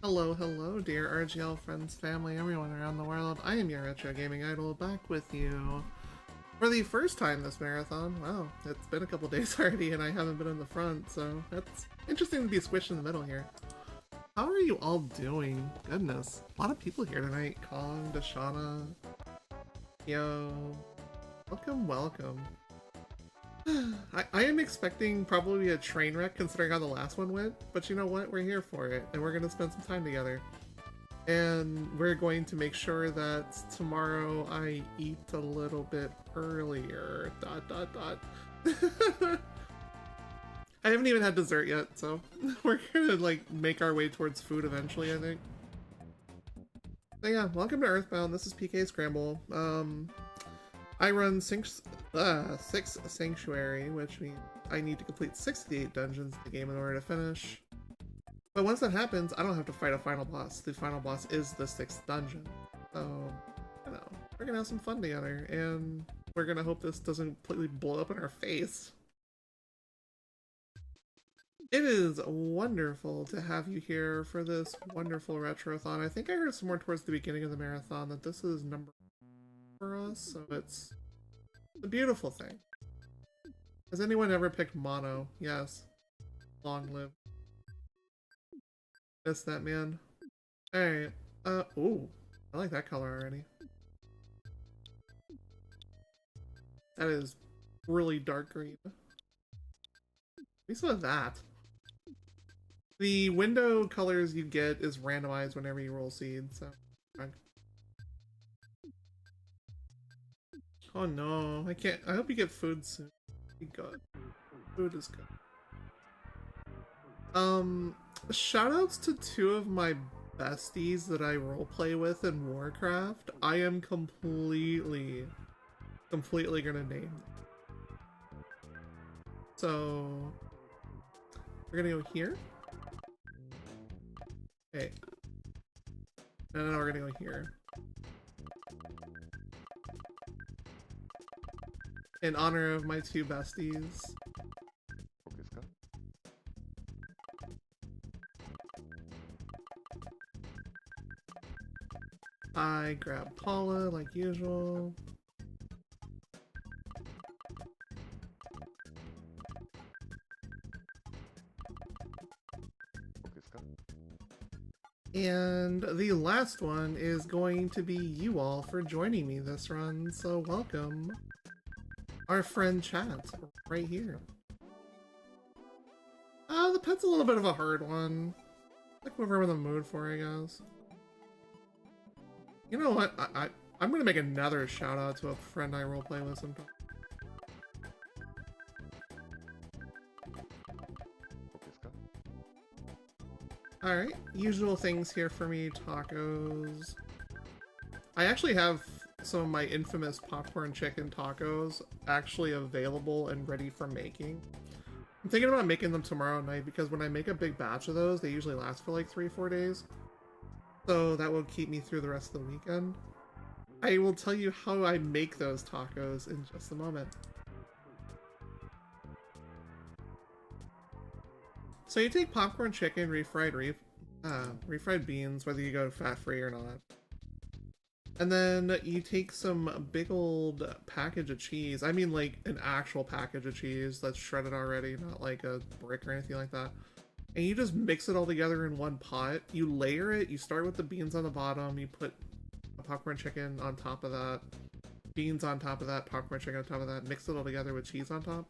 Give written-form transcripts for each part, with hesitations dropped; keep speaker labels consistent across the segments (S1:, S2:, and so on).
S1: Hello, hello, dear RGL friends, family, everyone around the world. I am your Retro Gaming Idol, back with you for the first time this marathon. Wow, it's been a couple days already and I haven't been in the front, so that's interesting to be squished in the middle here. How are you all doing? Goodness, a lot of people here tonight. Kong, Dashana, yo, welcome, welcome. I am expecting probably a train wreck considering how the last one went, but you know what? We're here for it, and we're going to spend some time together. And we're going to make sure that tomorrow I eat a little bit earlier. ... I haven't even had dessert yet, so we're gonna like make our way towards food eventually, I think. So yeah, welcome to Earthbound. This is PK Scramble. I run 6 Sanctuary, which means I need to complete 6 of the 8 dungeons in the game in order to finish. But once that happens, I don't have to fight a final boss. The final boss is the 6th dungeon. So, you know, we're gonna have some fun together, and we're gonna hope this doesn't completely blow up in our face. It is wonderful to have you here for this wonderful Retrothon. I think I heard somewhere towards the beginning of the marathon that this is number for us, so it's a beautiful thing. Has anyone ever picked mono? Yes. Long live. Missed that, man. Alright. Ooh. I like that color already. That is really dark green. We saw that. The window colors you get is randomized whenever you roll seeds, so... Oh no, I can't. I hope you get food soon. Be good. Food is good. Shoutouts to 2 of my besties that I roleplay with in Warcraft. I am completely gonna name them. So we're gonna go here. Okay. No, we're gonna go here. In honor of my 2 besties. I grab Paula like usual. And the last one is going to be you all for joining me this run, so welcome. Our friend Chat, right here. The pet's a little bit of a hard one. Like what we're in the mood for, I guess. You know what? I'm gonna make another shout out to a friend I roleplay with sometimes. Alright, usual things here for me, tacos. I actually have some of my infamous popcorn chicken tacos actually available and ready for making. I'm thinking about making them tomorrow night because when I make a big batch of those, they usually last for like 3-4 days. So that will keep me through the rest of the weekend. I will tell you how I make those tacos in just a moment. So you take popcorn chicken, refried beans, whether you go fat-free or not. And then you take some big old package of cheese. I mean like an actual package of cheese that's shredded already, not like a brick or anything like that. And you just mix it all together in one pot. You layer it, you start with the beans on the bottom, you put a popcorn chicken on top of that, beans on top of that, popcorn chicken on top of that, mix it all together with cheese on top.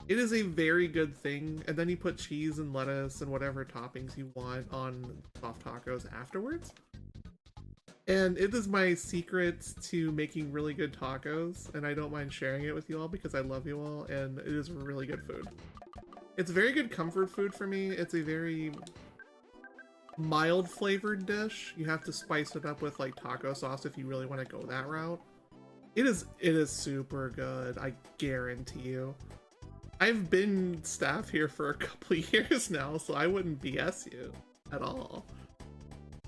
S1: It is a very good thing, and then you put cheese and lettuce and whatever toppings you want on soft tacos afterwards. And it is my secret to making really good tacos, and I don't mind sharing it with you all because I love you all, and it is really good food. It's very good comfort food for me. It's a very mild flavored dish. You have to spice it up with like taco sauce if you really want to go that route. It is super good, I guarantee you. I've been staff here for a couple of years now, so I wouldn't BS you at all.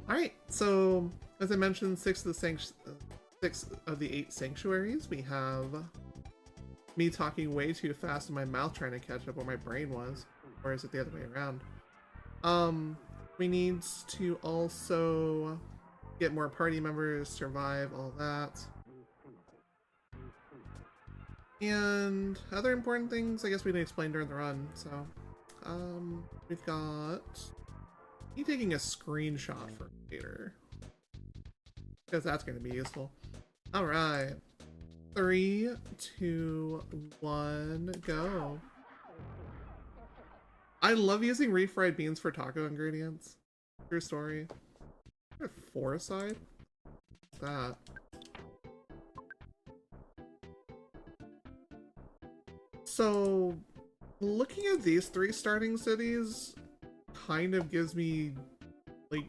S1: Alright, so as I mentioned, 6 of the 8 sanctuaries. We have me talking way too fast in my mouth trying to catch up where my brain was. Or is it the other way around? We need to also get more party members, survive, all that. And other important things, I guess we didn't explain during the run, so... we've got... me taking a screenshot for later. Because that's going to be useful. Alright. 3, 2, 1, go. I love using refried beans for taco ingredients. True story. 4 aside? What's that? So, looking at these 3 starting cities kind of gives me, like,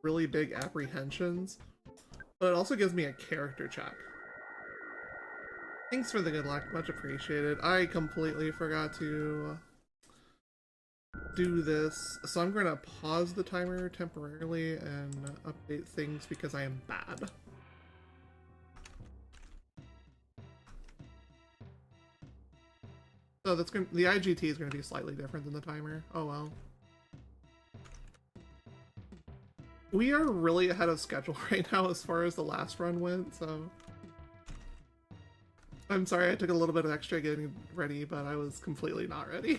S1: really big apprehensions, but it also gives me a character check. Thanks for the good luck, much appreciated. I completely forgot to do this, so I'm going to pause the timer temporarily and update things because I am bad. So that's going the IGT is going to be slightly different than the timer. Oh well. We are really ahead of schedule right now as far as the last run went, so... I'm sorry I took a little bit of extra getting ready, but I was completely not ready.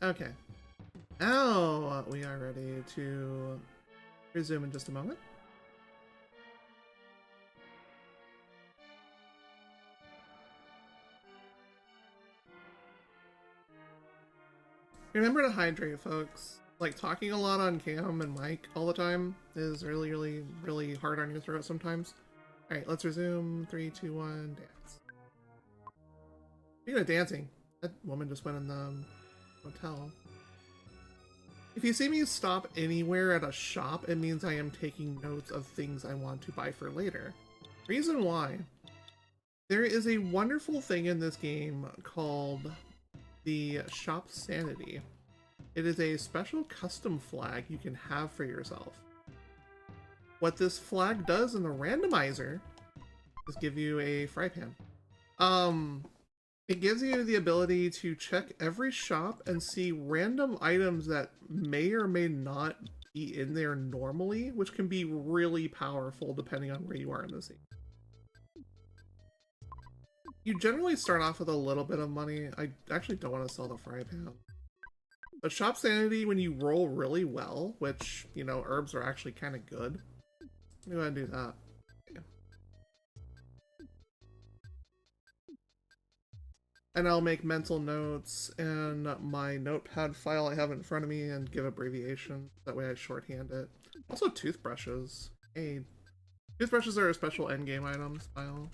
S1: Okay. Now we are ready to resume in just a moment. Remember to hydrate, folks. Like, talking a lot on cam and mic all the time is really, really, really hard on your throat sometimes. Alright, let's resume. 3, 2, 1, dance. Speaking of dancing, that woman just went in the hotel. If you see me stop anywhere at a shop, it means I am taking notes of things I want to buy for later. Reason why. There is a wonderful thing in this game called the Shop Sanity. It is a special custom flag you can have for yourself. What this flag does in the randomizer is give you a fry pan. It gives you the ability to check every shop and see random items that may or may not be in there normally, which can be really powerful depending on where you are in the scene. You generally start off with a little bit of money. I actually don't want to sell the fry pan. But Shop Sanity, when you roll really well, which, you know, herbs are actually kind of good. I'm going to do that. Okay. And I'll make mental notes in my notepad file I have in front of me and give abbreviations. That way I shorthand it. Also toothbrushes. Hey, toothbrushes are a special endgame items file.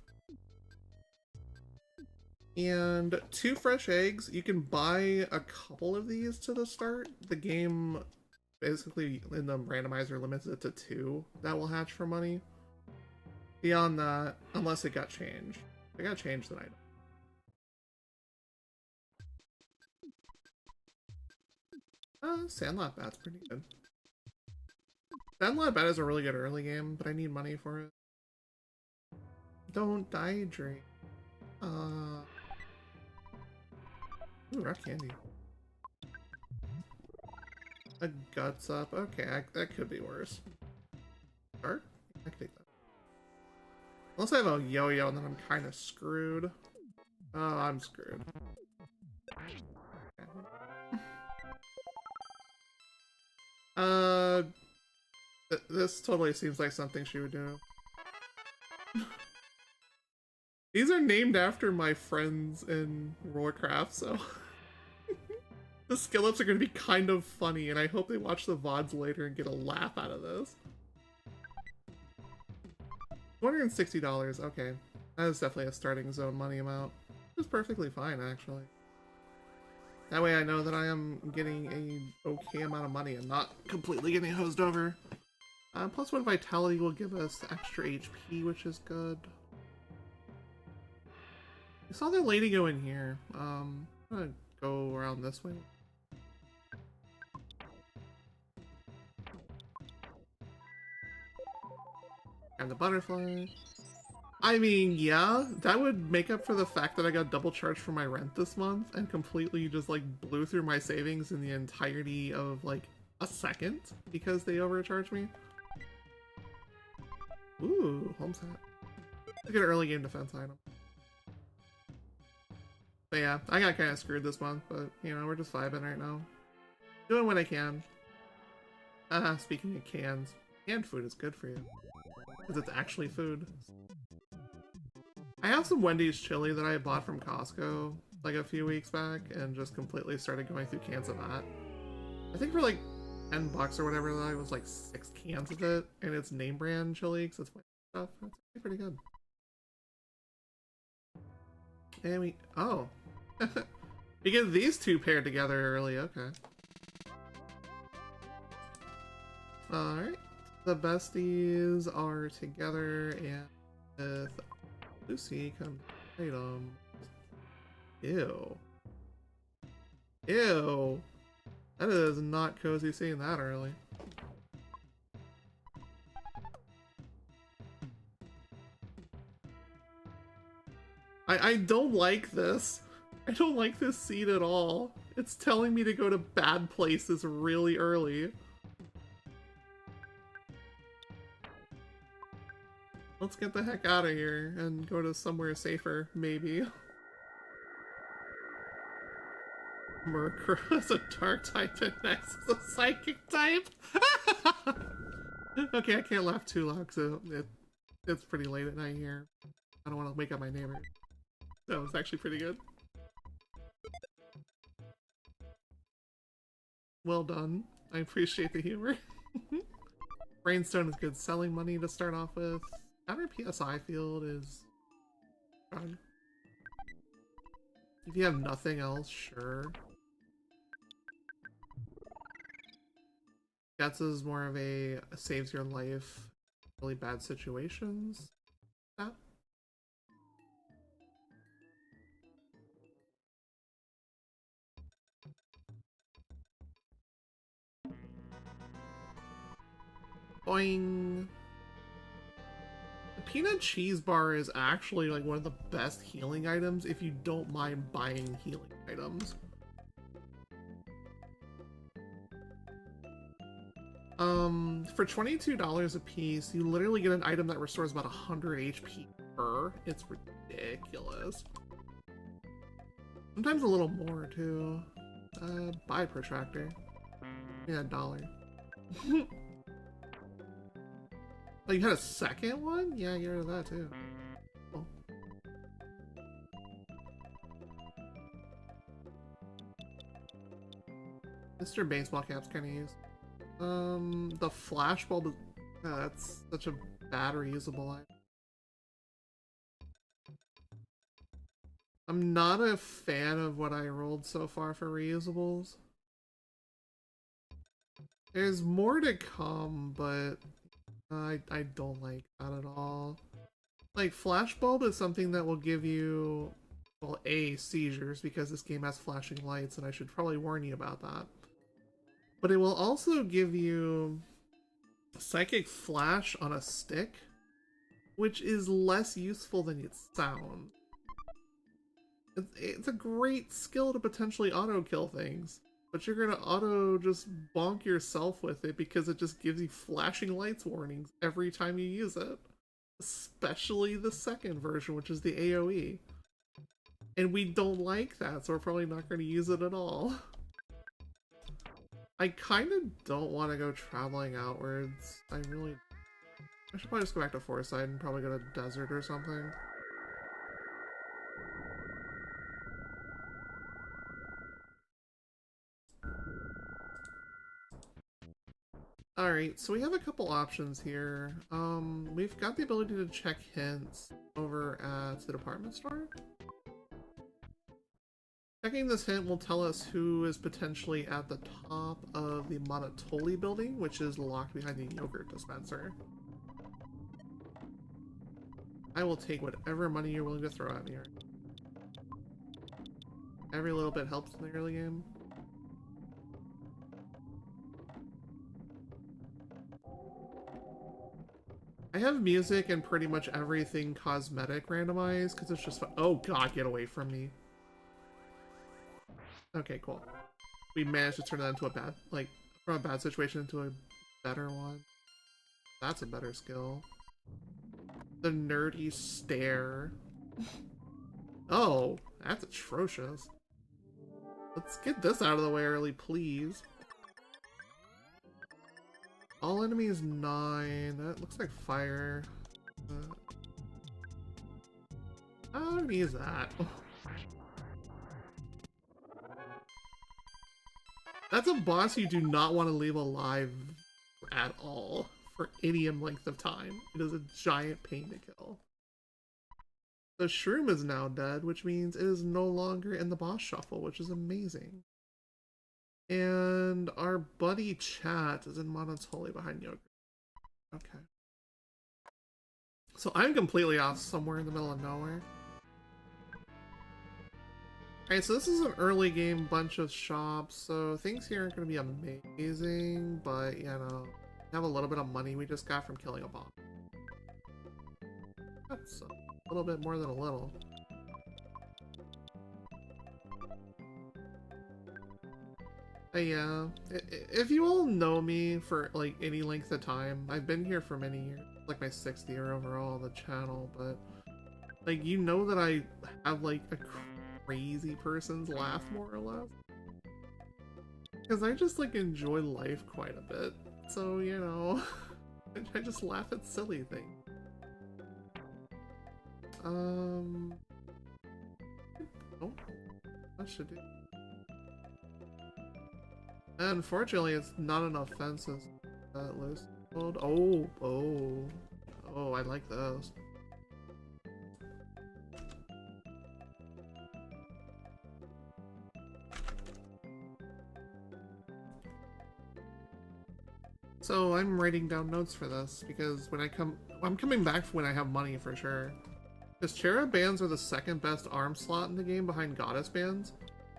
S1: And 2 fresh eggs. You can buy a couple of these to the start. The game basically in the randomizer limits it to 2 that will hatch for money. Beyond that, unless it got changed. If it got changed, then I don't. Sandlot Bat's pretty good. Sandlot Bat is a really good early game, but I need money for it. Don't dehydrate. Ooh, rock candy. A guts up. Okay, that could be worse. Start? I can take that. Unless I have a yo-yo, and then I'm kind of screwed. Oh, I'm screwed. Okay. This totally seems like something she would do. These are named after my friends in Warcraft, so... The skill ups are going to be kind of funny, and I hope they watch the VODs later and get a laugh out of this. $260, okay. That is definitely a starting zone money amount. It's perfectly fine, actually. That way I know that I am getting a okay amount of money and not completely getting hosed over. Plus 1 vitality will give us extra HP, which is good. I saw that lady go in here. I'm gonna go around this way. And the butterfly. I mean, yeah, that would make up for the fact that I got double charged for my rent this month and completely just like blew through my savings in the entirety of like a second because they overcharged me. Ooh, home set. Look at an early game defense item. But yeah, I got kind of screwed this month, but you know, we're just vibing right now. Doing what I can. Speaking of cans, canned food is good for you. Because it's actually food. I have some Wendy's chili that I bought from Costco like a few weeks back and just completely started going through cans of that. I think for like 10 bucks or whatever, that was like 6 cans of it, and it's name brand chili because it's stuff. That's actually pretty good. And we, oh, we get these two paired together early. Okay. All right, the besties are together, and with Lucy comes item. Ew. Ew. That is not cozy seeing that early. I don't like this. I don't like this seed at all. It's telling me to go to bad places really early. Let's get the heck out of here and go to somewhere safer, maybe. Murkrow is a dark type and Nex is a psychic type? Okay, I can't laugh too loud because it's pretty late at night here. I don't want to wake up my neighbor. That was actually pretty good. Well done. I appreciate the humor. Brainstone is good selling money to start off with. Counter PSI field is fun. If you have nothing else, sure. Guts is more of a saves your life, really bad situations. Yeah. Boing. The peanut cheese bar is actually like one of the best healing items if you don't mind buying healing items. For $22 a piece, you literally get an item that restores about 100 HP per. It's ridiculous. Sometimes a little more too. Buy protractor. Yeah, $1. Oh, you had a second one? Yeah, get rid of that too. Cool. Mr. Baseball Cap's kind of used. The flashbulb is... that's such a bad reusable item. I'm not a fan of what I rolled so far for reusables. There's more to come, but I don't like that at all. Like, flashbulb is something that will give you, well, A, seizures, because this game has flashing lights, and I should probably warn you about that. But it will also give you Psychic Flash on a stick, which is less useful than it sounds. It's a great skill to potentially auto-kill things, but you're gonna auto just bonk yourself with it because it just gives you flashing lights warnings every time you use it. Especially the second version, which is the AoE. And we don't like that, so we're probably not going to use it at all. I kind of don't want to go traveling outwards. I should probably just go back to Foresight and probably go to Desert or something. Alright, so we have a couple options here. We've got the ability to check hints over at the department store. Checking this hint will tell us who is potentially at the top of the Monotoli building, which is locked behind the yogurt dispenser. I will take whatever money you're willing to throw at me. Every little bit helps in the early game. I have music and pretty much everything cosmetic randomized because it's just fun. Oh god, get away from me. Okay, cool. We managed to turn that into a bad, like, from a bad situation into a better one. That's a better skill. The nerdy stare. Oh, that's atrocious. Let's get this out of the way early, please. All enemies 9. That looks like fire. How do we use that? That's a boss you do not want to leave alive at all for any length of time. It is a giant pain to kill. The shroom is now dead, which means it is no longer in the boss shuffle, which is amazing. And our buddy Chat is in Monotoli behind Yogurt. Okay. So I'm completely off somewhere in the middle of nowhere. Alright, so this is an early game bunch of shops, so things here aren't going to be amazing, but, you know, we have a little bit of money we just got from killing a bomb. That's a little bit more than a little. Yeah, if you all know me for, like, any length of time, I've been here for many years, like my 6th year overall on the channel, but, like, you know that I have, like, a crazy person's laugh, more or less. Because I just, like, enjoy life quite a bit. So, you know, I just laugh at silly things. Oh, that should do. Unfortunately, it's not enough fences that loose. Oh, I like those. So I'm writing down notes for this because when I'm coming back when I have money for sure. Because Cherub bands are the second best arm slot in the game behind Goddess bands,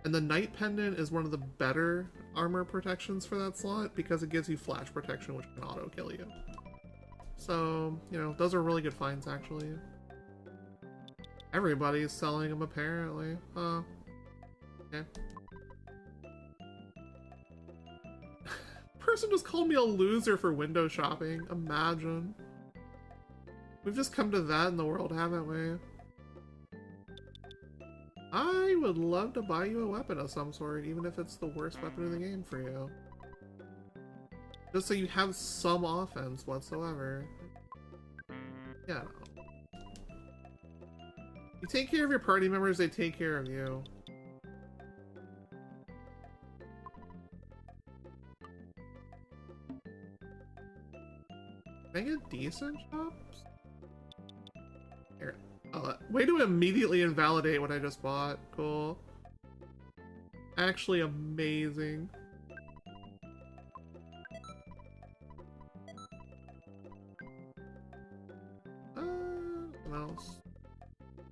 S1: and the Knight Pendant is one of the better armor protections for that slot because it gives you flash protection, which can auto kill you. So, you know, those are really good finds actually. Everybody's selling them apparently. Huh. Okay. Person just called me a loser for window shopping. Imagine. We've just come to that in the world, haven't we? I would love to buy you a weapon of some sort, even if it's the worst weapon in the game for you. Just so you have some offense whatsoever. Yeah. You take care of your party members, they take care of you. Can I get decent shops? Here. Way to immediately invalidate what I just bought. Cool. Actually amazing. What else?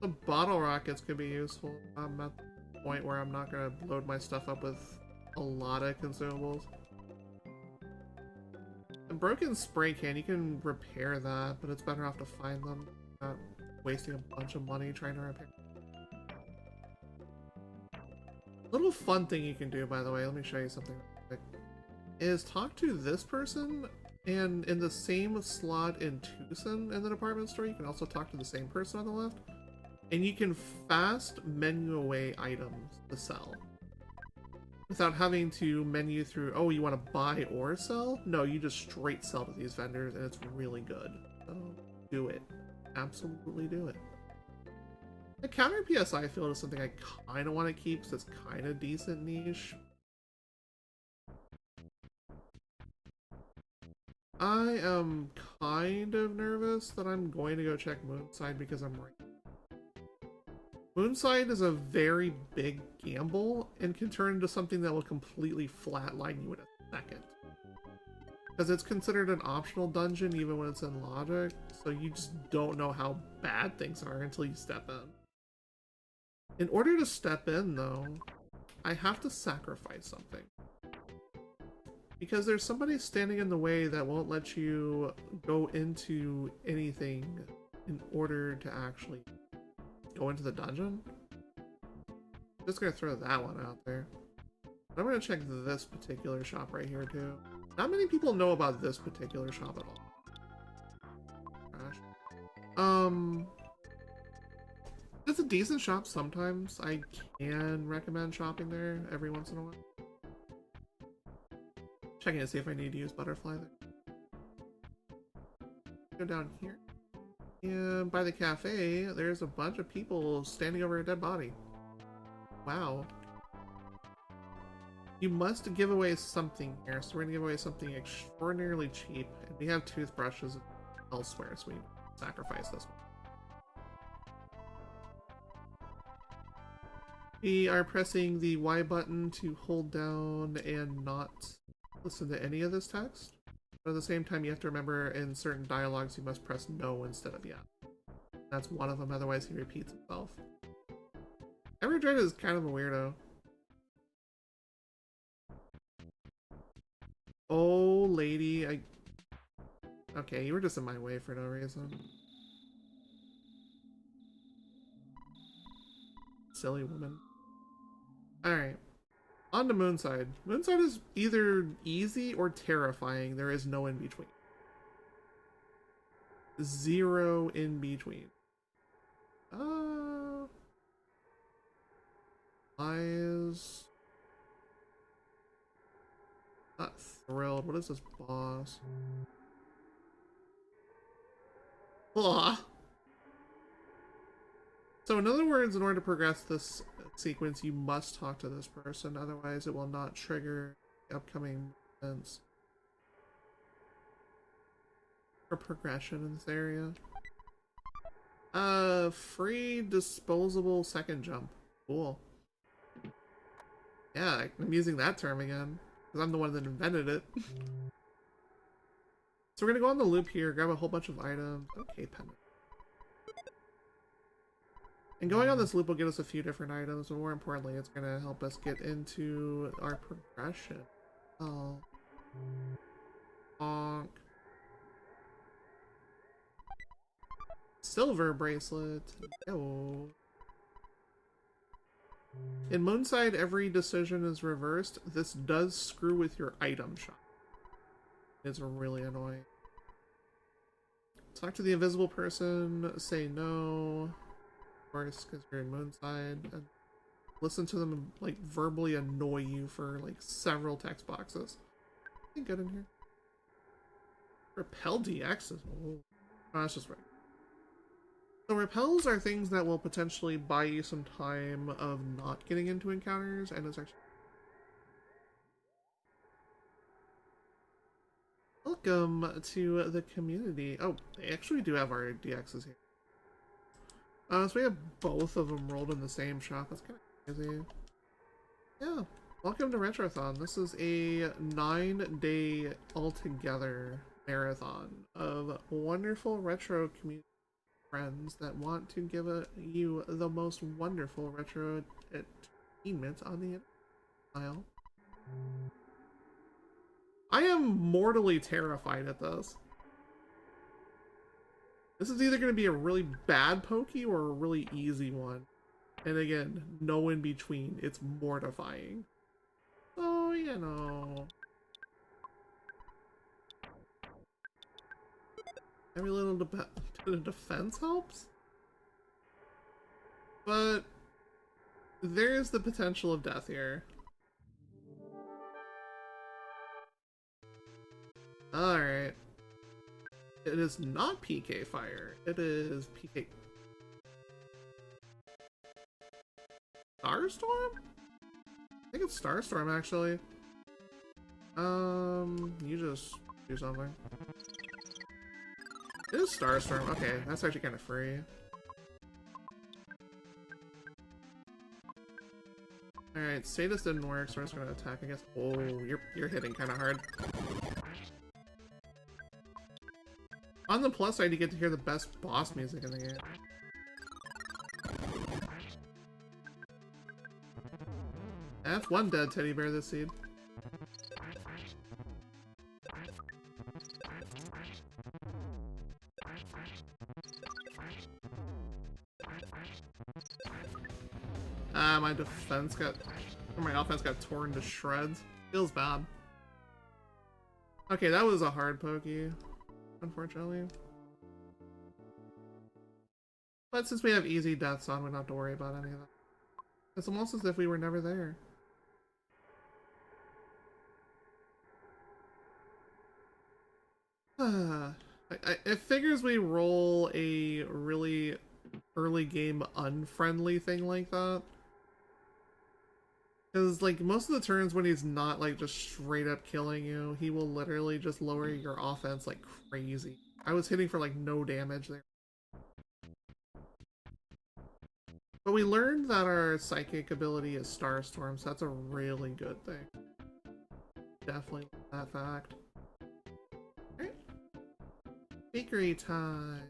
S1: The bottle rockets could be useful. I'm at the point where I'm not gonna load my stuff up with a lot of consumables. A broken spray can, you can repair that, but it's better off to find them, not wasting a bunch of money trying to repair. Little fun thing you can do, by the way, let me show you something real quick, is talk to this person, and in the same slot in Tucson in the department store, you can also talk to the same person on the left, and you can fast menu away items to sell. Without having to menu through, oh, you want to buy or sell? No, you just straight sell to these vendors, and it's really good. So, do it. Absolutely do it. The counter PSI field is something I kind of want to keep, because it's kind of decent niche. I am kind of nervous that I'm going to go check Moonside because I'm right. Moonside is a very big gamble and can turn into something that will completely flatline you in a second. Because it's considered an optional dungeon even when it's in logic, so you just don't know how bad things are until you step in. In order to step in, though, I have to sacrifice something. Because there's somebody standing in the way that won't let you go into anything in order to actually go into the dungeon. Just gonna throw that one out there. I'm gonna check this particular shop right here too. Not many people know about this particular shop at all. Gosh. It's a decent shop sometimes. I can recommend shopping there every once in a while. Checking to see if I need to use butterfly there. Go down here. And by the cafe, there's a bunch of people standing over a dead body. Wow. You must give away something here, so we're gonna give away something extraordinarily cheap. And we have toothbrushes elsewhere, so we sacrifice this one. We are pressing the Y button to hold down and not listen to any of this text. But at the same time, you have to remember in certain dialogues you must press no instead of yeah. That's one of them, otherwise he repeats himself. Everdread is kind of a weirdo. Oh, lady, okay, you were just in my way for no reason. Silly woman. Alright. On to Moonside. Moonside is either easy or terrifying. There is no in between. Zero in between. Eyes. Not thrilled. What is this boss? Ugh. So in other words, in order to progress this sequence, you must talk to this person, otherwise it will not trigger upcoming events. For progression in this area. Free disposable second jump. Cool. Yeah, I'm using that term again, because I'm the one that invented it. So we're gonna go on the loop here, grab a whole bunch of items. Okay, pendant. And going on this loop will get us a few different items, but more importantly, it's going to help us get into our progression. Oh. Bonk. Silver bracelet. Oh. In Moonside, every decision is reversed. This does screw with your item shop. It's really annoying. Talk to the invisible person, say no. Course, because you're in Moonside, and listen to them like verbally annoy you for like several text boxes. Anything good in here? Repel DXs. Oh, that's just right. So repels are things that will potentially buy you some time of not getting into encounters, and it's actually welcome to the community. Oh, they actually do have our DXs here. So we have both of them rolled in the same shop. That's kind of crazy. Yeah. Welcome to Retrothon. This is a 9-day altogether marathon of wonderful retro community friends that want to give you the most wonderful retro entertainment on the aisle. I am mortally terrified at this. This is either going to be a really bad pokey or a really easy one. And again, no in between. It's mortifying. Oh, you know. Every little defense helps. But there's the potential of death here. Alright. It is not PK Fire. It is PK... Starstorm? I think it's Starstorm, actually. You just do something. It is Starstorm. Okay, that's actually kind of free. Alright, Status didn't work, so we're just gonna attack, I guess. Oh, you're hitting kind of hard. On the plus side, you get to hear the best boss music in the game. That's one dead teddy bear this seed. Ah, my defense got... Or my offense got torn to shreds. Feels bad. Okay, that was a hard pokey, unfortunately. But since we have easy deaths on, we don't have to worry about any of that. It's almost as if we were never there. It figures we roll a really early game unfriendly thing like that. Because, like, most of the turns when he's not, like, just straight up killing you, he will literally just lower your offense like crazy. I was hitting for, like, no damage there. But we learned that our psychic ability is Starstorm, so that's a really good thing. Definitely that fact. Alright. Bakery time.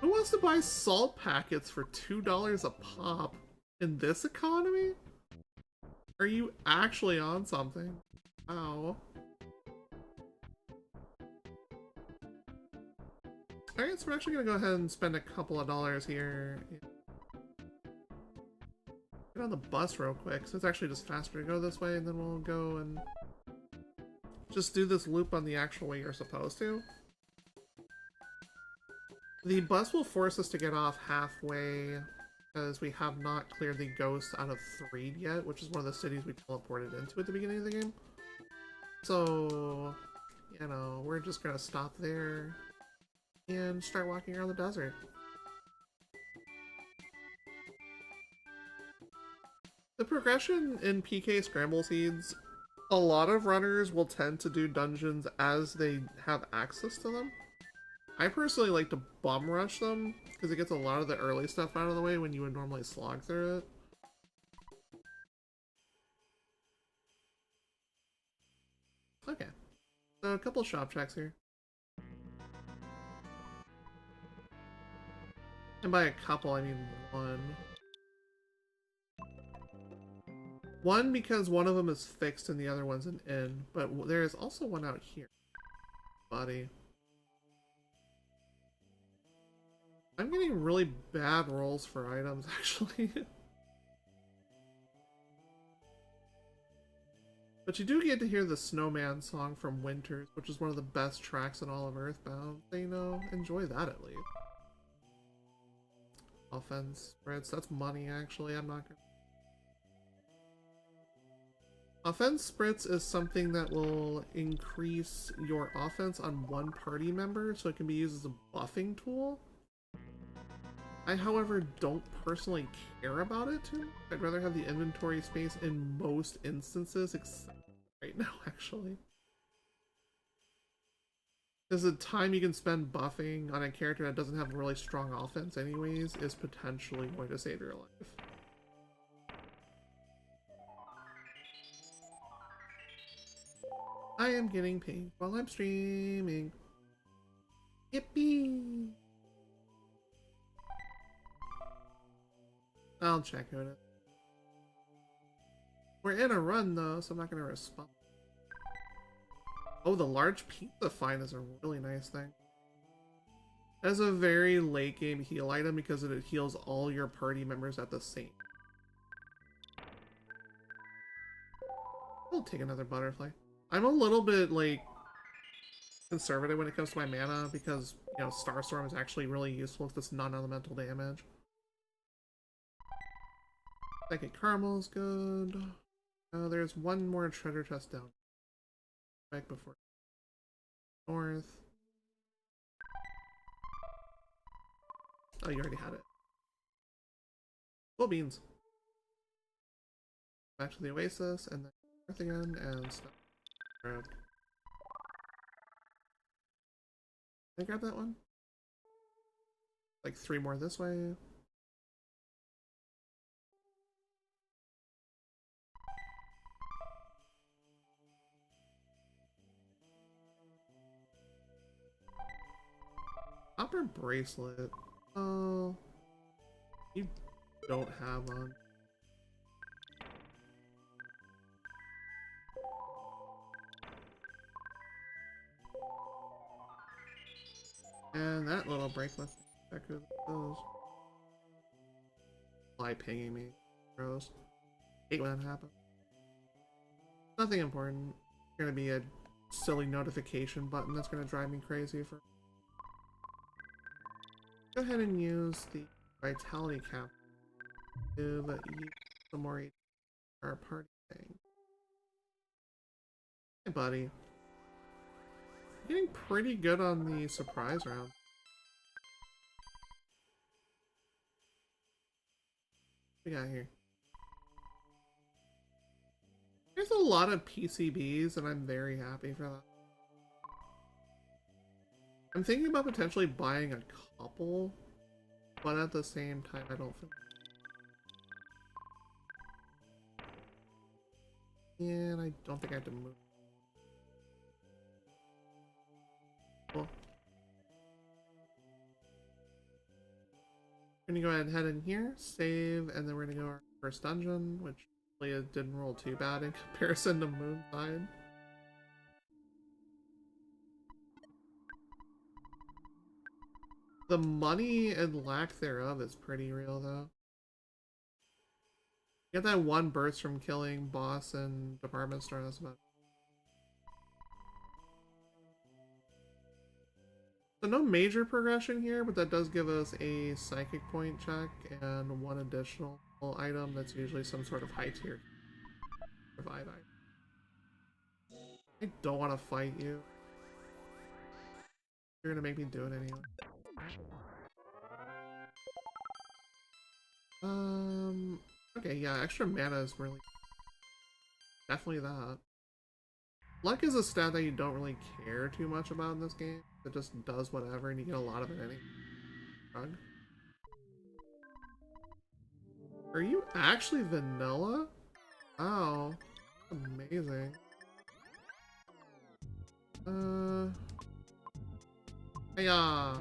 S1: Who wants to buy salt packets for $2 a pop in this economy? Are you actually on something? Wow. Alright, so we're actually gonna go ahead and spend a couple of dollars here. Get on the bus real quick, so it's actually just faster to go this way, and then we'll go and just do this loop on the actual way you're supposed to. The bus will force us to get off halfway, because we have not cleared the ghost out of Threed yet, which is one of the cities we teleported into at the beginning of the game. So, you know, we're just gonna stop there and start walking around the desert. The progression in PK Scramble Seeds, a lot of runners will tend to do dungeons as they have access to them. I personally like to bum rush them, because it gets a lot of the early stuff out of the way when you would normally slog through it. Okay, so a couple shop checks here. And by a couple, I mean one. One because one of them is fixed and the other one's an inn, but there is also one out here. Buddy. I'm getting really bad rolls for items, actually. But you do get to hear the Snowman song from Winters, which is one of the best tracks in all of Earthbound. So, you know, enjoy that at least. Offense spreads, that's money, actually. I'm not gonna... Offense Spritz is something that will increase your offense on one party member, so it can be used as a buffing tool. I, however, don't personally care about it too much. I'd rather have the inventory space in most instances, except right now, actually. Because the time you can spend buffing on a character that doesn't have really strong offense anyways is potentially going to save your life. I am getting paid while I'm streaming. Yippee! I'll check on it. We're in a run though, so I'm not gonna respond. Oh, the large pizza find is a really nice thing. That's a very late game heal item because it heals all your party members at the same. I'll take another butterfly. I'm a little bit, like, conservative when it comes to my mana because, you know, Starstorm is actually really useful if it's non-elemental damage. Second Caramel's good. There's one more treasure chest down. Back before. North. Oh, you already had it. Cool beans. Back to the Oasis, and then North again, and stuff. Grab. Can I grab that one? Like 3 more this way. Upper bracelet. Oh, you don't have one. And that little break, let's check who those. Fly pinging me. Gross. Hate when that happens. Nothing important. Gonna be a silly notification button that's gonna drive me crazy for. Go ahead and use the vitality cap to eat some more our party thing. Hey buddy. Getting pretty good on the surprise round. What we got here? There's a lot of PCBs and I'm very happy for that. I'm thinking about potentially buying a couple, but at the same time I don't think. And I don't think I have to move. Cool. We're gonna go ahead and head in here, save, and then we're gonna go our first dungeon, which really it didn't roll too bad in comparison to Moonside. The money and lack thereof is pretty real though. You get that one burst from killing boss and department store, that's about it. So no major progression here, but that does give us a psychic point check and one additional item that's usually some sort of high tier revive item. I don't want to fight you. You're gonna make me do it anyway. Okay, yeah, extra mana is really definitely that. Luck is a stat that you don't really care too much about in this game. It just does whatever and you get a lot of it anyway. Drug. Are you actually vanilla? Wow. Amazing. Yeah.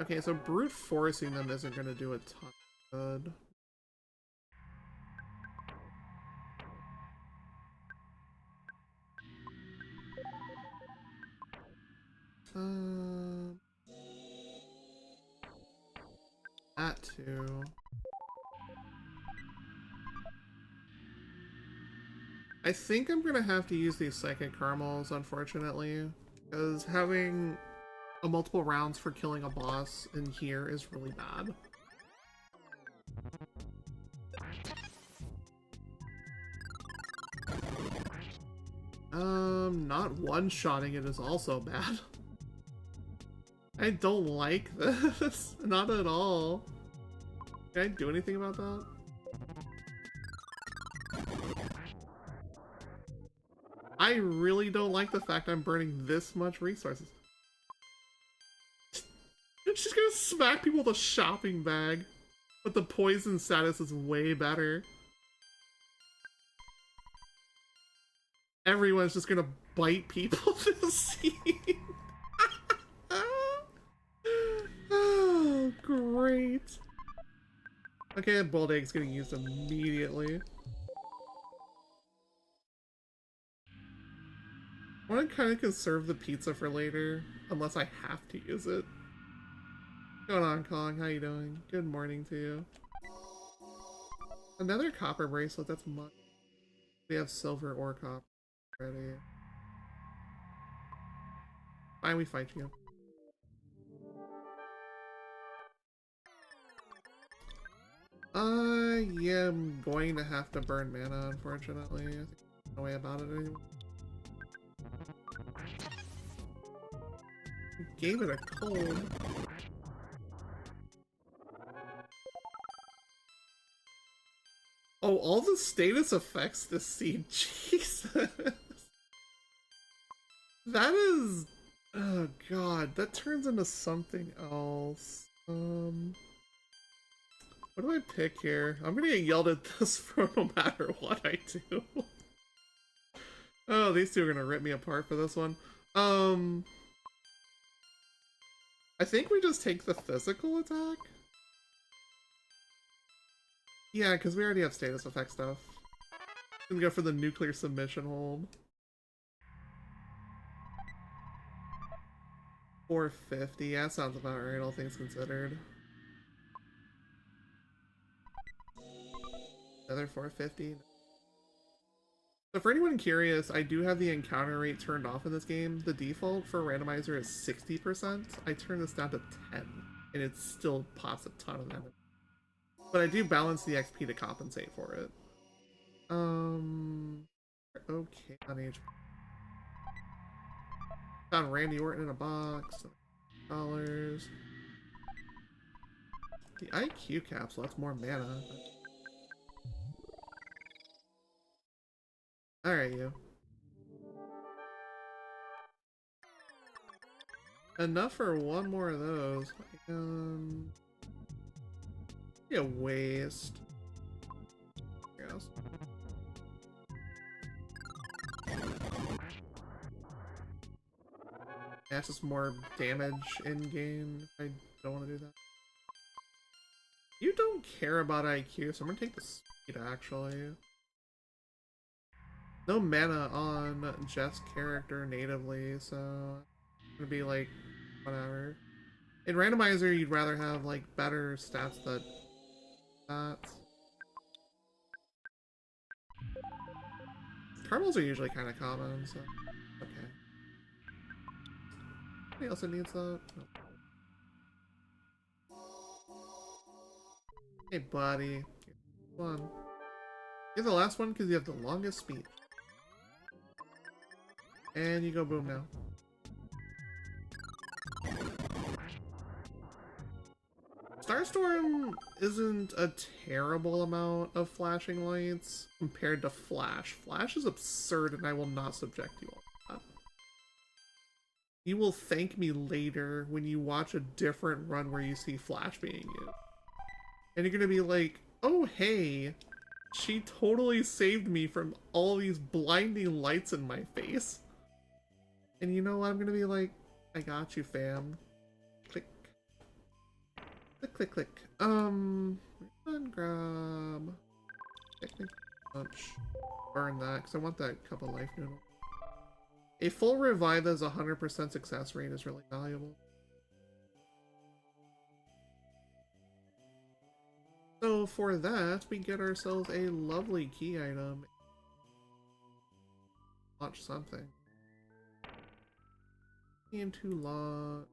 S1: Okay, so brute forcing them isn't gonna do a ton of good. That too. I think I'm gonna have to use these psychic caramels, unfortunately, because having multiple rounds for killing a boss in here is really bad. Not one-shotting it is also bad. I don't like this. Not at all. Can I do anything about that? I really don't like the fact I'm burning this much resources. She's gonna smack people with a shopping bag, but the poison status is way better. Everyone's just gonna bite people this scene. Oh, great. Okay, boiled egg's getting used immediately. I want to kind of conserve the pizza for later, unless I have to use it. What's going on, Kong? How you doing? Good morning to you. Another copper bracelet, that's much. We have silver or copper already. Fine, we fight you. Yeah, I'm going to have to burn mana, unfortunately. I think there's no way about it anymore. Gave it a cold. Oh, all the status effects this scene. Jesus. That is... Oh god, that turns into something else. What do I pick here? I'm gonna get yelled at this for no matter what I do. Oh, these two are gonna rip me apart for this one. I think we just take the physical attack. Yeah, because we already have status effect stuff. Gonna go for the nuclear submission hold. 450, yeah, that sounds about right, all things considered. Another 450. So for anyone curious, I do have the encounter rate turned off in this game. The default for randomizer is 60%. I turned this down to 10, and it still pops a ton of damage. But I do balance the XP to compensate for it. Okay, on HP. Found Randy Orton in a box. $. The IQ capsule, that's more mana. Alright, you. Enough for one more of those. Be a waste. Yes. That's just more damage in game. I don't want to do that. You don't care about IQ, so I'm gonna take the speed actually. No mana on Jeff's character natively, so it's gonna be like whatever. In randomizer, you'd rather have like better stats than that. Caramels are usually kind of common, so okay. Anybody else that needs that? No. Hey, buddy. One. You're the last one because you have the longest speech. And you go boom now. Starstorm isn't a terrible amount of flashing lights compared to Flash. Flash is absurd and I will not subject you all to that. You will thank me later when you watch a different run where you see Flash being used. And you're gonna be like, oh hey, she totally saved me from all these blinding lights in my face. And you know what? I'm gonna be like, I got you, fam. Click. Click, click, click. Grab. Technic punch. Burn that, because I want that cup of life noodle. A full revive as 100% success rate is really valuable. So for that, we get ourselves a lovely key item. Launch something. Into lot.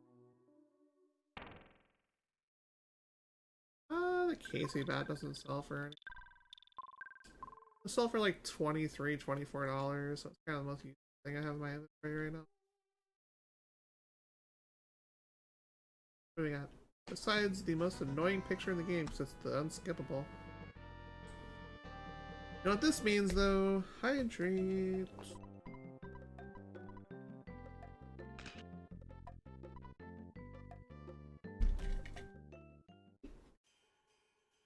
S1: The Casey bat doesn't sell for anything. It sell for like $23, $24, so it's kind of the most useful thing I have in my inventory right now. What do we got? Besides the most annoying picture in the game, because it's the unskippable. You know what this means though? Hydrate.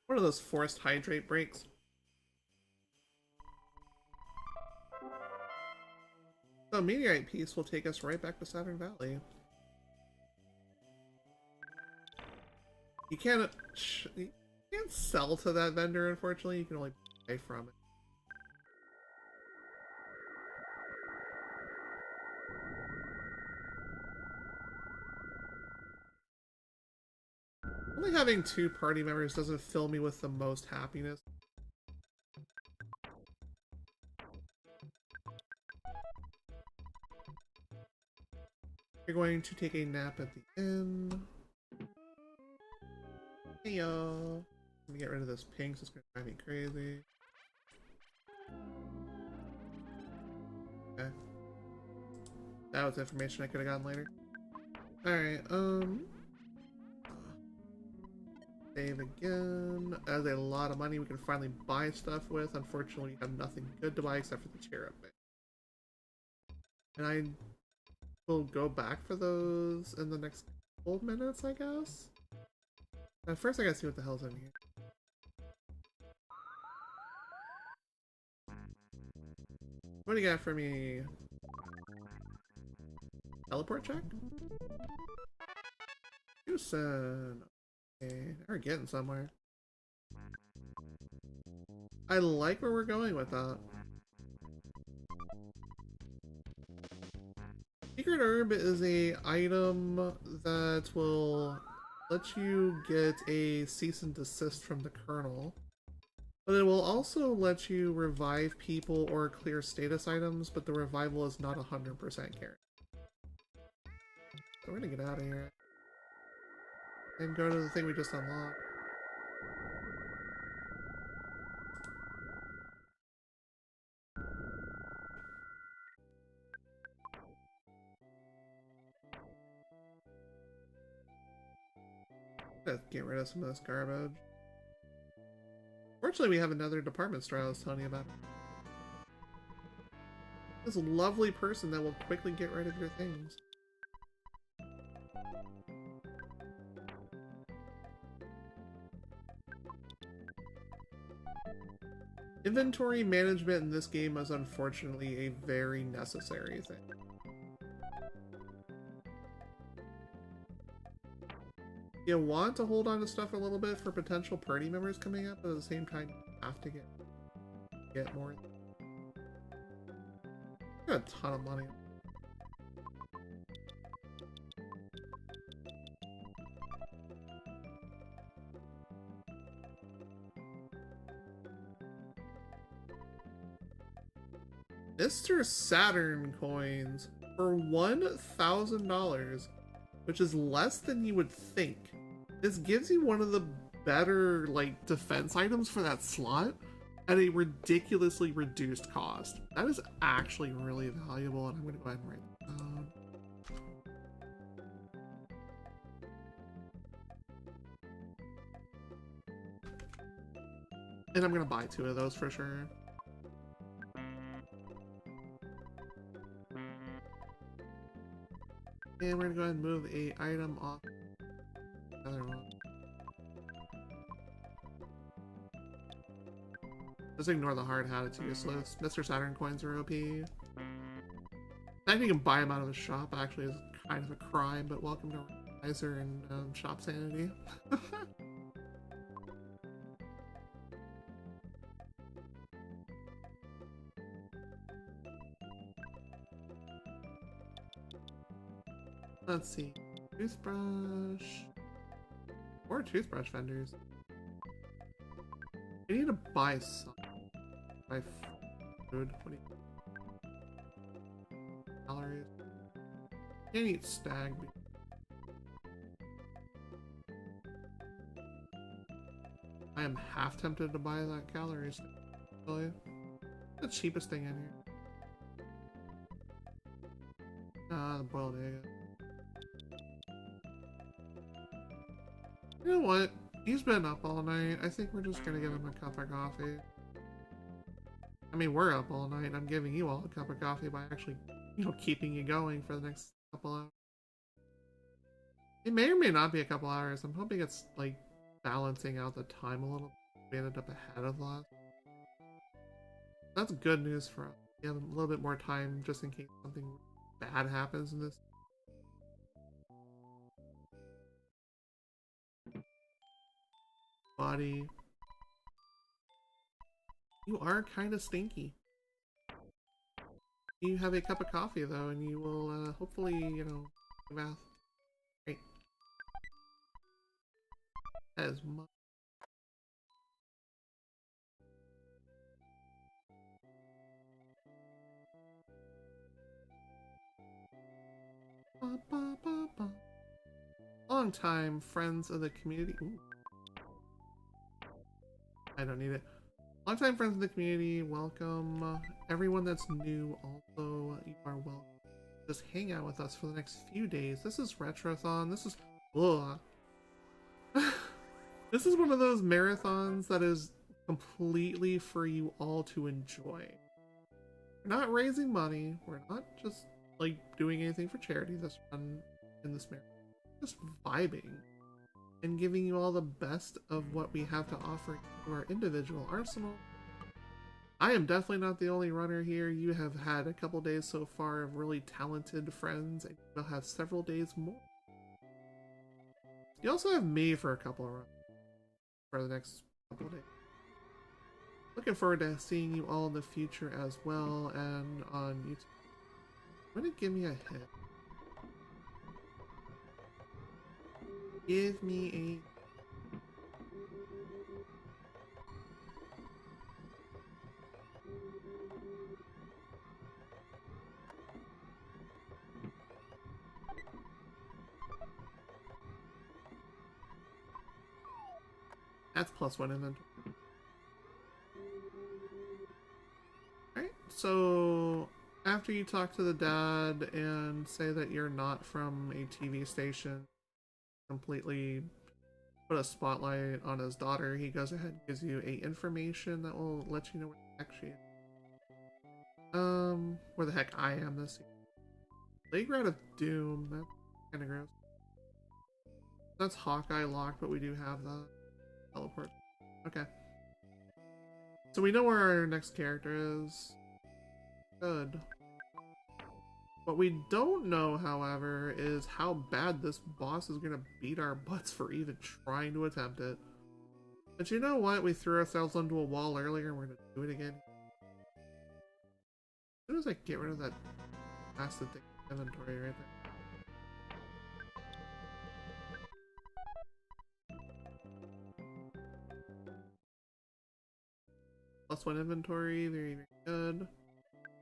S1: One of those forced hydrate breaks. So meteorite piece will take us right back to Saturn Valley. You can't sell to that vendor, unfortunately. You can only buy from it. Only having 2 party members doesn't fill me with the most happiness. You're going to take a nap at the inn. Hey y'all. Let me get rid of this pink, so it's gonna drive me crazy. Okay. That was information I could have gotten later. Alright, save again. That is a lot of money we can finally buy stuff with. Unfortunately, we have nothing good to buy except for the chair up there. And I will go back for those in the next couple minutes, I guess. At first I gotta see what the hell's in here. What do you got for me? Teleport check? Houston. Okay, we're getting somewhere. I like where we're going with that. Secret Herb is a item that will let you get a cease and desist from the kernel, but it will also let you revive people or clear status items, but the revival is not 100% guaranteed. So we're gonna get out of here and go to the thing we just unlocked. Let's get rid of some of this garbage. Fortunately, we have another department store I was telling you about. This lovely person that will quickly get rid of your things. Inventory management in this game is unfortunately a very necessary thing. You want to hold on to stuff a little bit for potential party members coming up, but at the same time, you have to get more. Got a ton of money. Mr. Saturn coins for $1,000, which is less than you would think. This gives you one of the better, like, defense items for that slot at a ridiculously reduced cost. That is actually really valuable, and I'm going to go ahead and write it down. And I'm going to buy 2 of those for sure. And we're gonna go ahead and move a item off the other one. Just ignore the hard hat, it's useless. Mr. Saturn coins are OP. I think you can buy them out of the shop actually is kind of a crime, but welcome to Riser and Shop Sanity. Let's see. Toothbrush. Or toothbrush vendors. I need to buy some. Buy food. What do you... Calories. Can't eat stag beef. I am half tempted to buy that calories. Really. The cheapest thing in here. Ah, the boiled egg. You know what? He's been up all night. I think we're just gonna give him a cup of coffee. I mean, we're up all night. I'm giving you all a cup of coffee by actually, you know, keeping you going for the next couple hours. It may or may not be a couple hours. I'm hoping it's, like, balancing out the time a little. We ended up ahead of last. That's good news for us. We have a little bit more time just in case something bad happens in this. Body. You are kind of stinky. You have a cup of coffee though, and you will hopefully, you know, bath. Great. That is much. Long time friends of the community. Ooh. I don't need it. Longtime friends of the community, welcome. Everyone that's new, also, you are welcome. Just hang out with us for the next few days. This is Retrothon. This is... Ugh. This is one of those marathons that is completely for you all to enjoy. We're not raising money. We're not just, like, doing anything for charity this run in this marathon. Just vibing. And giving you all the best of what we have to offer to our individual arsenal. I am definitely not the only runner here. You have had a couple days so far of really talented friends, and you'll have several days more. You also have me for a couple of runs for the next couple of days. Looking forward to seeing you all in the future as well and on YouTube. I'm gonna give me a hit. Give me a... That's +1 inventory. Alright, so after you talk to the dad and say that you're not from a TV station, completely put a spotlight on his daughter, he goes ahead and gives you information that will let you know where the heck she is. Where the heck I am this year. Playground of Doom, that's kinda gross. That's Hawkeye locked, but we do have the teleport. Okay. So we know where our next character is. Good. What we don't know, however, is how bad this boss is gonna beat our butts for even trying to attempt it. But you know what? We threw ourselves onto a wall earlier and we're gonna do it again. As soon as I get rid of that acid thing inventory right there. +1 inventory, very, very good.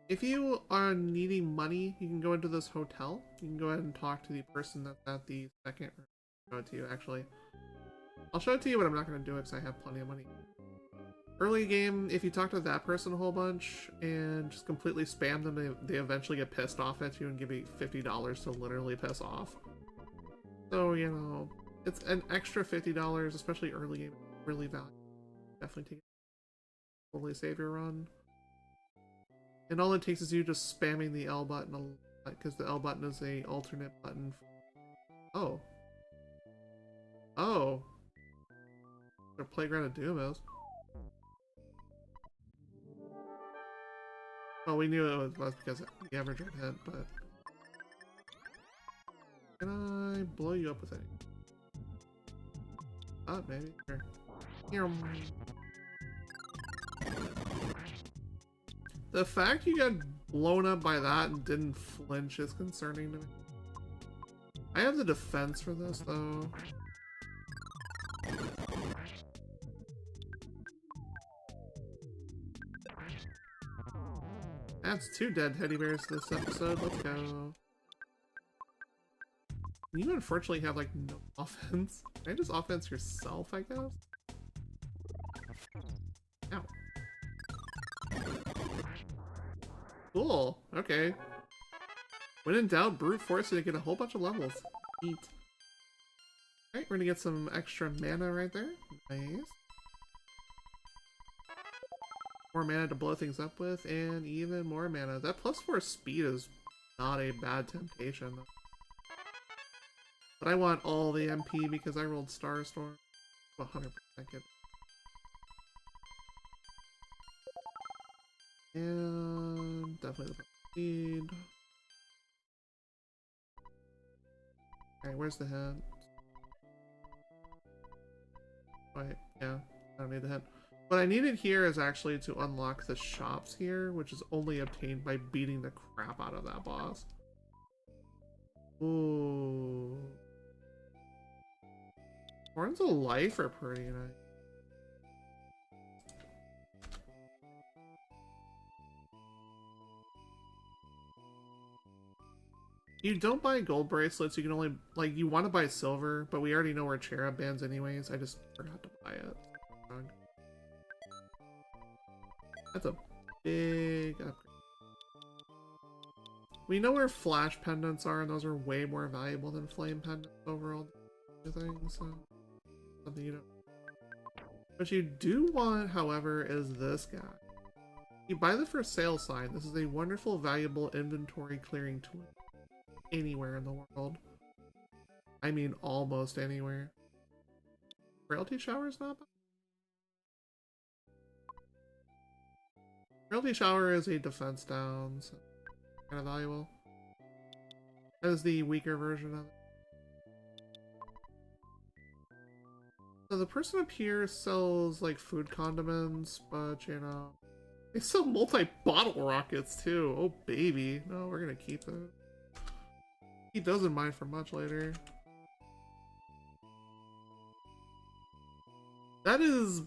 S1: If you are needing money, you can go into this hotel. You can go ahead and talk to the person that's at the second room. I'll show it to you, actually. I'll show it to you, but I'm not going to do it because I have plenty of money. Early game, if you talk to that person a whole bunch and just completely spam them, they eventually get pissed off at you and give you $50 to literally piss off. So, you know, it's an extra $50, especially early game, really valuable. Definitely take it. Totally save your run. And all it takes is you just spamming the L button a lot, because the L button is a alternate button. Oh. Oh. Their Playground of Doom is. Well, we knew it was because the average rate hit, but... Can I blow you up with anything? Oh, maybe. Here. The fact you got blown up by that and didn't flinch is concerning to me. I have the defense for this, though. That's 2 dead teddy bears this episode. Let's go. You unfortunately have, like, no offense. Can I just offense yourself, I guess? Ow. Cool. Okay. When in doubt, brute force to get a whole bunch of levels. Eat. Alright, we're gonna get some extra mana right there. Nice. More mana to blow things up with, and even more mana. That +4 speed is not a bad temptation. But I want all the MP because I rolled Starstorm. 100% get it. And definitely the speed. Alright, where's the hint? Wait, yeah, I don't need the hint. What I needed here is actually to unlock the shops here, which is only obtained by beating the crap out of that boss. Ooh. Horns of Life are pretty nice. You don't buy gold bracelets, you can only, like, you want to buy silver, but we already know where Cherub bands anyways, I just forgot to buy it. That's a big upgrade. We know where flash pendants are, and those are way more valuable than flame pendants overall. Things, so something you don't. What you do want, however, is this guy. You buy the for sale sign. This is a wonderful, valuable inventory clearing tool. Anywhere in the world. I mean, almost anywhere. Frailty Shower is not bad. Frailty Shower is a defense down, so kind of valuable. That is the weaker version of it. So the person up here sells like food condiments, but you know, they sell multi-bottle rockets too. Oh baby, no, we're gonna keep it. He doesn't mind for much later. That is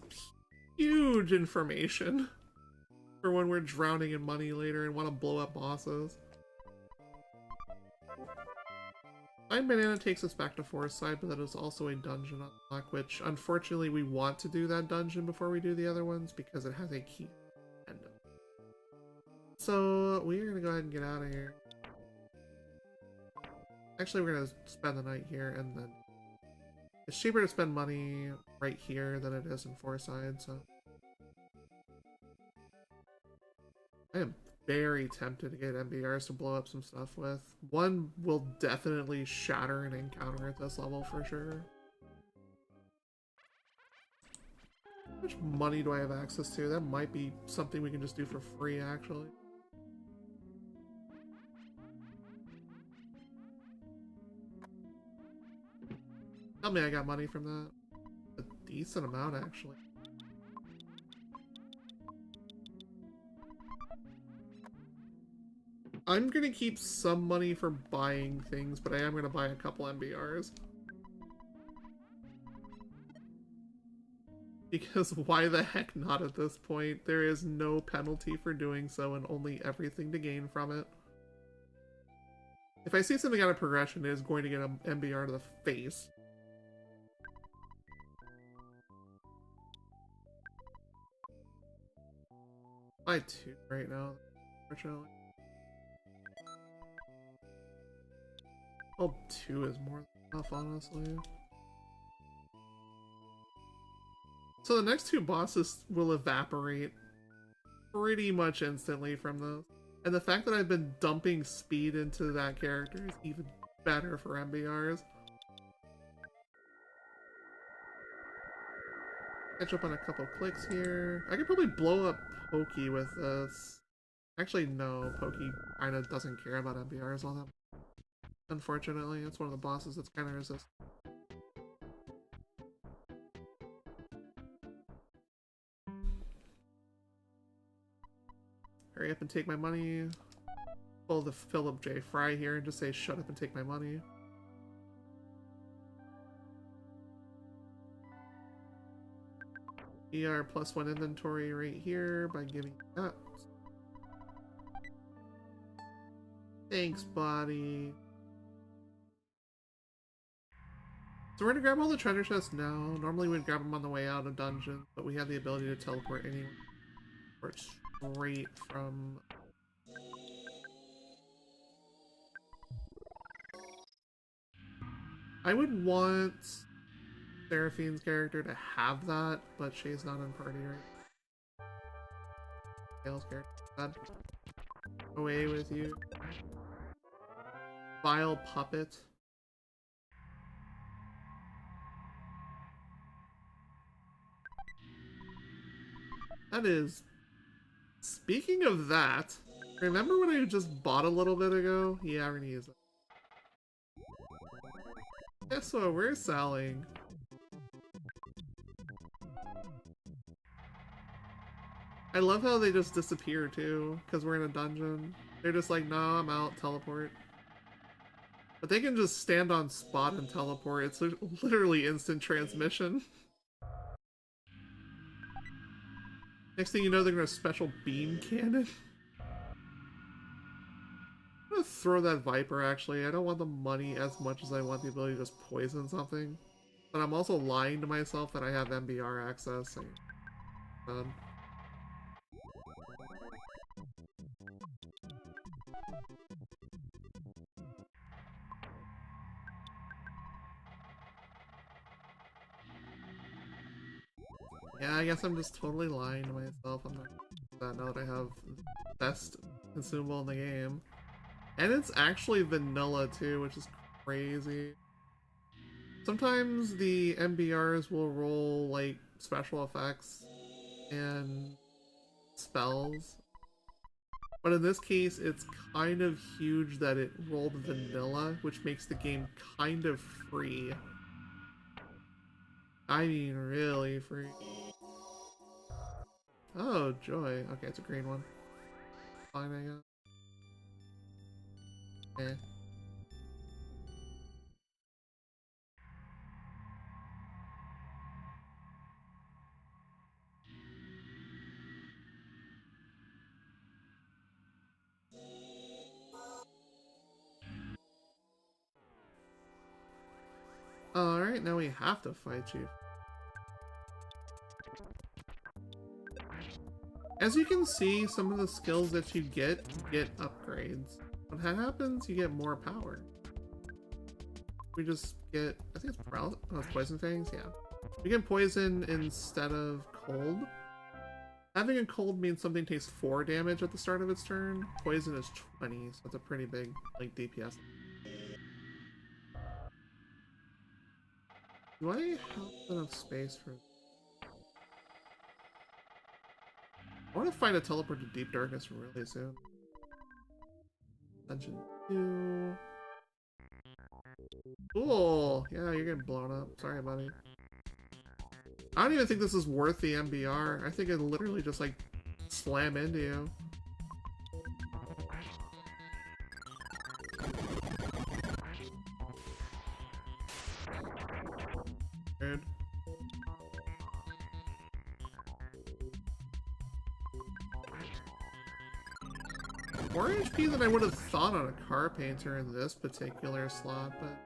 S1: huge information for when we're drowning in money later and want to blow up bosses. Fine Banana takes us back to Forest Side, but that is also a dungeon unlock, which unfortunately we want to do that dungeon before we do the other ones because it has a key. So we're gonna go ahead and get out of here. Actually, we're gonna spend the night here, and then it's cheaper to spend money right here than it is in Forest Side, so I am very tempted to get MBRs to blow up some stuff with. One will definitely shatter an encounter at this level for sure. How much money do I have access to? That might be something we can just do for free, actually. Tell me I got money from that. A decent amount, actually. I'm gonna keep some money for buying things, but I am gonna buy a couple MBRs. Because why the heck not at this point? There is no penalty for doing so and only everything to gain from it. If I see something out of progression, it is going to get an MBR to the face. Buy 2 right now, unfortunately. Well, 2 is more than enough, honestly. So the next 2 bosses will evaporate pretty much instantly from those. And the fact that I've been dumping speed into that character is even better for MBRs. Catch up on a couple clicks here. I could probably blow up Pokey with this. Actually, no. Pokey kind of doesn't care about MBRs all that much. Unfortunately, it's one of the bosses that's kind of resistant. Hurry up and take my money. Pull the Philip J. Fry here and just say shut up and take my money. ER +1 inventory right here by giving that. Thanks, body. So we're gonna grab all the treasure chests now. Normally we'd grab them on the way out of dungeon, but we have the ability to teleport anywhere. Or straight from... I would want Seraphine's character to have that, but she's not in party right. Tails character. God. Away with you. Vile puppet. That is... Speaking of that, remember when I just bought a little bit ago? Yeah, we're gonna use it. Guess what we're selling? I love how they just disappear too, because we're in a dungeon. They're just like, no, I'm out, teleport. But they can just stand on spot and teleport. It's literally instant transmission. Next thing you know, they're gonna special beam cannon. I'm gonna throw that Viper, actually. I don't want the money as much as I want the ability to just poison something. But I'm also lying to myself that I have MBR access. Yeah, I guess I'm just totally lying to myself. I'm not that now that I have the best consumable in the game. And it's actually vanilla too, which is crazy. Sometimes the MBRs will roll like special effects and spells. But in this case, it's kind of huge that it rolled vanilla, which makes the game kind of free. I mean, really free. Oh, joy. Okay, it's a green one. Fine, I guess. Eh. Alright, now we have to fight you. As you can see, some of the skills that you get upgrades. When that happens, you get more power. We just get, I think it's paralysis, oh, it's poison fangs, yeah. We get poison instead of cold. Having a cold means something takes 4 damage at the start of its turn. Poison is 20, so it's a pretty big, like, DPS. Do I have enough space for... I want to find a teleport to Deep Darkness really soon. Dungeon 2... Cool! Yeah, you're getting blown up. Sorry, buddy. I don't even think this is worth the MBR. I think it literally just, like, slam into you. Dude. More HP than I would have thought on a car painter in this particular slot, but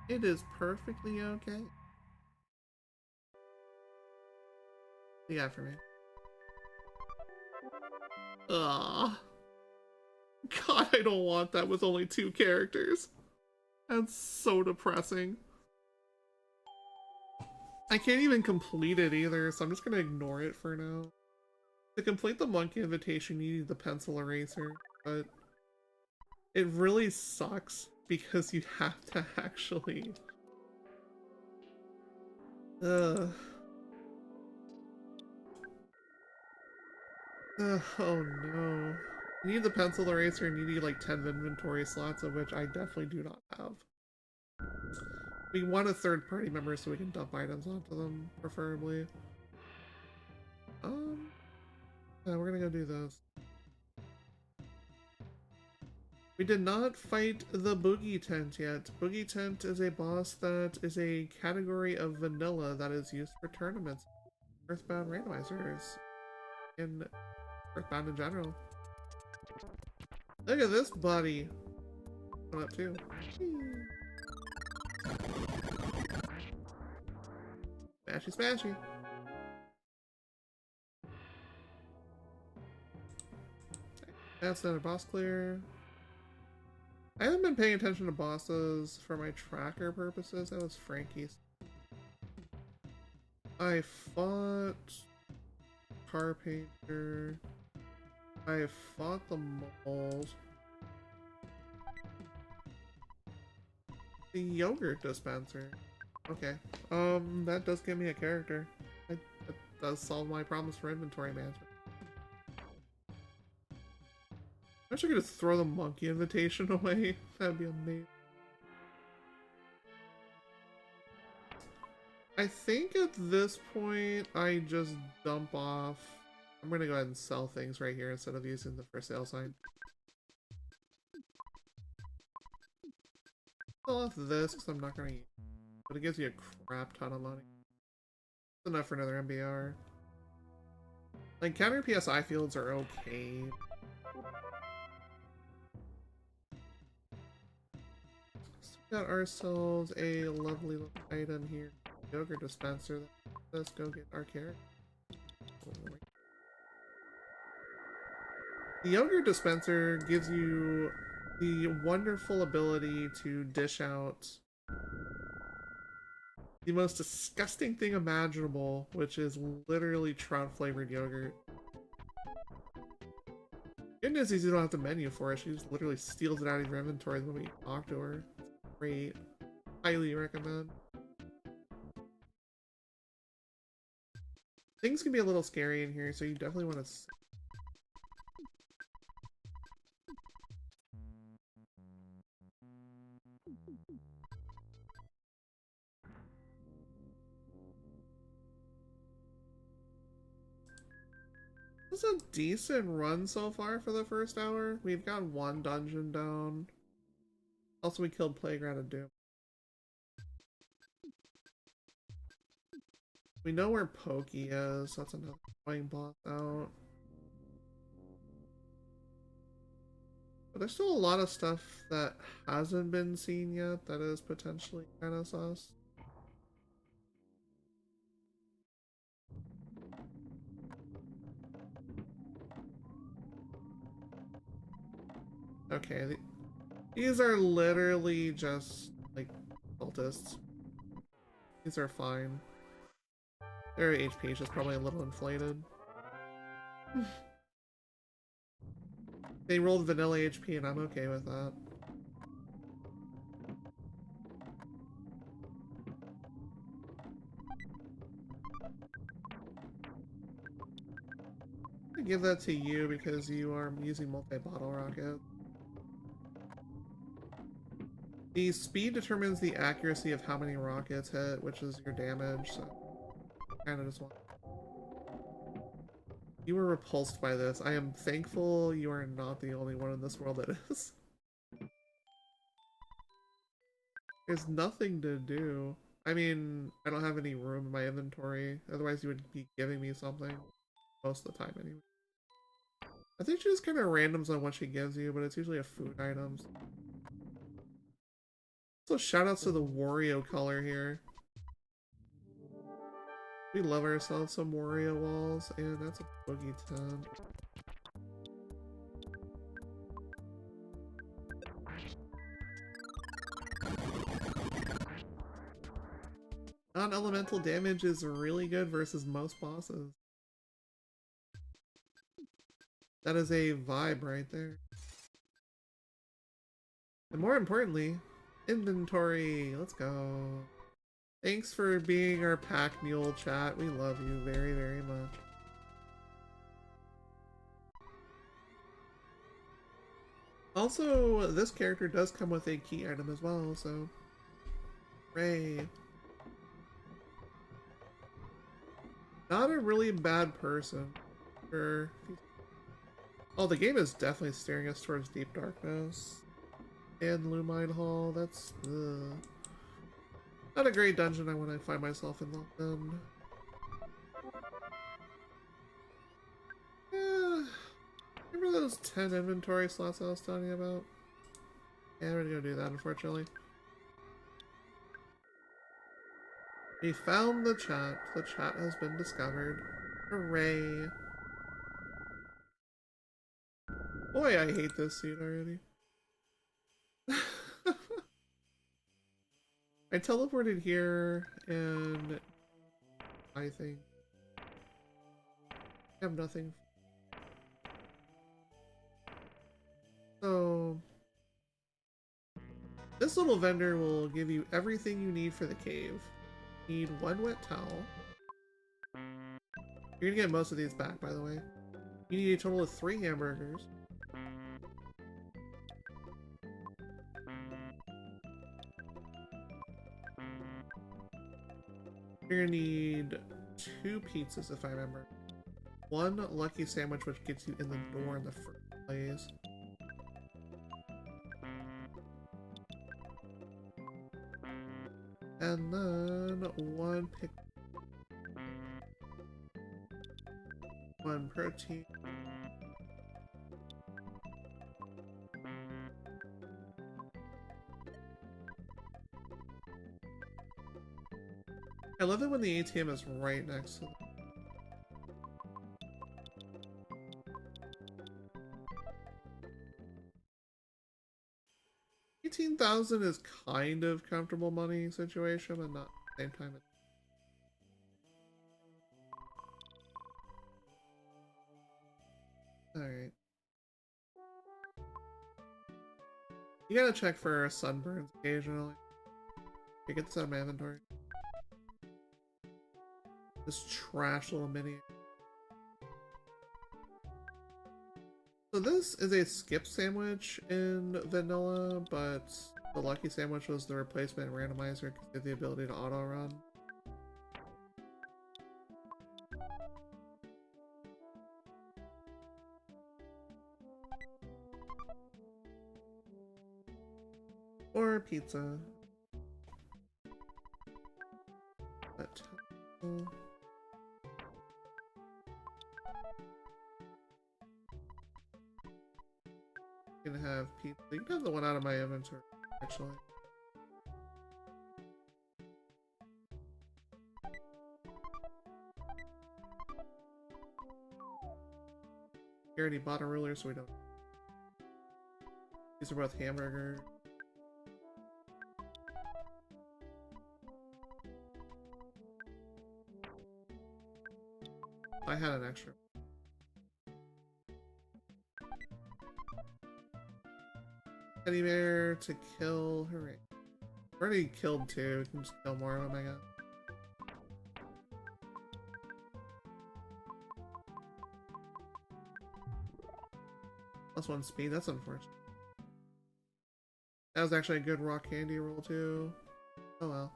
S1: it is perfectly okay. What do you got for me? Ugh. God, I don't want that with only 2 characters. That's so depressing. I can't even complete it either, so I'm just gonna ignore it for now. To complete the monkey invitation, you need the pencil eraser, but it really sucks because you have to actually... Oh no. You need the pencil eraser and you need like 10 inventory slots, of which I definitely do not have. We want a third party member so we can dump items onto them, preferably. Yeah, we're gonna go do this. We did not fight the Boogie Tent yet. Boogie Tent is a boss that is a category of vanilla that is used for tournaments. Earthbound randomizers. And Earthbound in general. Look at this buddy. Coming up too. Smashy smashy. That's another boss clear. I haven't been paying attention to bosses for my tracker purposes. That was Frankie's. I fought Car Painter. I fought the moles. The yogurt dispenser. Okay. That does give me a character. That does solve my problems for inventory management. I wish I could just throw the monkey invitation away. That'd be amazing. I think at this point I just dump off. I'm gonna go ahead and sell things right here instead of using the for sale sign. Sell off this because I'm not gonna use it, but it gives you a crap ton of money. That's enough for another MBR. Like, counter PSI fields are okay. So we got ourselves a lovely little item here. Yogurt dispenser. Let's go get our carrot. The yogurt dispenser gives you the wonderful ability to dish out the most disgusting thing imaginable, which is literally trout flavored yogurt. Good news is you don't have to menu for it. She just literally steals it out of your inventory when we talk to her. It's great. Highly recommend. Things can be a little scary in here, so you definitely want to... It's a decent run so far for the first hour. We've got one dungeon down. Also, we killed Playground of Doom. We know where Pokey is. That's another annoying boss out. But there's still a lot of stuff that hasn't been seen yet that is potentially kind of sus. Okay, these are literally just, like, cultists. These are fine. Their HP is just probably a little inflated. They rolled vanilla HP and I'm okay with that. I give that to you because you are using multi-bottle rocket. The speed determines the accuracy of how many rockets hit, which is your damage, so kind of just want. You were repulsed by this. I am thankful you are not the only one in this world that is. There's nothing to do. I mean, I don't have any room in my inventory. Otherwise, you would be giving me something. Most of the time, anyway. I think she just kind of randoms on what she gives you, but it's usually a food items. So shoutouts to the Wario color here. We love ourselves some Wario walls, and that's a boogie tent. Non-elemental damage is really good versus most bosses. That is a vibe right there. And more importantly, inventory. Let's go. Thanks for being our pack mule, chat. We love you very, very much. Also, this character does come with a key item as well, so... Hooray. Not a really bad person. Sure. Oh, the game is definitely steering us towards Deep Darkness. And Lumine Hall, that's... not a great dungeon I want to find myself involved in. Yeah. Remember those 10 inventory slots I was telling you about? Yeah, we're gonna go do that, unfortunately. We found the chat. The chat has been discovered. Hooray. Boy, I hate this scene already. I teleported here, and I think I have nothing. So, this little vendor will give you everything you need for the cave. You need one wet towel. You're gonna get most of these back, by the way. You need a total of 3 hamburgers. You're gonna need 2 pizzas, if I remember. 1 lucky sandwich, which gets you in the door in the first place. And then 1 pick. 1 protein. I love it when the ATM is right next to them. $18,000 is kind of comfortable money situation, but not at the same time. Alright. You gotta check for sunburns occasionally. You get this out of my inventory. This trash little mini. So this is a skip sandwich in vanilla, but the lucky sandwich was the replacement randomizer because they have the ability to auto run. Or pizza. But you can have pizza. You can have the one out of my inventory, actually. We already bought a ruler, so we don't. These are both hamburger. I had an extra. Teddy bear to kill. Hooray. Already killed two. We can just kill more of them, I guess. +1 speed, that's unfortunate. That was actually a good rock candy roll too. Oh well.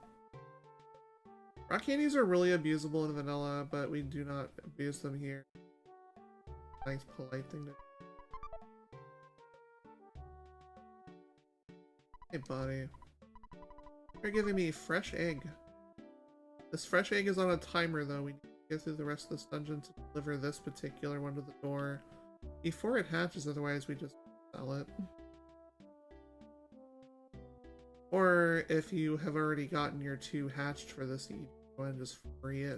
S1: Rock candies are really abusable in vanilla, but we do not abuse them here. Nice polite thing to do. Hey buddy. You're giving me fresh egg. This fresh egg is on a timer though. We need to get through the rest of this dungeon to deliver this particular one to the door before it hatches, otherwise we just sell it. Or if you have already gotten your 2 hatched for this, you go ahead and just free it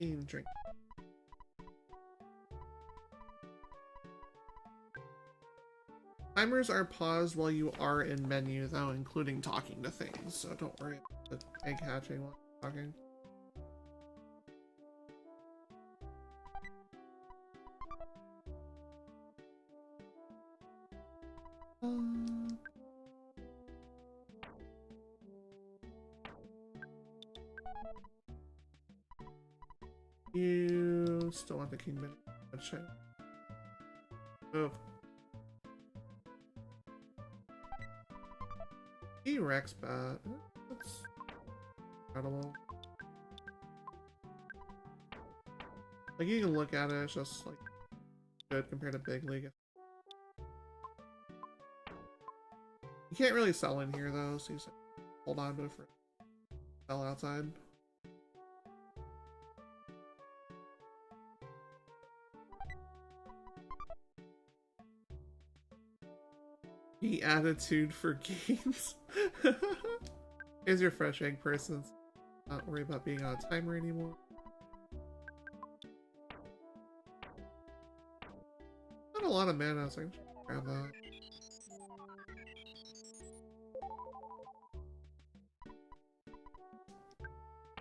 S1: and drink. Timers are paused while you are in menu though, including talking to things, so don't worry about the egg hatching while talking. You still want the kingdom? Oh. T-Rex bat. That's incredible. Like you can look at it, it's just like good compared to Big League. You can't really sell in here though, so you just hold on to it for sell outside. The attitude for games. Here's your fresh egg person. Not worry about being on a timer anymore. Not a lot of mana, so I can just grab that.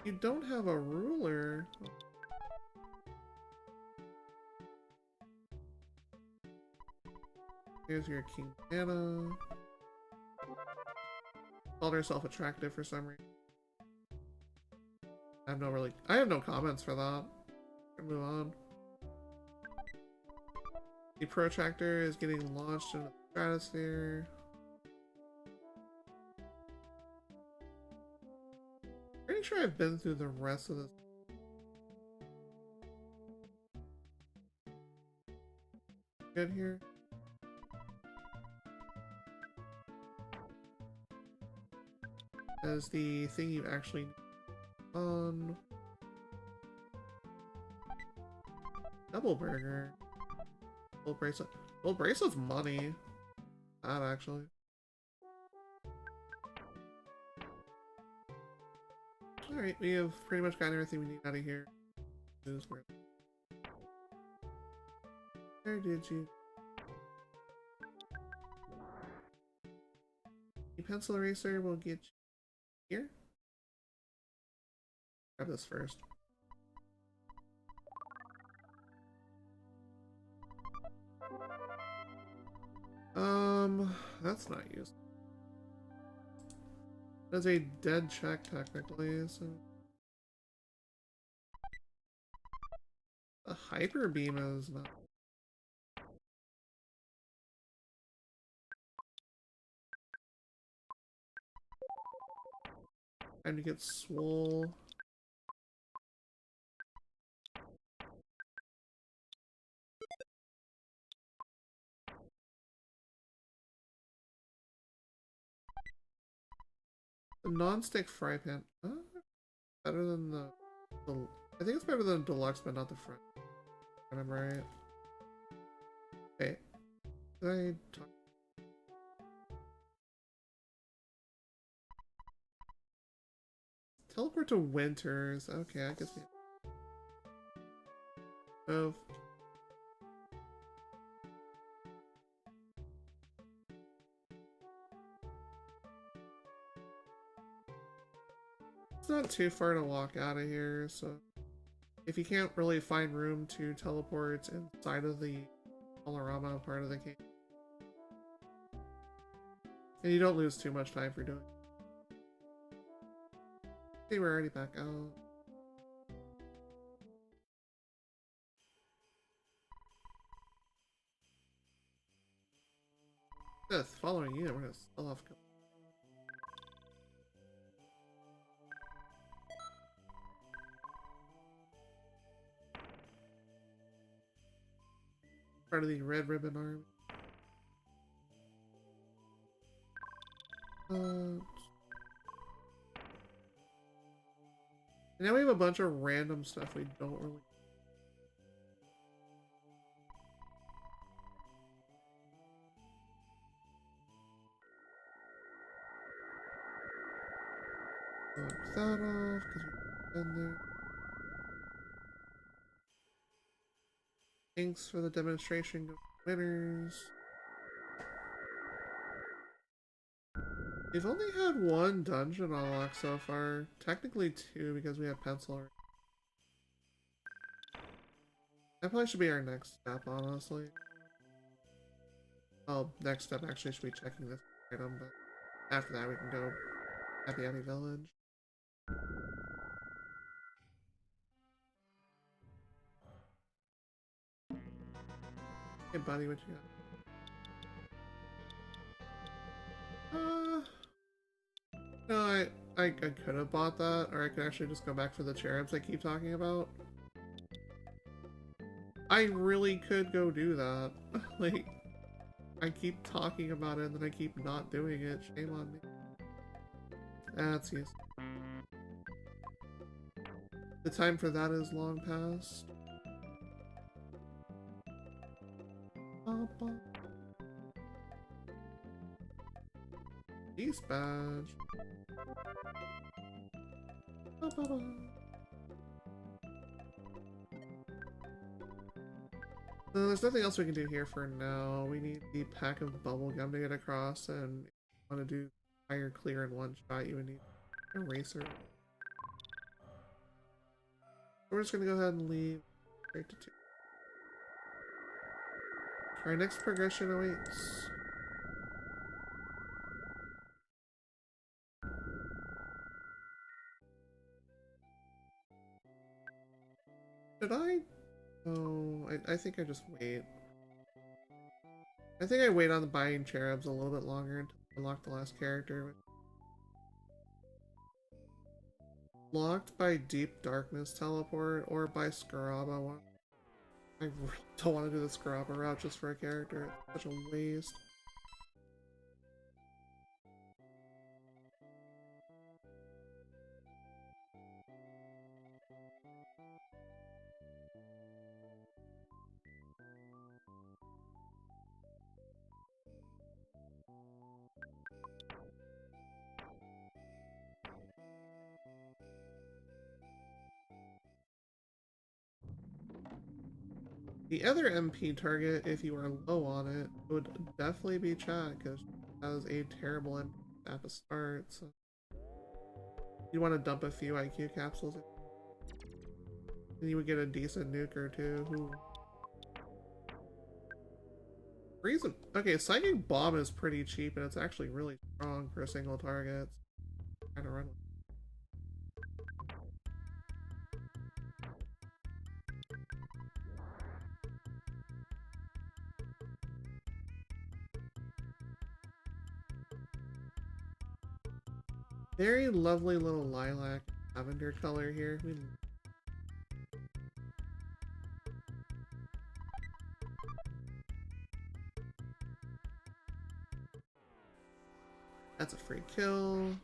S1: You don't have a ruler. Here's your King Anna. Called herself attractive for some reason. I have no comments for that. Can move on. The protractor is getting launched into the stratosphere. Pretty sure I've been through the rest of this. Good here. As the thing you actually need on. Double burger. Gold bracelet. Gold bracelet's money. That actually. Alright, we have pretty much gotten everything we need out of here. Where did you? The pencil eraser will get you here. Grab this first. That's not useful. That's a dead check technically, so the hyper beam is not. Time to get swole. The non-stick fry pan. Better than the. I think it's better than deluxe, but not the front. I remember right. Wait. Did I talk? Teleport to Winters. Okay, I guess. Oh. It's not too far to walk out of here, so if you can't really find room to teleport inside of the Colorama part of the game, and you don't lose too much time for doing it. See, we're already back out. Sith, following you, we're gonna still off. Part of the Red Ribbon Army. Now we have a bunch of random stuff we don't really. Knock that off because we've been there. Thanks for the demonstration, go winners. We've only had one dungeon unlocked so far. Technically two because we have pencil already. That probably should be our next step, honestly. Well, next step actually should be checking this item, but after that we can go Happy Happy Village. Hey buddy, what you got? No, I could have bought that, or I could actually just go back for the cherubs I keep talking about. I really could go do that. Like, I keep talking about it and then I keep not doing it. Shame on me. That's useful. The time for that is long past. East badge. There's nothing else we can do here for now. We need the pack of bubblegum to get across, and if you want to do fire clear in one shot, you would need an eraser. We're just gonna go ahead and leave straight to 2. Our next progression awaits. Did I? Oh, I think I just wait. I think I wait on the buying cherubs a little bit longer until I unlock the last character. Locked by Deep Darkness teleport or by Scraba one. I really don't want to do the Scraba route just for a character. It's such a waste. The other MP target, if you are low on it, would definitely be Chad, because it has a terrible MP at the start, so you want to dump a few IQ capsules in. And you would get a decent nuke or two. Ooh. Reason. Okay, Psychic Bomb is pretty cheap, and it's actually really strong for a single target. It's kind of run with. Very lovely little lilac lavender color here. That's a free kill.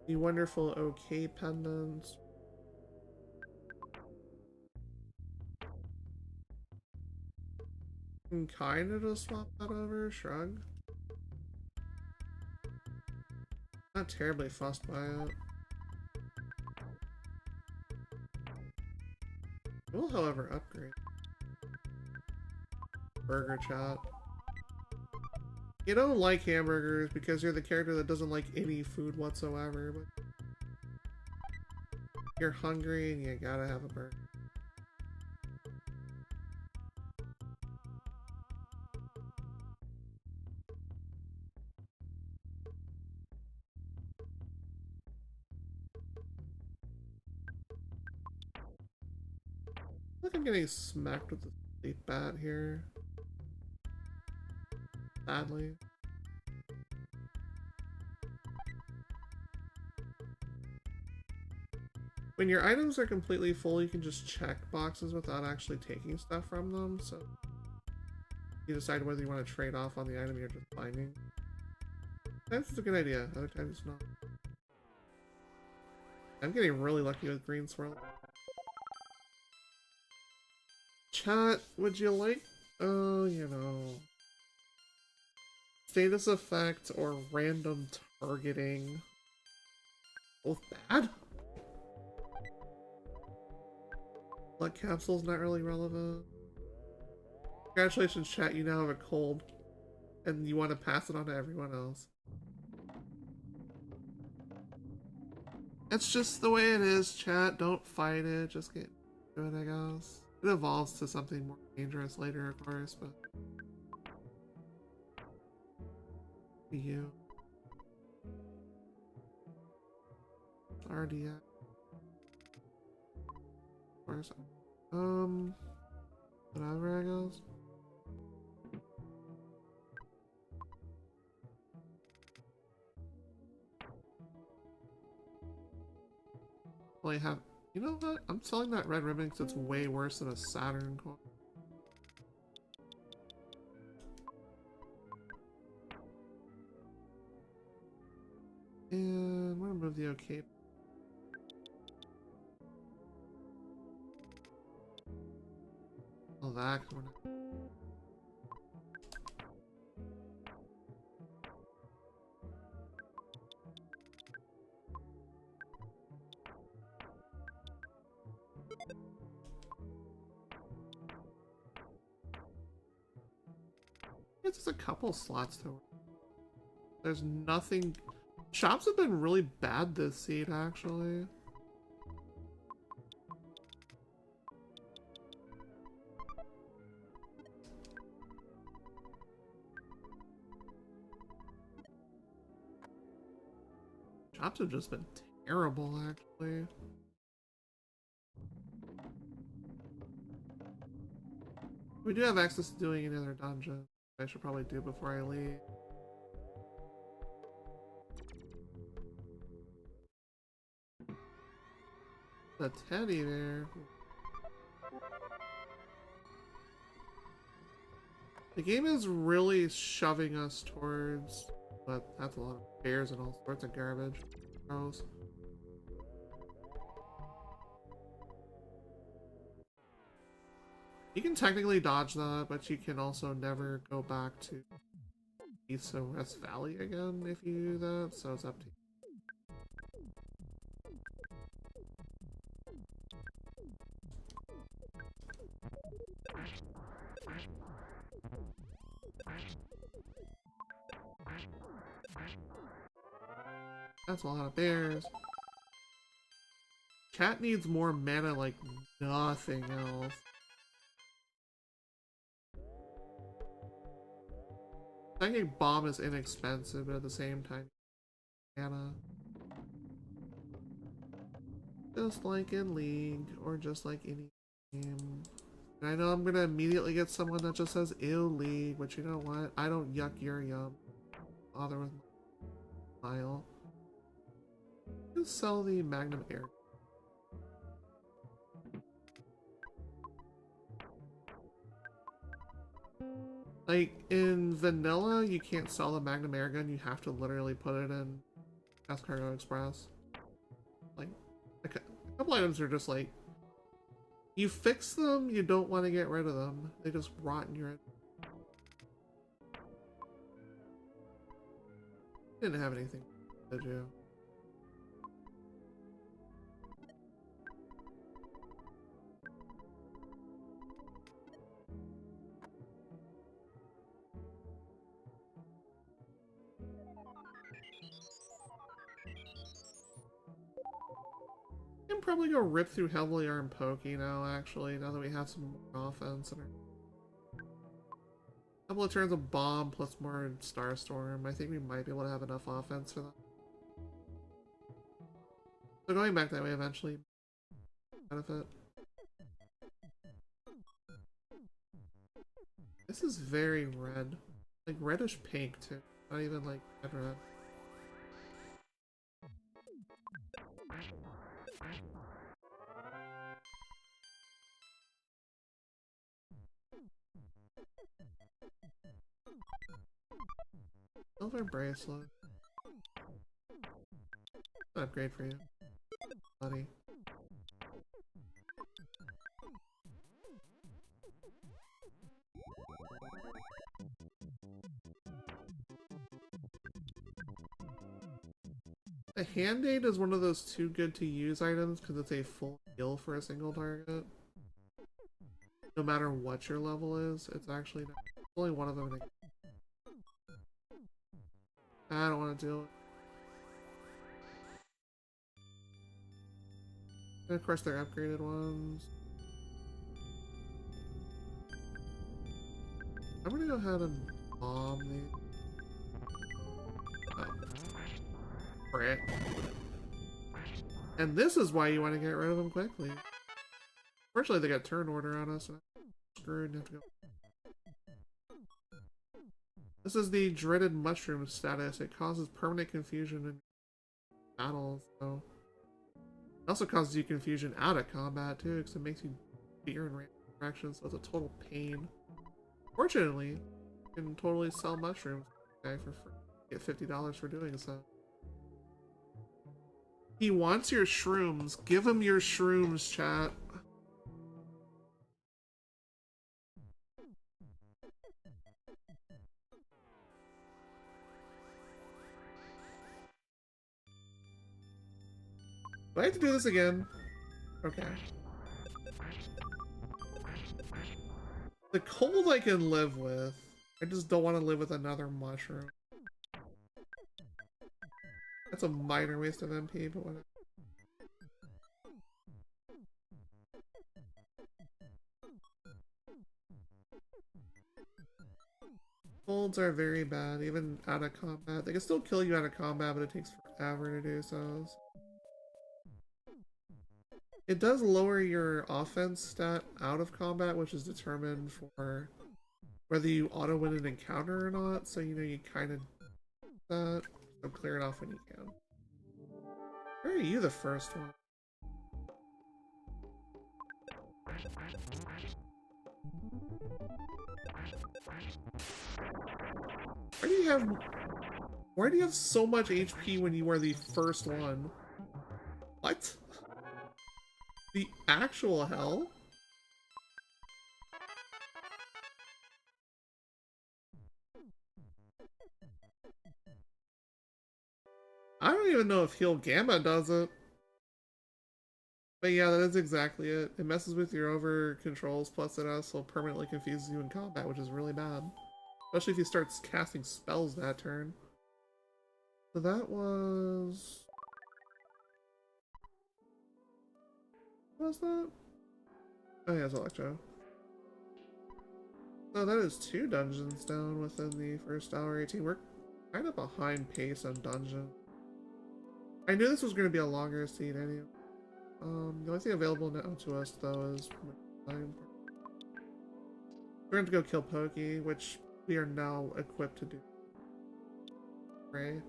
S1: The wonderful OK pendants. Can kinda just swap that over, shrug. Not terribly fussed by it. Will, however, upgrade. Burger chat. You don't like hamburgers because you're the character that doesn't like any food whatsoever, but you're hungry and you gotta have a burger. I think I'm getting smacked with the sleep bat here. Sadly. When your items are completely full, you can just check boxes without actually taking stuff from them, so you decide whether you want to trade off on the item you're just finding. Sometimes it's a good idea, other times it's not. I'm getting really lucky with green swirl. Chat, would you like, you know, status effect or random targeting? Both bad? Blood capsule's not really relevant. Congratulations, chat, you now have a cold. And you want to pass it on to everyone else. It's just the way it is, chat. Don't fight it. Just get do it, I guess. It evolves to something more dangerous later, of course, but... You. RDX. Of course. Whatever, I guess. Well, I have... You know what? I'm selling that red ribbon because it's way worse than a Saturn coin. And I'm gonna move the OK. All that. It's just a couple slots to work. There's nothing. Shops have been really bad this seed, actually. Shops have just been terrible, actually. We do have access to doing any other dungeon. I should probably do before I leave. The teddy bear. The game is really shoving us towards, but that's a lot of bears and all sorts of garbage. Gross. You can technically dodge that, but you can also never go back to East or West Valley again if you do that, so it's up to you. That's a lot of bears. Chat needs more mana like nothing else. Psychic Bomb is inexpensive, but at the same time, mana. Just like in League, or just like any game. And I know I'm gonna immediately get someone that just says ew League, but you know what? I don't yuck your yum. Bother with my smile. Just sell the Magnum Air. Like, in vanilla, you can't sell the Magnum air gun, you have to literally put it in Fast Cargo Express. Like, a couple items are just like, you fix them, you don't want to get rid of them. They just rot in your... Didn't have anything, did you? I can probably go rip through Heavily Armed Pokey now, actually, now that we have some more offense. And a couple of turns of Bomb plus more Starstorm. I think we might be able to have enough offense for that. So going back that way eventually benefit. This is very red. Like reddish pink too. Not even like red. Silver bracelet. Upgrade for you, buddy. A Hand-Aid is one of those too good to use items because it's a full heal for a single target. No matter what your level is, it's actually not, only one of them. I don't want to do it. And of course, they're upgraded ones. I'm gonna go ahead and bomb these. Oh. Frick. And this is why you want to get rid of them quickly. Fortunately, they got turn order on us, and I'm screwed and have to go. This is the dreaded mushroom status. It causes permanent confusion in battles, so. It also causes you confusion out of combat, too, because it makes you fear in random directions, so it's a total pain. Fortunately, you can totally sell mushrooms for free. Get $50 for doing so. He wants your shrooms. Give him your shrooms, chat. Do I have to do this again? Okay. The cold I can live with. I just don't want to live with another mushroom. That's a minor waste of MP, but whatever. Colds are very bad, even out of combat. They can still kill you out of combat, but it takes forever to do so. It does lower your offense stat out of combat, which is determined for whether you auto-win an encounter or not, so you know you kind of that. So clear it off when you can. Where are you the first one? Why do you have so much HP when you are the first one? What? The actual hell? I don't even know if Heal Gamma does it. But yeah, that is exactly it. It messes with your over controls, plus it also permanently confuses you in combat, which is really bad. Especially if you start casting spells that turn. So that was... What was that? Oh yeah, it's Electro. So that is 2 dungeons down within the first hour 18. We're kind of behind pace on dungeon. I knew this was going to be a longer scene anyway. The only thing available now to us though is time. We're going to go kill Pokey, which we are now equipped to do. Right?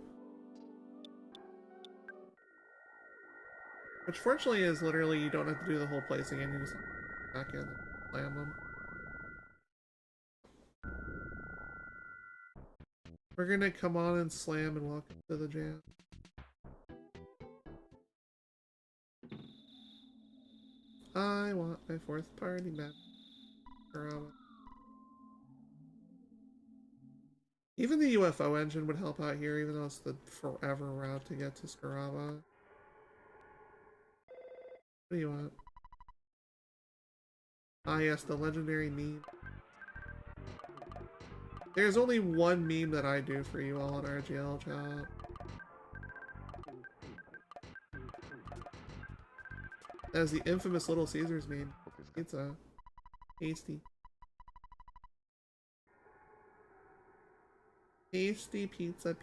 S1: Which fortunately is literally you don't have to do the whole place again, you just back in and slam them. We're gonna come on and slam and walk into the jam. I want my fourth party map. Even the UFO engine would help out here, even though it's the forever route to get to Scramble. What do you want? Ah yes, the legendary meme. There's only one meme that I do for you all on RGL chat. That is the infamous Little Caesars meme. Pizza. Tasty. Tasty pizza.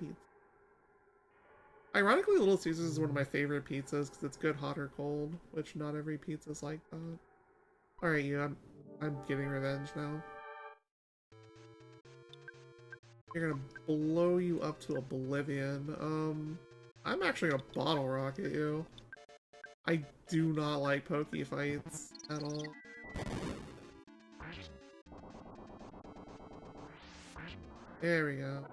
S1: Ironically, Little Caesars is one of my favorite pizzas because it's good hot or cold, which not every pizza's like that. Alright, you, I'm getting revenge now. You're gonna blow you up to oblivion. I'm actually gonna bottle rocket you. I do not like pokey fights at all. There we go.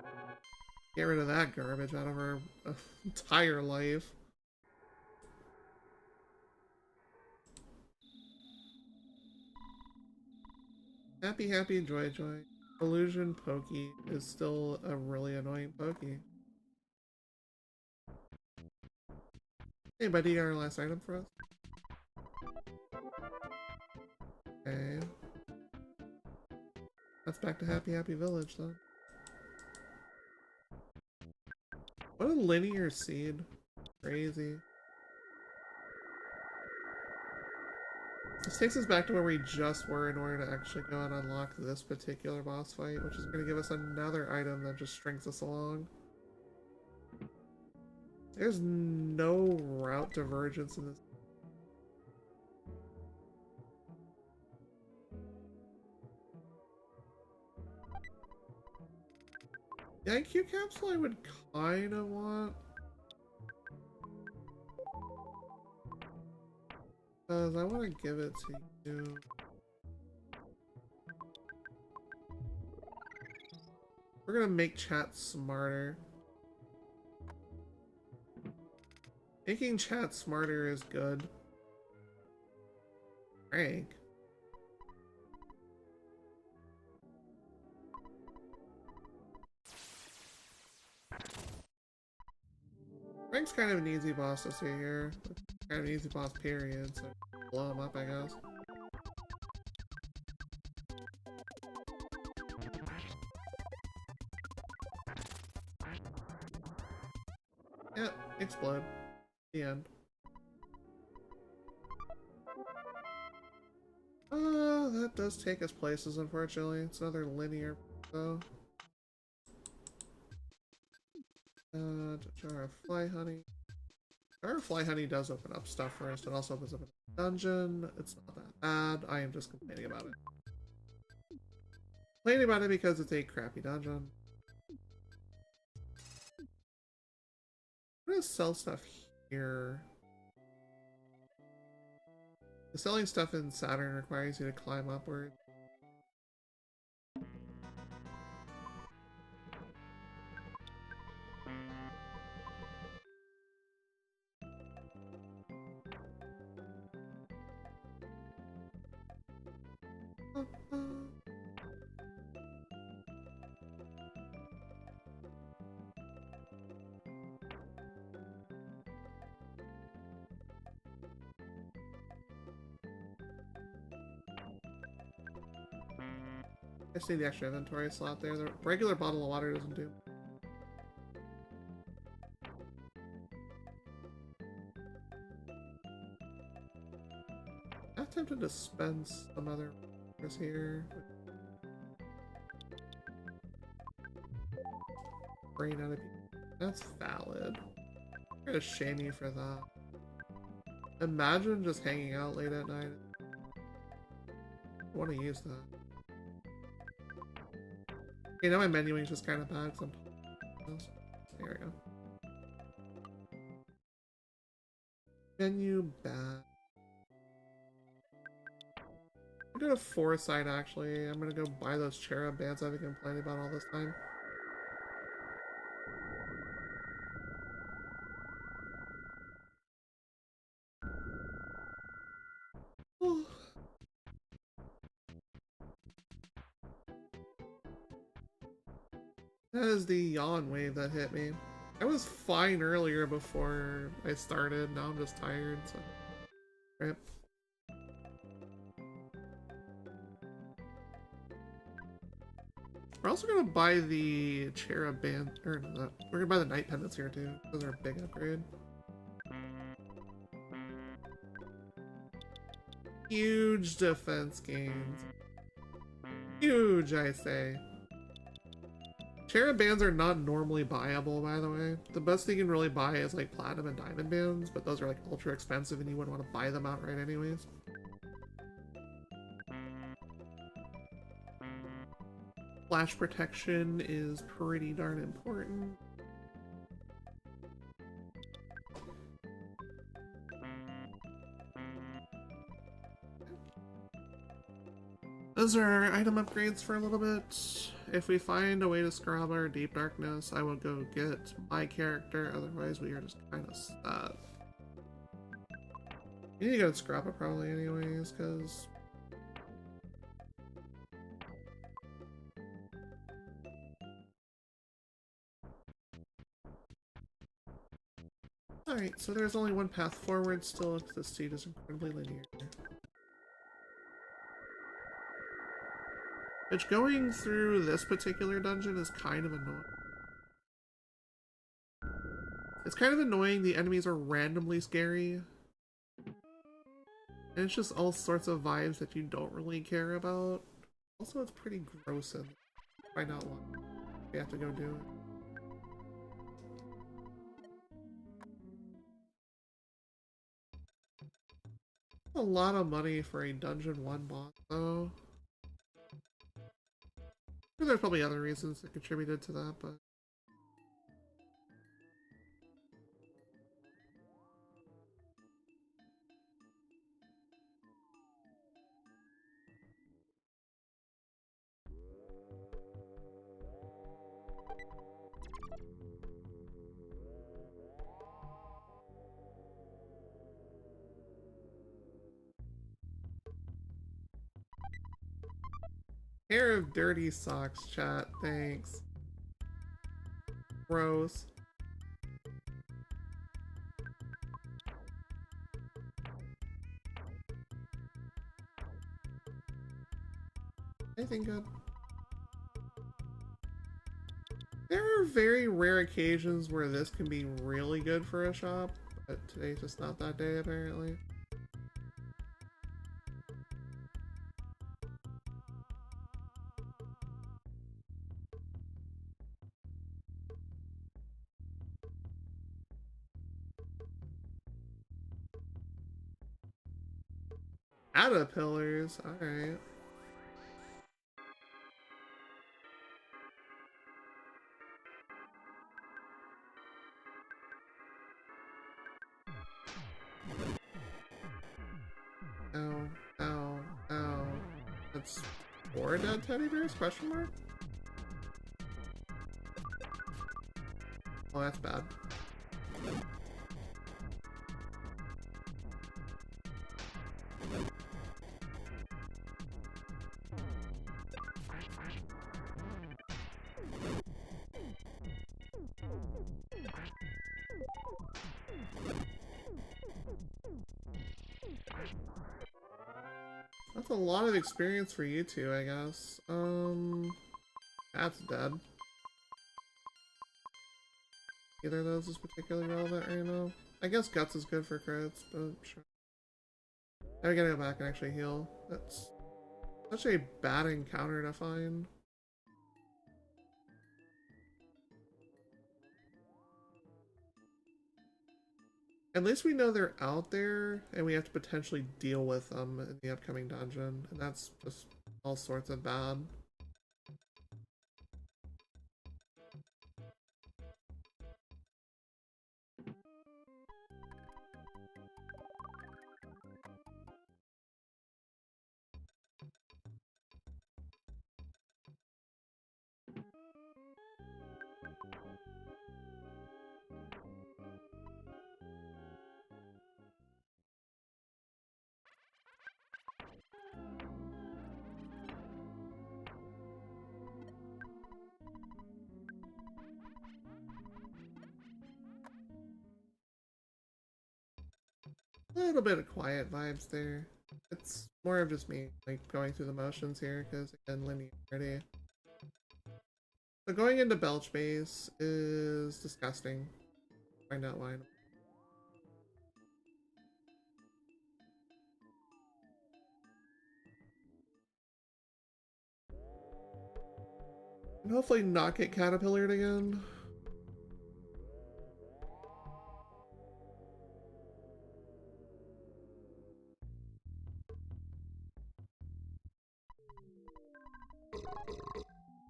S1: Get rid of that garbage out of our entire life. Happy, happy, joy, joy. Illusion pokey is still a really annoying pokey. Hey buddy, you got our last item for us? Okay. That's back to Happy Happy Village though. What a linear seed. Crazy. This takes us back to where we just were in order to actually go and unlock this particular boss fight, which is going to give us another item that just strings us along. There's no route divergence in this. The IQ capsule I would kind of want. Because I want to give it to you. We're going to make chat smarter. Making chat smarter is good. Frank. Frank's kind of an easy boss to see here. Kind of an easy boss period, so blow him up, I guess. Yeah, explode. The end. That does take us places, unfortunately. It's another linear, though. Jar of fly honey. Jar of fly honey does open up stuff for us. It also opens up a dungeon. It's not that bad. I am just complaining about it. Complaining about it because it's a crappy dungeon. I'm gonna sell stuff here. The selling stuff in Saturn requires you to climb upward. I see the extra inventory slot there. The regular bottle of water doesn't do. I'm tempted to spend some other waters here. Brain out of you. That's valid. I'm gonna shame you for that. Imagine just hanging out late at night. I want to use that. Okay, now my menuing's just kind of bad because I'm... There we go. Menu bad. I'm gonna foresight actually. I'm gonna go buy those cherub bands I've been complaining about all this time. That is the yawn wave that hit me. I was fine earlier before I started, now I'm just tired, so... Rip. We're also gonna buy the Cherub Band, or no, we're gonna buy the Night Pendants here too. Those are a big upgrade. Huge defense gains. Huge, I say. Cherub Bands are not normally buyable, by the way. The best thing you can really buy is like Platinum and Diamond Bands, but those are like ultra expensive and you wouldn't want to buy them outright anyways. Flash protection is pretty darn important. Those are our item upgrades for a little bit. If we find a way to Scramble or Deep Darkness, I will go get my character, otherwise we are just kind of stuck. You need to go to Scramble probably anyways, because... Alright, so there's only one path forward still, because this seed is incredibly linear. Which, going through this particular dungeon is kind of annoying. It's kind of annoying, the enemies are randomly scary. And it's just all sorts of vibes that you don't really care about. Also, it's pretty gross and find out what we have to go do. A lot of money for a Dungeon 1 boss, though. There's probably other reasons that contributed to that, but... Pair of dirty socks, chat. Thanks. Gross. Anything good? There are very rare occasions where this can be really good for a shop, but today's just not that day apparently. Caterpillars, alright. Ow, ow, ow. That's 4 dead teddy bears? Question mark? Oh, that's bad. That's a lot of experience for you two, I guess. That's dead. Either of those is particularly relevant right now. I guess Guts is good for crits, but sure. Now we gotta go back and actually heal. That's such a bad encounter to find. At least we know they're out there, and we have to potentially deal with them in the upcoming dungeon, and that's just all sorts of bad. A little bit of quiet vibes there. It's more of just me like going through the motions here because again linearity. So going into Belch Base is disgusting. Find out why. And hopefully not get caterpillared again.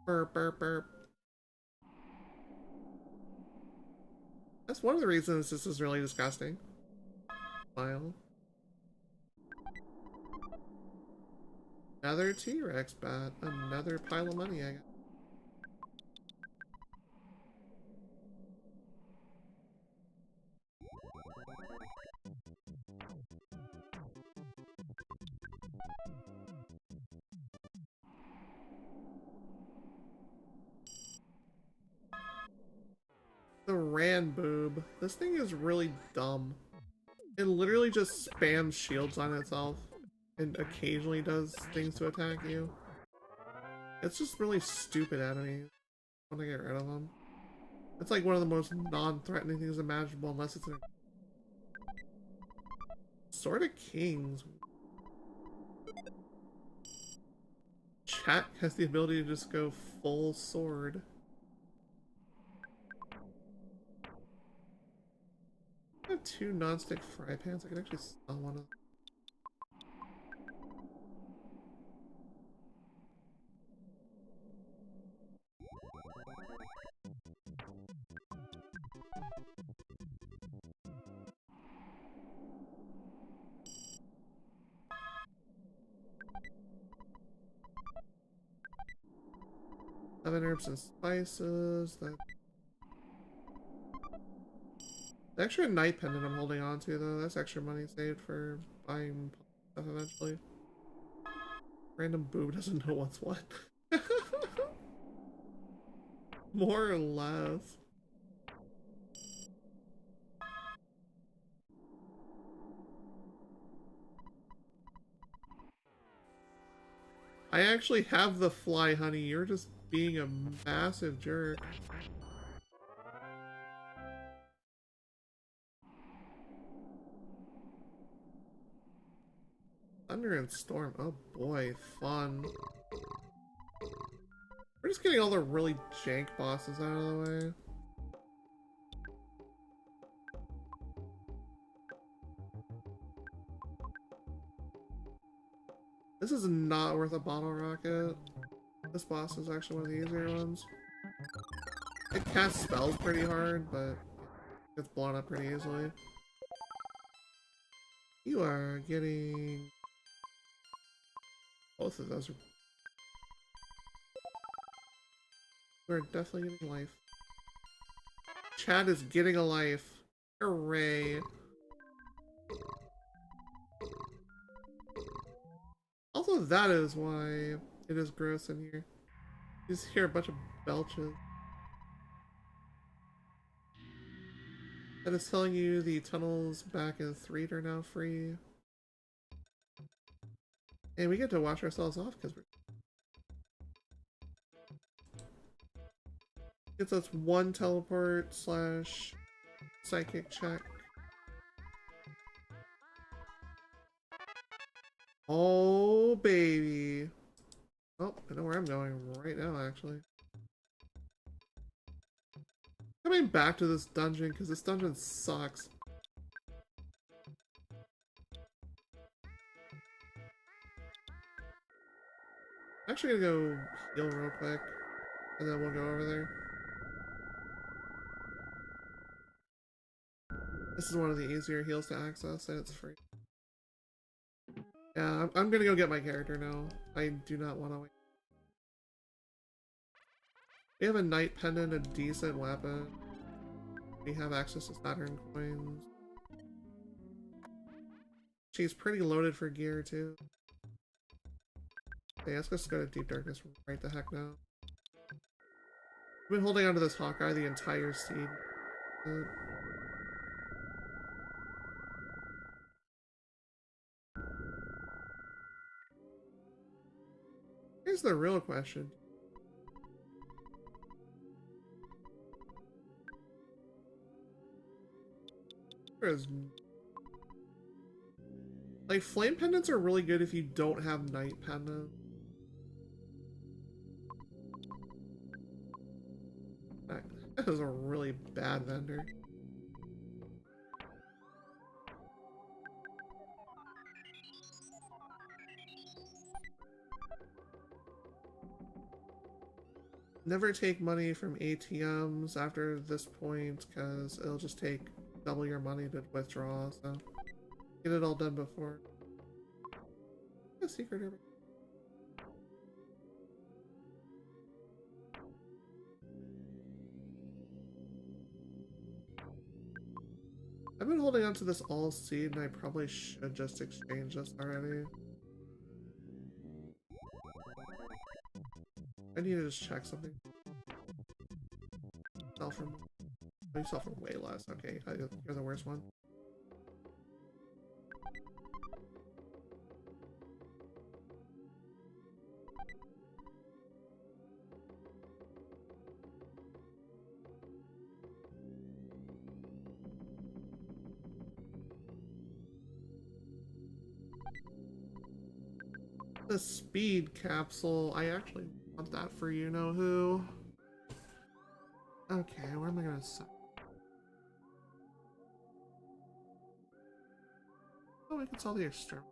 S1: Burp, burp, burp. That's one of the reasons this is really disgusting. Smile. Another T-Rex bat. Another pile of money, I guess. The Rand Boob. This thing is really dumb. It literally just spams shields on itself and occasionally does things to attack you. It's just really stupid enemies. I want to get rid of them. It's like one of the most non-threatening things imaginable unless it's a Sword of Kings. Chat has the ability to just go full sword. I have 2 non-stick fry pans. I can actually sell one of them. Herbs and spices. The extra night pendant I'm holding on to though, that's extra money saved for buying stuff eventually. Random boob doesn't know what's what. More or less. I actually have the fly, honey. You're just being a massive jerk. Thunder and Storm. Oh boy, fun. We're just getting all the really jank bosses out of the way. This is not worth a bottle rocket. This boss is actually one of the easier ones. It casts spells pretty hard, but it gets blown up pretty easily. You are getting... Both of those are... We're definitely getting life. Chad is getting a life. Hooray. Also, that is why it is gross in here. You just hear a bunch of belches. That is telling you the tunnels back in 3 are now free. And we get to wash ourselves off because we're... Gets us 1 teleport slash psychic check. Oh, baby. Oh, I know where I'm going right now, actually. Coming back to this dungeon, because this dungeon sucks. I'm actually gonna go heal real quick, and then we'll go over there. This is one of the easier heals to access, and it's free. Yeah, I'm gonna go get my character now. I do not want to wait. We have a Knight Pendant, a decent weapon. We have access to Saturn coins. She's pretty loaded for gear, too. Okay, let's just go to Deep Darkness right the heck now. I've been holding onto this Hawkeye the entire seed. Here's the real question. Like, flame pendants are really good if you don't have night pendants. That is a really bad vendor. Never take money from ATMs after this point, because it'll just take double your money to withdraw, so get it all done before. A secret here. I've been holding on to this all seed, and I probably should just exchange this already. I need to just check something. Sell for, oh, you sell for way less. Okay, you're the worst one. The speed capsule. I actually want that for you know who. Okay, where am I gonna set? Oh, we can sell the external.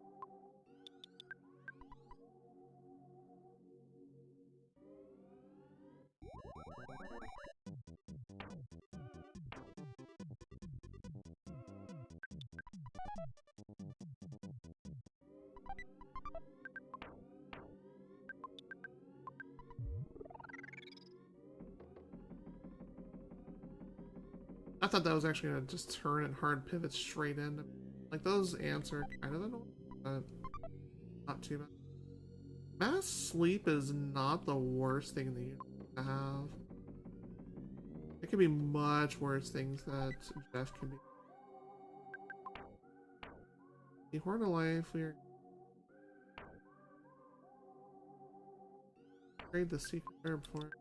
S1: I thought that was actually gonna just turn and hard pivot straight in. Like, those ants are kind of annoying, but not too bad. Mass sleep is not the worst thing in the universe to have. It could be much worse things that Jeff can be. The Horn of Life, we are. Trade the secret herb for it.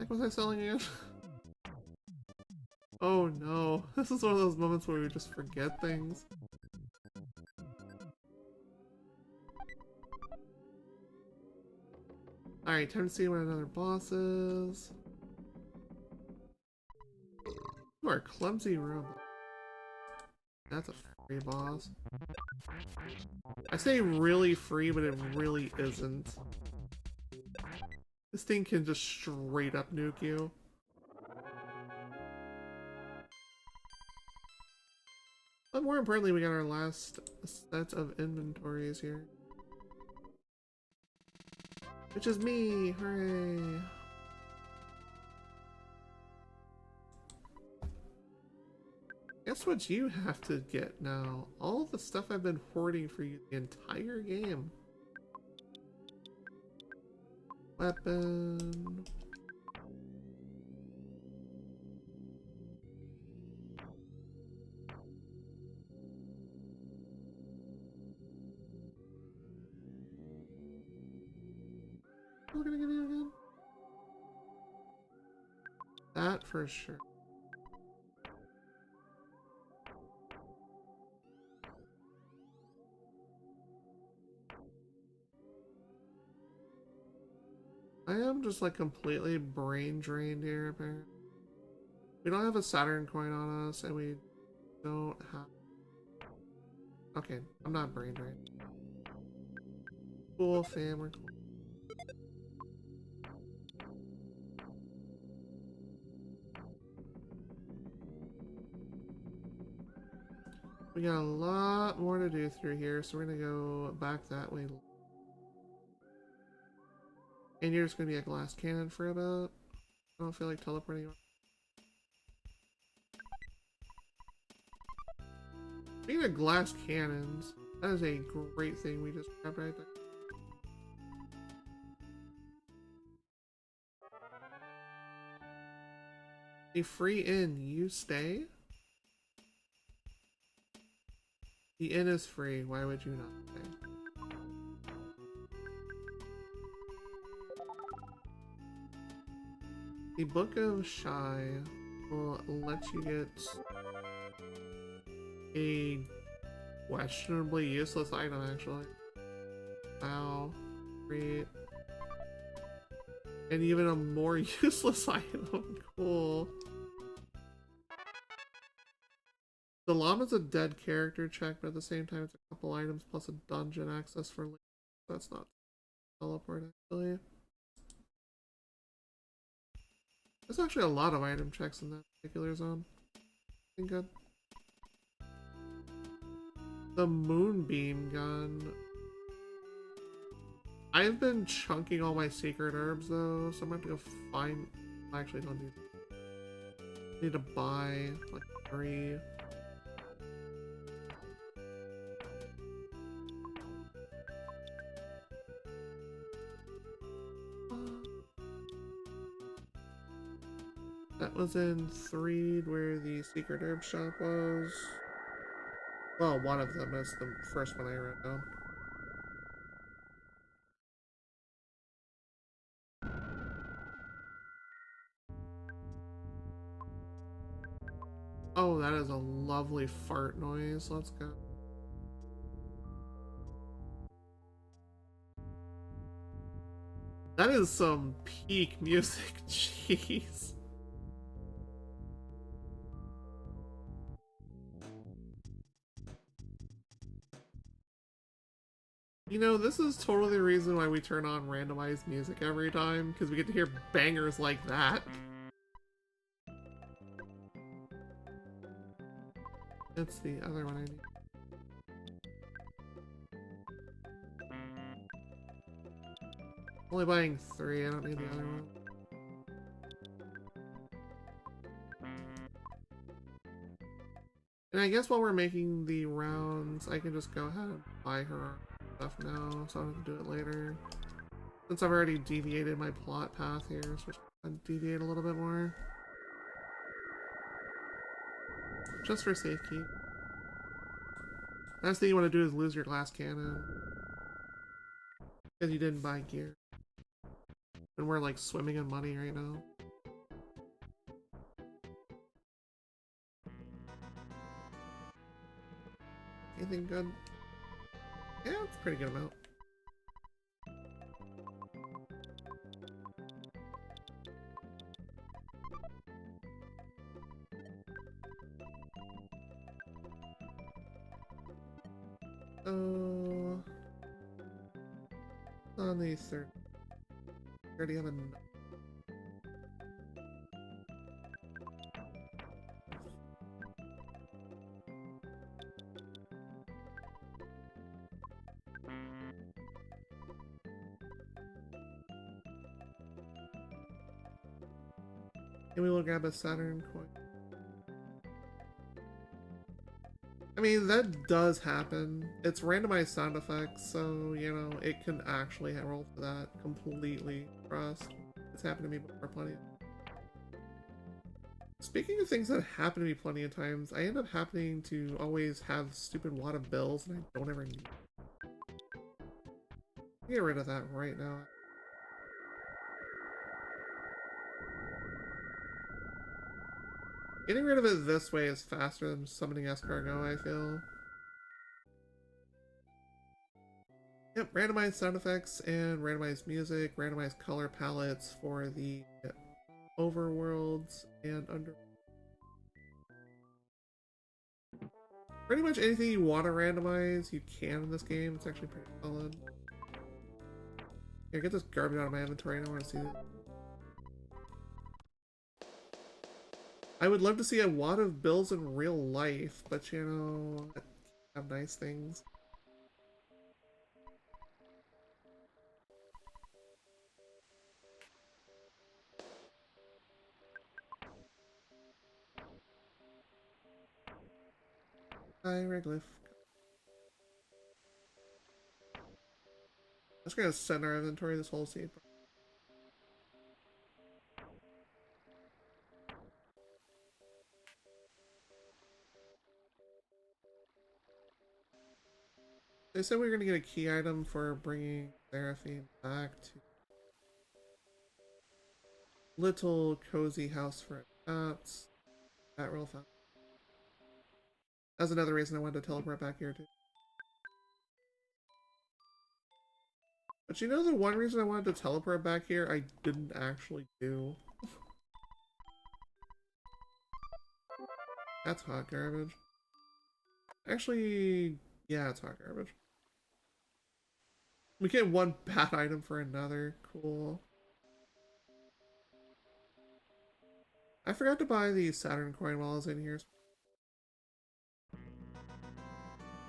S1: What was I selling again? Oh no, this is one of those moments where we just forget things. Alright, time to see what another boss is. You are clumsy robot. That's a free boss. I say really free, but it really isn't. This thing can just straight up nuke you. But more importantly, we got our last set of inventories here. Which is me! Hooray! Guess what you have to get now? All the stuff I've been hoarding for you the entire game. Weapon. What am I gonna give you again? That for sure. I am just like completely brain drained here, apparently. We don't have a Saturn coin on us, and we don't have... Okay, I'm not brain drained. Cool, fam, we're cool. We got a lot more to do through here, so we're gonna go back that way. And you're just gonna be a glass cannon for a bit. I don't feel like teleporting. Speaking of glass cannons, that is a great thing we just grabbed right there. A free inn, you stay? The inn is free, why would you not stay? The Book of Shy will let you get a questionably useless item, actually. Wow. Great. And even a more useless item. Cool. The llama's a dead character check, but at the same time it's a couple items plus a dungeon access for later. That's not teleport, actually. There's actually a lot of item checks in that particular zone. I think good. The Moonbeam Gun. I've been chunking all my secret herbs though, so I'm gonna have to go find. I actually don't need. I need to buy like 3. That was in 3 where the secret herb shop was. Well, one of them is the first one I wrote down. Oh, that is a lovely fart noise. Let's go. That is some peak music. Jeez. You know, this is totally the reason why we turn on randomized music every time, because we get to hear bangers like that. That's the other one I need. Only buying 3, I don't need the other one. And I guess while we're making the rounds, I can just go ahead and buy her stuff now, so I don't have to do it later. Since I've already deviated my plot path here, so just deviate a little bit more. Just for safekeep. Last thing you want to do is lose your glass cannon. Because you didn't buy gear. And we're like swimming in money right now. Anything good? Yeah, it's a pretty good amount. On the 3rd. Already have a. And we will grab a Saturn coin. I mean, that does happen. It's randomized sound effects, so, you know, it can actually roll for that completely for us. It's happened to me before plenty. Speaking of things that happen to me plenty of times, I end up happening to always have stupid wad of bills and I don't ever need them. Get rid of that right now. Getting rid of it this way is faster than summoning escargot, I feel. Yep, randomized sound effects and randomized music, randomized color palettes for the overworlds and under. Pretty much anything you want to randomize, you can in this game. It's actually pretty solid. Here, get this garbage out of my inventory. I don't want to see it. I would love to see a wad of bills in real life, but you know, I have nice things. Hieroglyph. I'm just gonna send our inventory this whole seed. They said we were gonna get a key item for bringing Seraphine back to little cozy house for cats. Cat real fun. That's another reason I wanted to teleport back here too. But you know the one reason I wanted to teleport back here I didn't actually do? That's hot garbage. Actually, yeah, it's hot garbage. We get one bad item for another. Cool. I forgot to buy the Saturn coin while I was in here.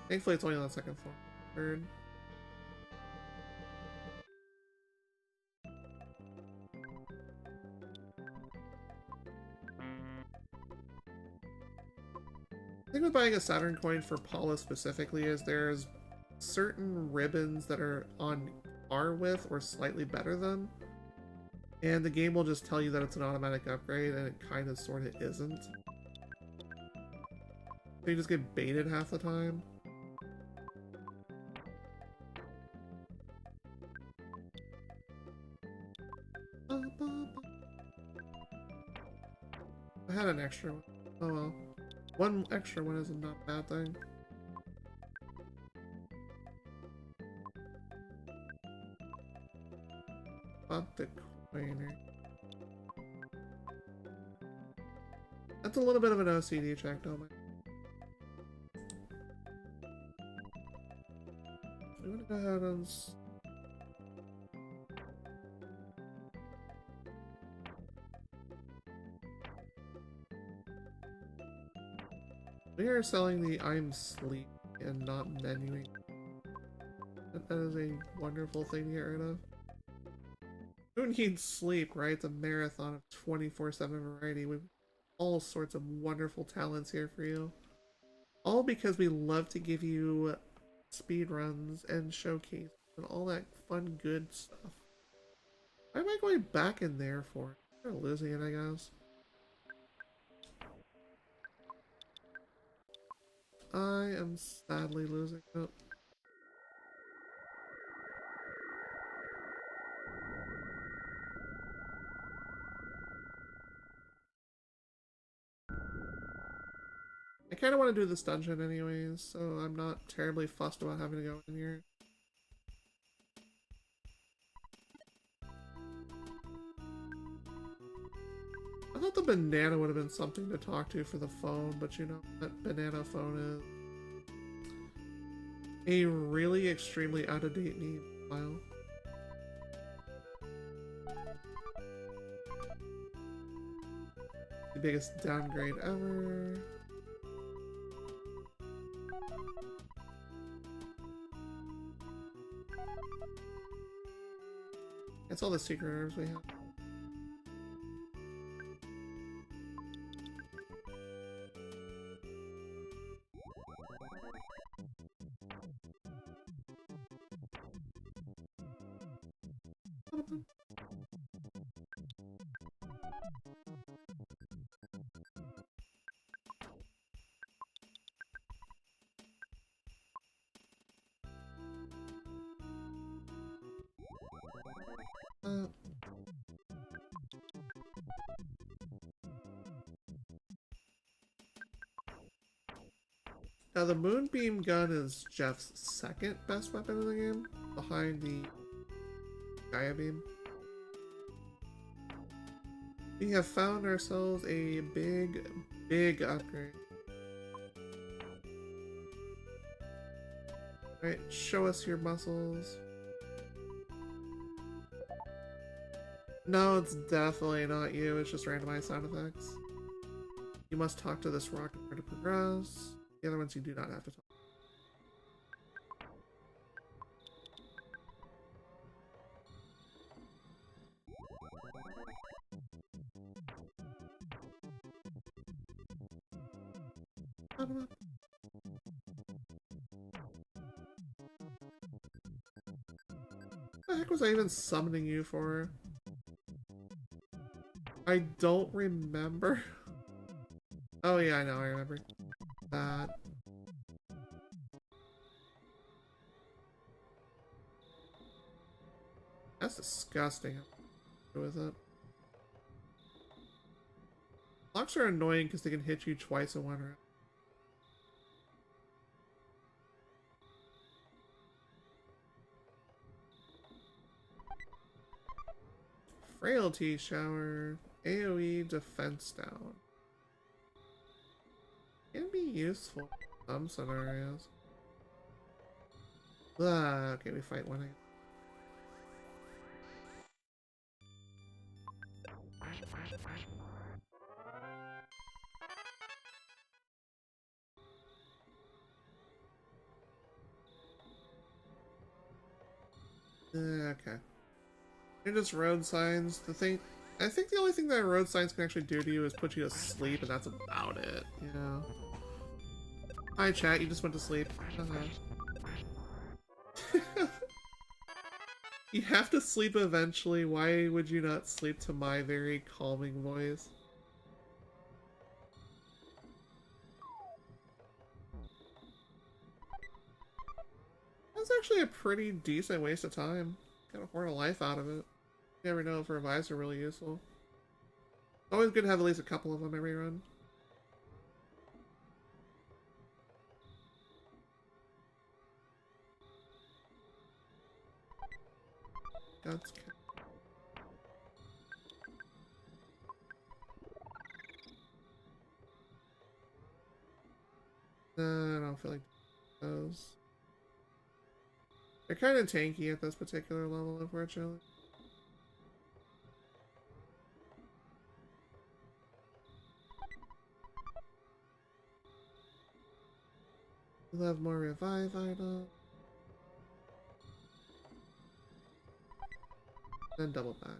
S1: Thankfully, it's only on the second floor. Third. The thing with buying a Saturn coin for Paula specifically is there's certain ribbons that are on par with or slightly better than, and the game will just tell you that it's an automatic upgrade, and it kind of sort of isn't. So you just get baited half the time. I had an extra one. Oh well. One extra one is not a bad thing. Fuck the coiner. That's a little bit of an OCD check, don't we? I'm gonna go ahead and... We are selling the I'm sleep and not menuing. That is a wonderful thing to get rid of. Who needs sleep, right? It's a marathon of 24/7 variety with all sorts of wonderful talents here for you. All because we love to give you speedruns and showcases and all that fun good stuff. Why am I going back in there for? They're losing it, I guess. I am sadly losing it. I kind of want to do this dungeon anyways, so I'm not terribly fussed about having to go in here. I thought the banana would have been something to talk to for the phone, but you know, that banana phone is a really extremely out-of-date need file. The biggest downgrade ever. That's all the secret herbs we have. Now the Moonbeam gun is Jeff's second best weapon in the game, behind the Gaia Beam. We have found ourselves a big upgrade. Alright, show us your muscles. No, it's definitely not you, it's just randomized sound effects. You must talk to this rock in order to progress. The other ones you do not have to talk. What the heck was I even summoning you for? I don't remember. Oh yeah, I know, I remember that. That's disgusting. Who is it? Locks are annoying because they can hit you twice in one round. Frailty shower. AoE defense down. Can be useful in some scenarios. Okay, we fight one again. Okay. They're just road signs. I think the only thing that road signs can actually do to you is put you to sleep, and that's about it. Yeah. Hi, chat. You just went to sleep. You have to sleep eventually. Why would you not sleep to my very calming voice? That's actually a pretty decent waste of time. Got a horror life out of it. You never know if revives are really useful. Always good to have at least a couple of them every run. Guts. I don't feel like those. They're kind of tanky at this particular level, unfortunately. We'll have more revive items. Then double back.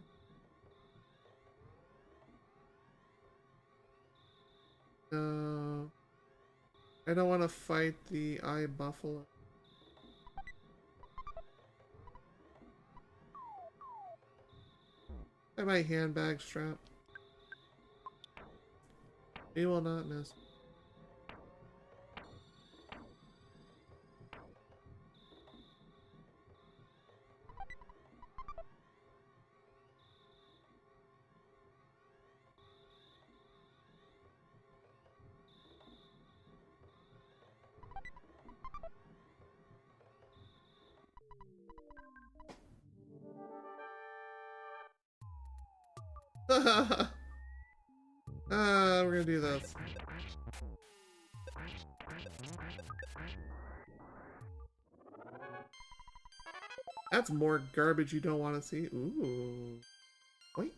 S1: No. I don't want to fight the eye buffalo. I have my handbag strap. We will not miss. We're gonna do this. That's more garbage you don't want to see. Ooh. Oink.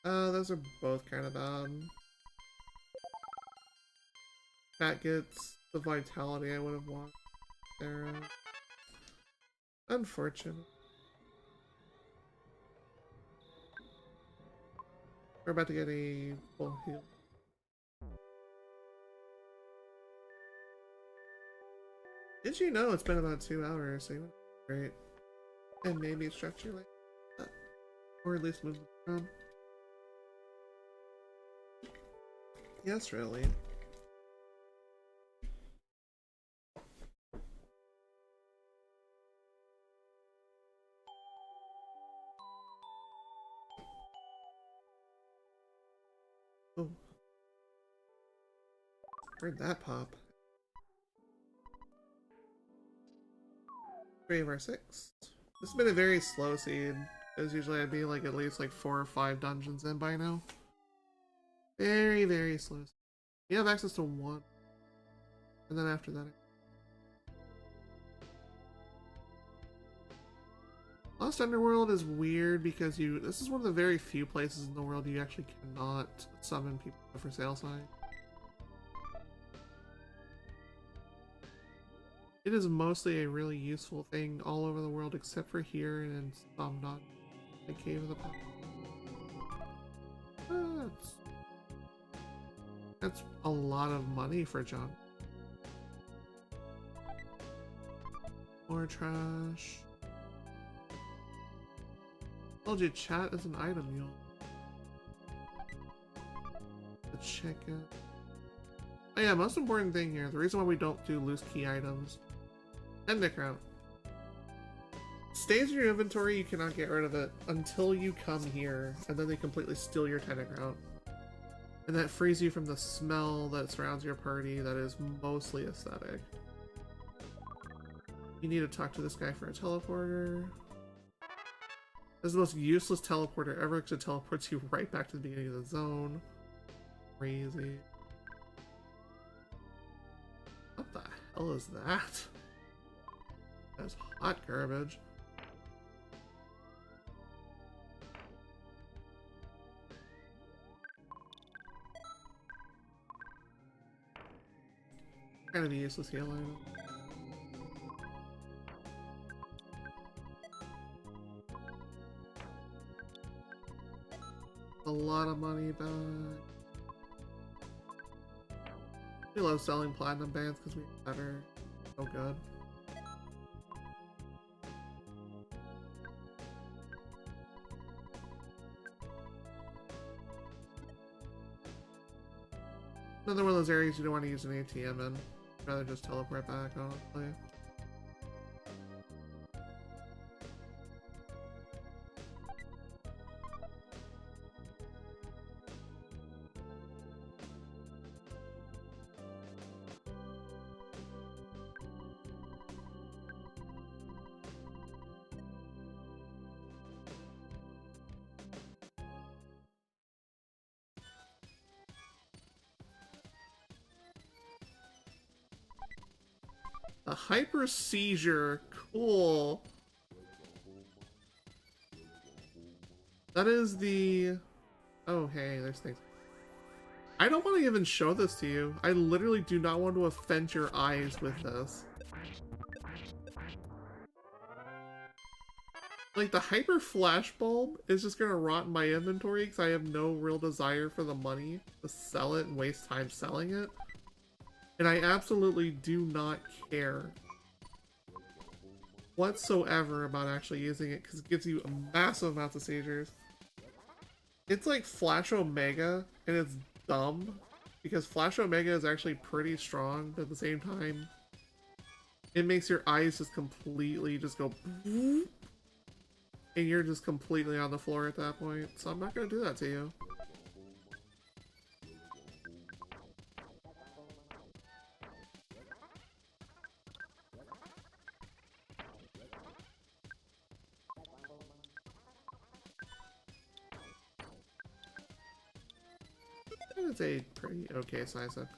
S1: Those are both kind of bad. That gets the vitality I would have wanted there. Unfortunate. We're about to get a full heal. Did you know it's been about 2 hours? So you went great. And maybe stretch your leg. Or at least move around. Yes, really. Oh. Where'd that pop? 3 of our 6. This has been a very slow seed, because usually I'd be like at least like 4 or 5 dungeons in by now. Very, very slow. You have access to 1. And then after that... Lost Underworld is weird because this is one of the very few places in the world you actually cannot summon people for sale sign. It is mostly a really useful thing all over the world except for here and in some not the Cave of the Past. That's a lot of money for John. More trash. Told you chat is an item, you the chicken. Oh yeah, most important thing here, the reason why we don't do loose key items. End account. Stays in your inventory, you cannot get rid of it until you come here, and then they completely steal your Tentacrown. And that frees you from the smell that surrounds your party that is mostly aesthetic. You need to talk to this guy for a teleporter. This is the most useless teleporter ever because it teleports you right back to the beginning of the zone. Crazy. What the hell is that? That's hot garbage. Kind of a useless heal item. A lot of money back. We love selling platinum bands because we better. So good. Another one of those areas you don't want to use an ATM in. I'd rather just teleport back, honestly. A hyper seizure, cool. That is the... Oh, hey, there's things. I don't want to even show this to you. I literally do not want to offend your eyes with this. Like, the hyper flashbulb is just gonna rot in my inventory because I have no real desire for the money to sell it and waste time selling it. And I absolutely do not care whatsoever about actually using it because it gives you a massive amount of seizures. It's like Flash Omega, and it's dumb because Flash Omega is actually pretty strong, but at the same time, it makes your eyes just completely just go and you're just completely on the floor at that point. So I'm not going to do that to you. It's a pretty okay size up.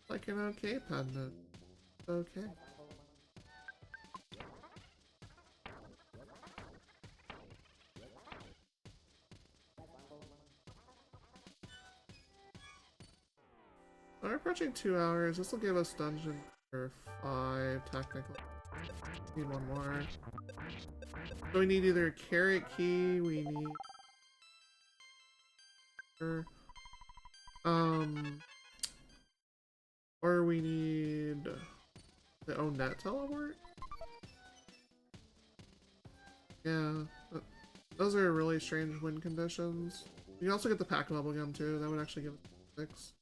S1: Like an okay pendant. Okay. We're approaching 2 hours. This will give us dungeon for 5 technically. Need one more. So we need either a carrot key, we need or we need the net teleport. Yeah, those are really strange win conditions. You can also get the pack bubblegum too. That would actually give it 6.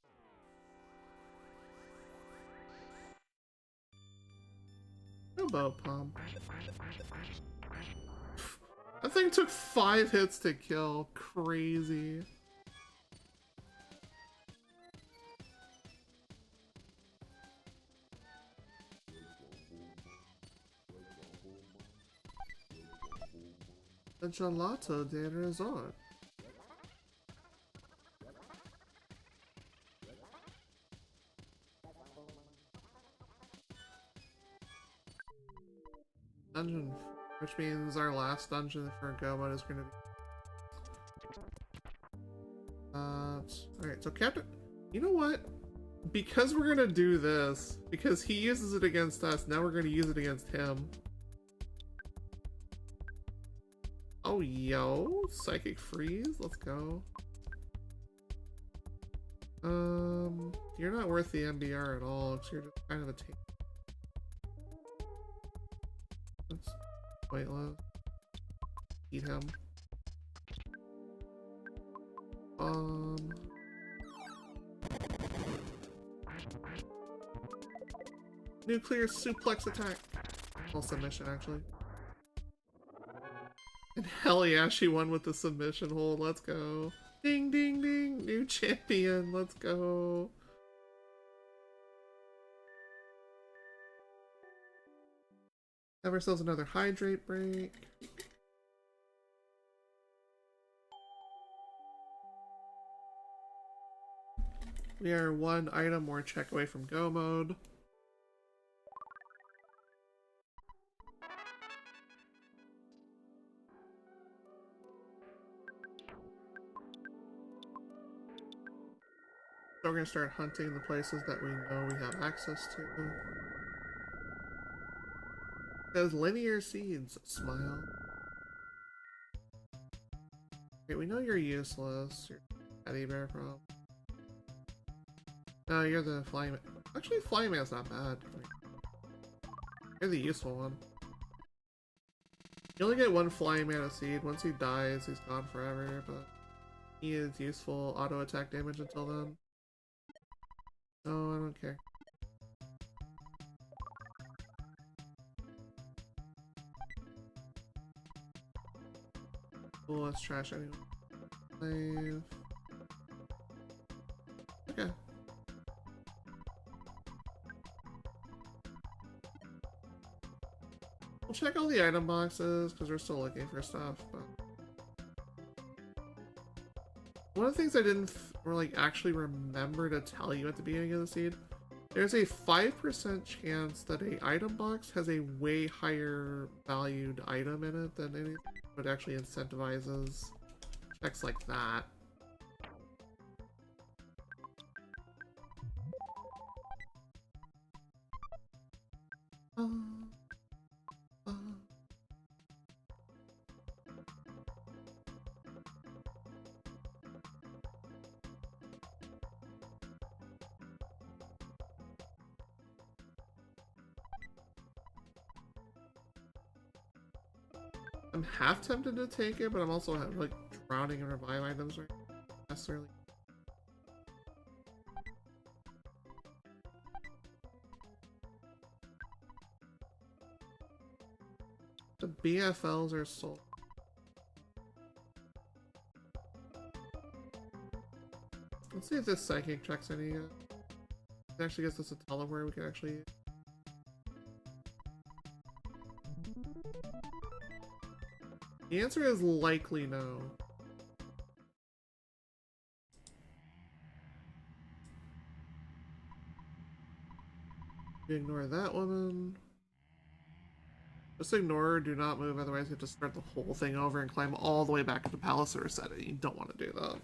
S1: No bow pump. That thing took 5 hits to kill. Crazy. The Gelato de Resort. Dungeon, which means our last dungeon for Go mode is going to be... Alright, so Captain... You know what? Because we're going to do this, because he uses it against us, now we're going to use it against him. Oh, yo! Psychic Freeze? Let's go. You're not worth the MBR at all, because you're just kind of a tank. That's pointless. Eat him. Nuclear suplex attack. Well, submission, actually. And hell yeah, she won with the submission hold. Let's go. Ding, ding, ding. New champion. Let's go. Have ourselves another hydrate break. We are one item or check away from go mode. So we're going to start hunting the places that we know we have access to. Those linear seeds, smile. Okay, we know you're useless. You're teddy bear problem. No, you're the flying man. Actually, flying man's not bad. You're the useful one. You only get one flying man a seed. Once he dies, he's gone forever, but he is useful auto attack damage until then. No, I don't care. Cool, let's trash anyway. Save. Okay. We'll check all the item boxes because we're still looking for stuff. But one of the things I didn't actually remember to tell you at the beginning of the seed, there's a 5% chance that a item box has a way higher valued item in it than anything. It actually incentivizes checks like that. I'm half tempted to take it, but I'm also like drowning in revive items right now. Necessarily. The BFLs are sold. Let's see if this psychic checks any. It actually gets us a teleport we can actually. The answer is likely no. We ignore that woman. Just ignore her, do not move, otherwise you have to start the whole thing over and climb all the way back to the palace to reset it. You don't want to do that.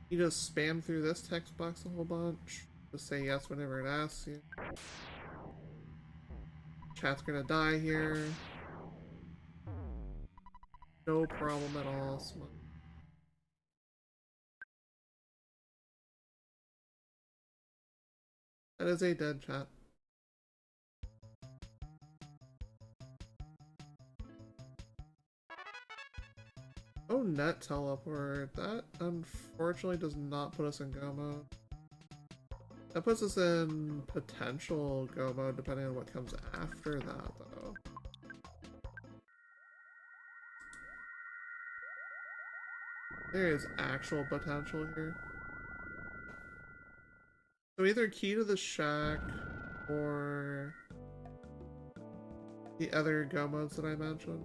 S1: You just spam through this text box a whole bunch. Just say yes whenever it asks you. Chat's gonna die here. No problem at all. That is a dead chat. Oh, net teleport. That unfortunately does not put us in go mode. That puts us in potential go mode depending on what comes after that, though. There is actual potential here. So either key to the shack or the other go modes that I mentioned.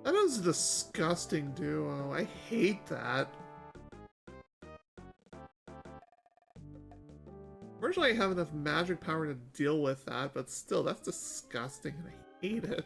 S1: That is a disgusting duo. I hate that. Fortunately, I have enough magic power to deal with that, but still, that's disgusting and I hate it.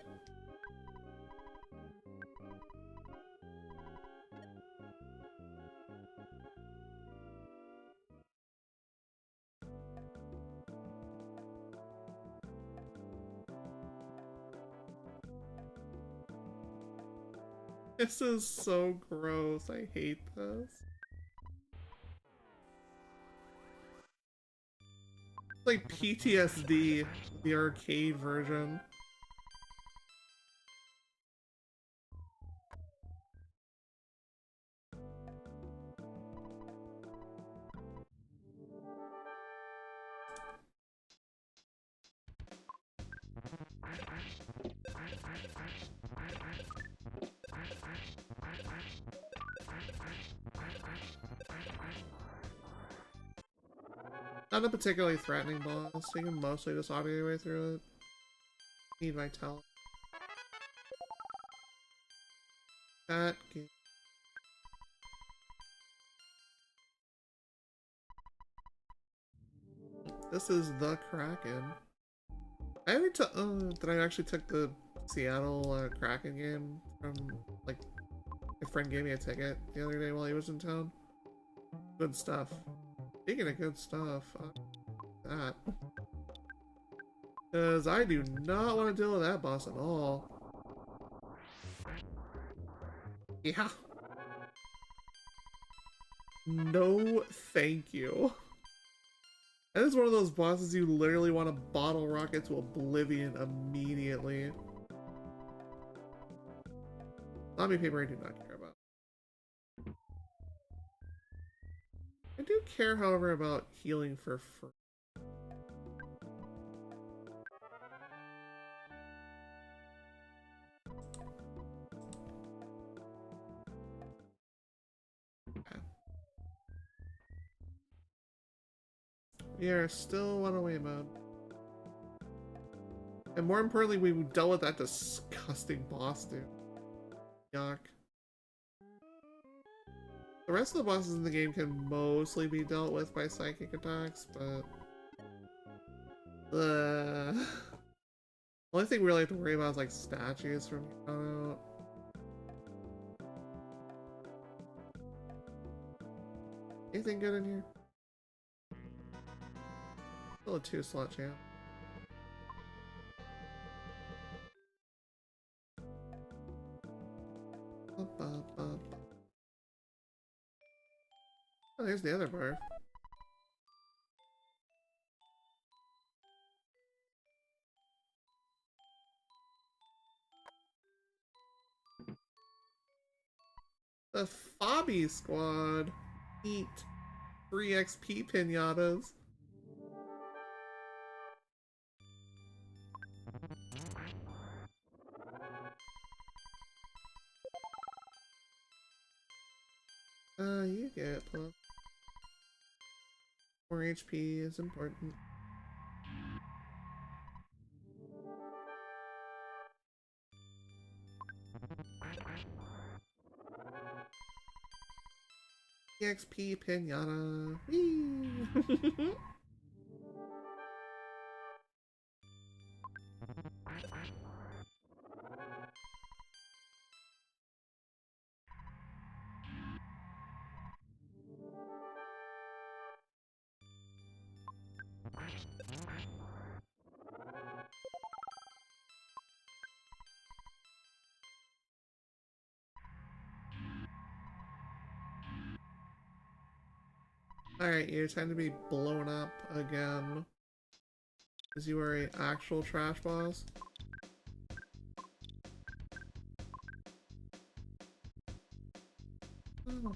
S1: This is so gross. I hate this. It's like PTSD, the arcade version. Not a particularly threatening boss. You can mostly just auto your way through it. Need vitality. That game. This is the Kraken. I ever took. That I actually took the Seattle Kraken game from, like, a friend gave me a ticket the other day while he was in town. Good stuff. Speaking of good stuff, that. Because I do not want to deal with that boss at all. Yeah. No, thank you. That is one of those bosses you literally want to bottle rocket to oblivion immediately. Zombie paper I do not care about. I do care, however, about healing for free. We are still one-away mode. And more importantly, we dealt with that disgusting boss, dude. Yuck. The rest of the bosses in the game can mostly be dealt with by psychic attacks, but... the only thing we really have to worry about is, like, statues from here on out. Anything good in here? Still a 2-slot champ. Oh, there's the other bar. The Fobby Squad. Eat 3 XP pinatas. You get plus. More HP is important. EXP pinata. Whee! Alright, you're time to be blown up again. Because you are an actual trash boss. Oh.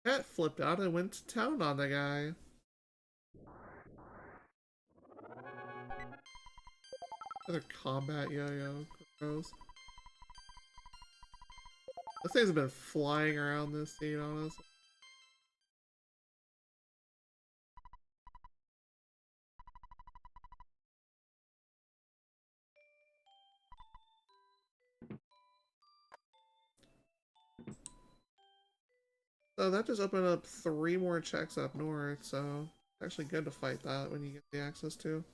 S1: That flipped out and went to town on the guy. Another combat yo-yo. Gross. Those things have been flying around this scene, honestly. So that just opened up 3 more checks up north, so it's actually good to fight that when you get the access to.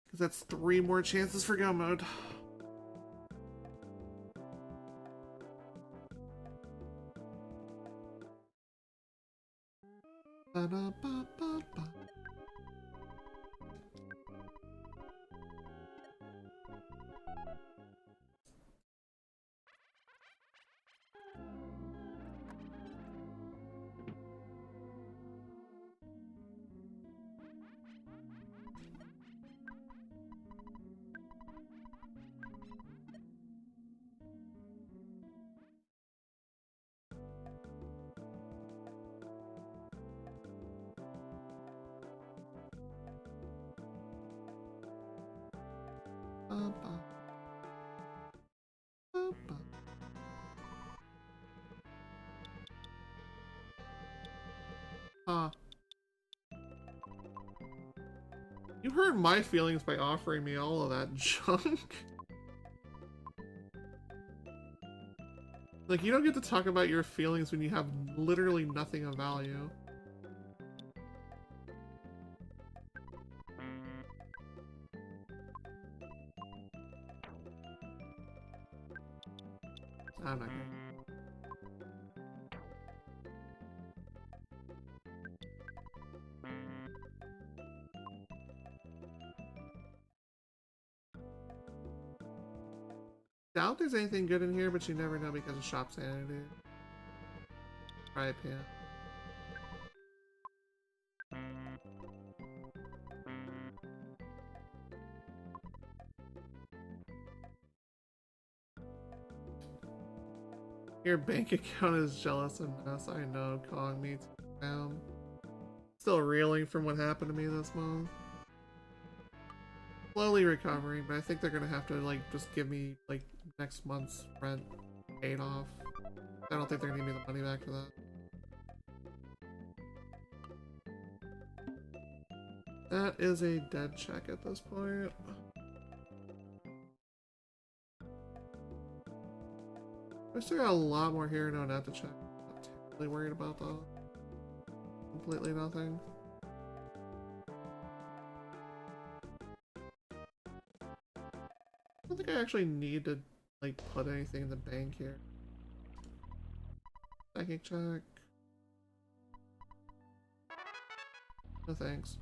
S1: Because that's 3 more chances for go mode. Ba-da-ba-ba-ba. You hurt my feelings by offering me all of that junk. Like, you don't get to talk about your feelings when you have literally nothing of value. I'm not gonna. Doubt there's anything good in here, but you never know because of shop sanity. Right, yeah. Your bank account is jealous and mess. I know, calling me down. Still reeling from what happened to me this month. Slowly recovering, but I think they're gonna have to, like, just give me, like, next month's rent paid off. I don't think they're gonna give me the money back for that. That is a dead check at this point. I still got a lot more here no not to check. I'm not terribly worried about that. Completely nothing. I don't think I actually need to, like, put anything in the bank here. Psychic check. No thanks.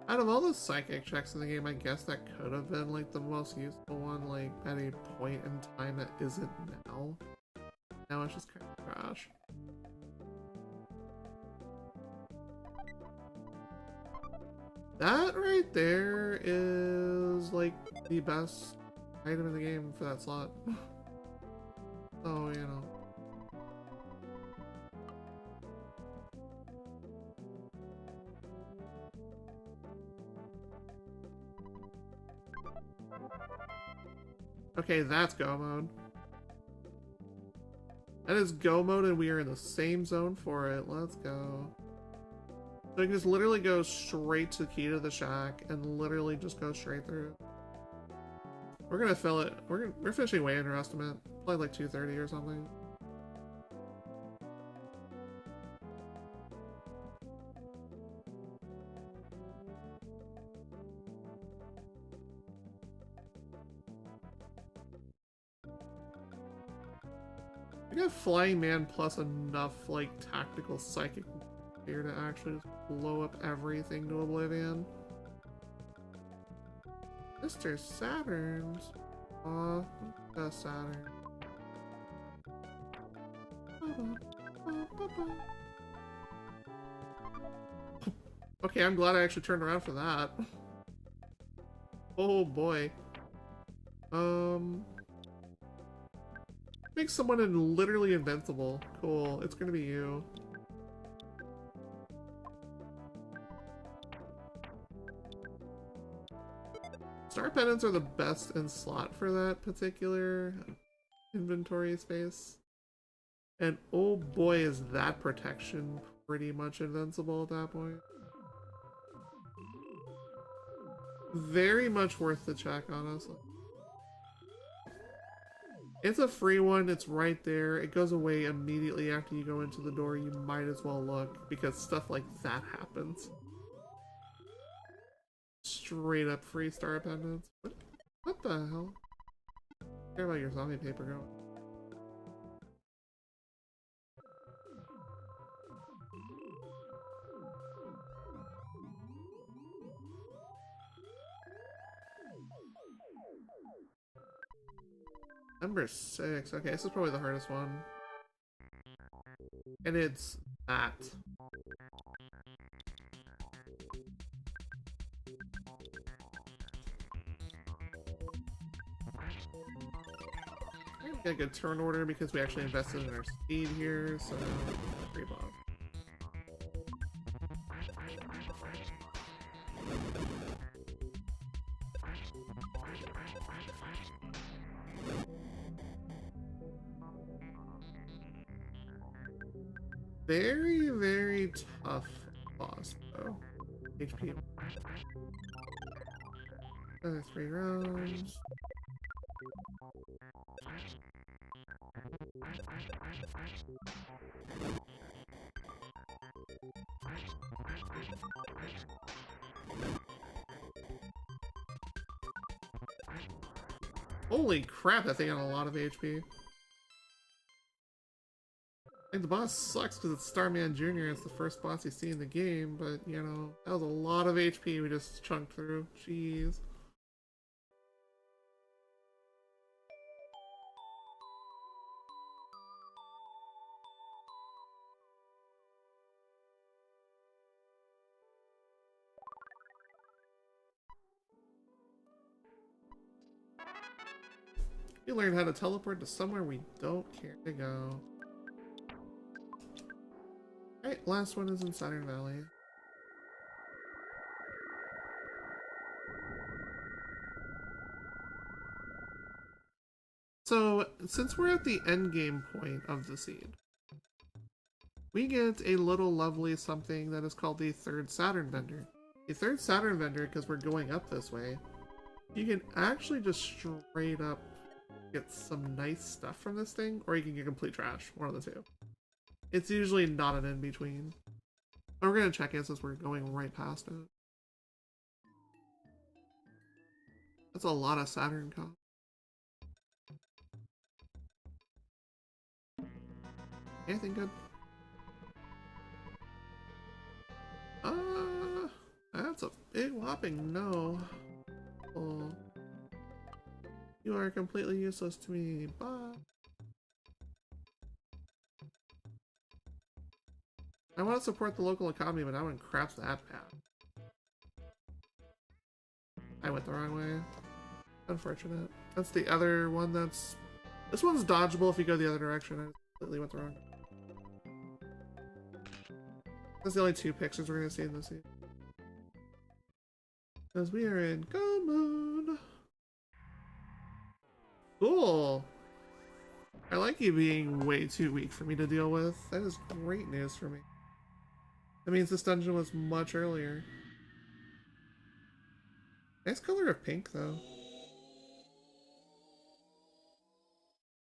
S1: Out of all the psychic checks in the game, I guess that could have been, like, the most useful one, like, at a point in time that isn't now. Now it's just kind of trash. That right there is, like, the best item in the game for that slot. So, you know. Okay, that's go mode. That is go mode and we are in the same zone for it. Let's go. So you can just literally go straight to the key to the shack and literally just go straight through. We're gonna fill it. We're finishing way under estimate. Probably like 2:30 or something. We got Flying Man plus enough, like, tactical psychic here to actually just blow up everything to oblivion. Mr. Saturn's. Aw, the Saturn. Okay, I'm glad I actually turned around for that. Oh boy. Make someone literally invincible. Cool, it's gonna be you. Star pendants are the best in slot for that particular inventory space. And oh boy, is that protection pretty much invincible at that point. Very much worth the check, honestly. It's a free one, it's right there. It goes away immediately after you go into the door. You might as well look, because stuff like that happens. Straight up free star pendants. What the hell? Care about your zombie paper going. Number 6. Okay, this is probably the hardest one. And it's that. Get a good turn order because we actually invested in our speed here, so 3 bomb. Very, very tough boss though. HP. Another 3 rounds. Holy crap, that thing had a lot of HP. I think the boss sucks because it's Starman Jr. It's the first boss you see in the game, but you know, that was a lot of HP we just chunked through. Jeez. We learned how to teleport to somewhere we don't care to go. Alright, last one is in Saturn Valley. So, since we're at the end game point of the seed, we get a little lovely something that is called the third Saturn vendor. The third Saturn vendor, because we're going up this way, you can actually just straight up get some nice stuff from this thing, or you can get complete trash, one of the two. It's usually not an in-between. But we're gonna check it since we're going right past it. That's a lot of Saturn cost. Anything good? That's a big whopping no. Oh. You are completely useless to me. Bye. I want to support the local economy, but not when crap's that bad. I went the wrong way. Unfortunate. That's the other one that's... This one's dodgeable if you go the other direction. I completely went the wrong way. That's the only 2 pictures we're going to see in this scene. Because we are in Go Moon. Cool. I like you being way too weak for me to deal with. That is great news for me. That means this dungeon was much earlier. Nice color of pink, though.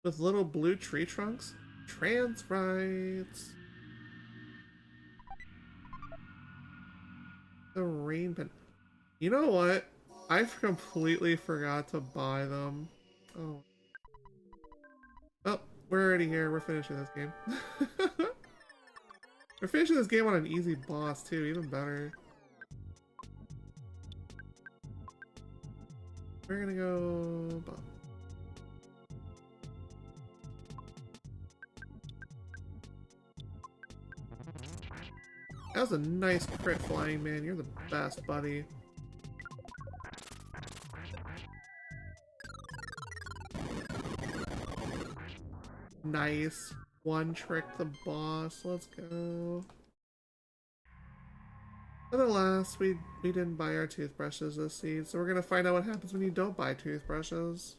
S1: With little blue tree trunks. Trans rights. The rain pen. You know what? I completely forgot to buy them. Oh. Oh, we're already here. We're finishing this game. We're finishing this game on an easy boss, too. Even better. We're gonna go... Bomb. That was a nice crit flying, man. You're the best, buddy. Nice. One trick the boss. Let's go. But alas, we didn't buy our toothbrushes this seed, so we're gonna find out what happens when you don't buy toothbrushes.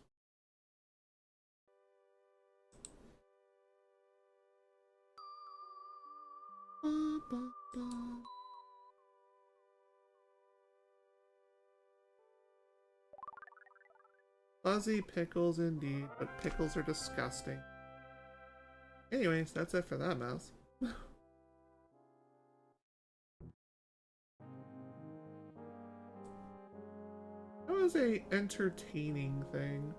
S1: Ba, ba, ba. Fuzzy pickles indeed, but pickles are disgusting. Anyways, that's it for that mouse. That was a entertaining thing.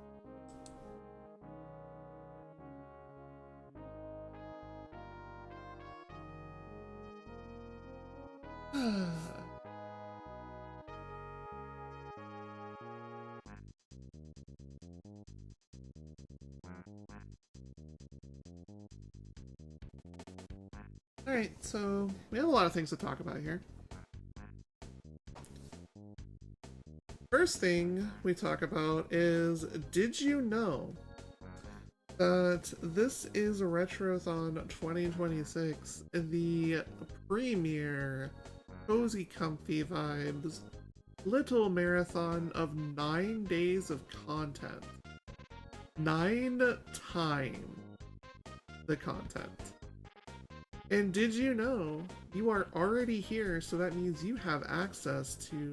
S1: Alright, so we have a lot of things to talk about here. First thing we talk about is, did you know that this is Retrothon 2026, the premier, cozy, comfy vibes, little marathon of 9 days of content. 9 times the content. And did you know you are already here, so that means you have access to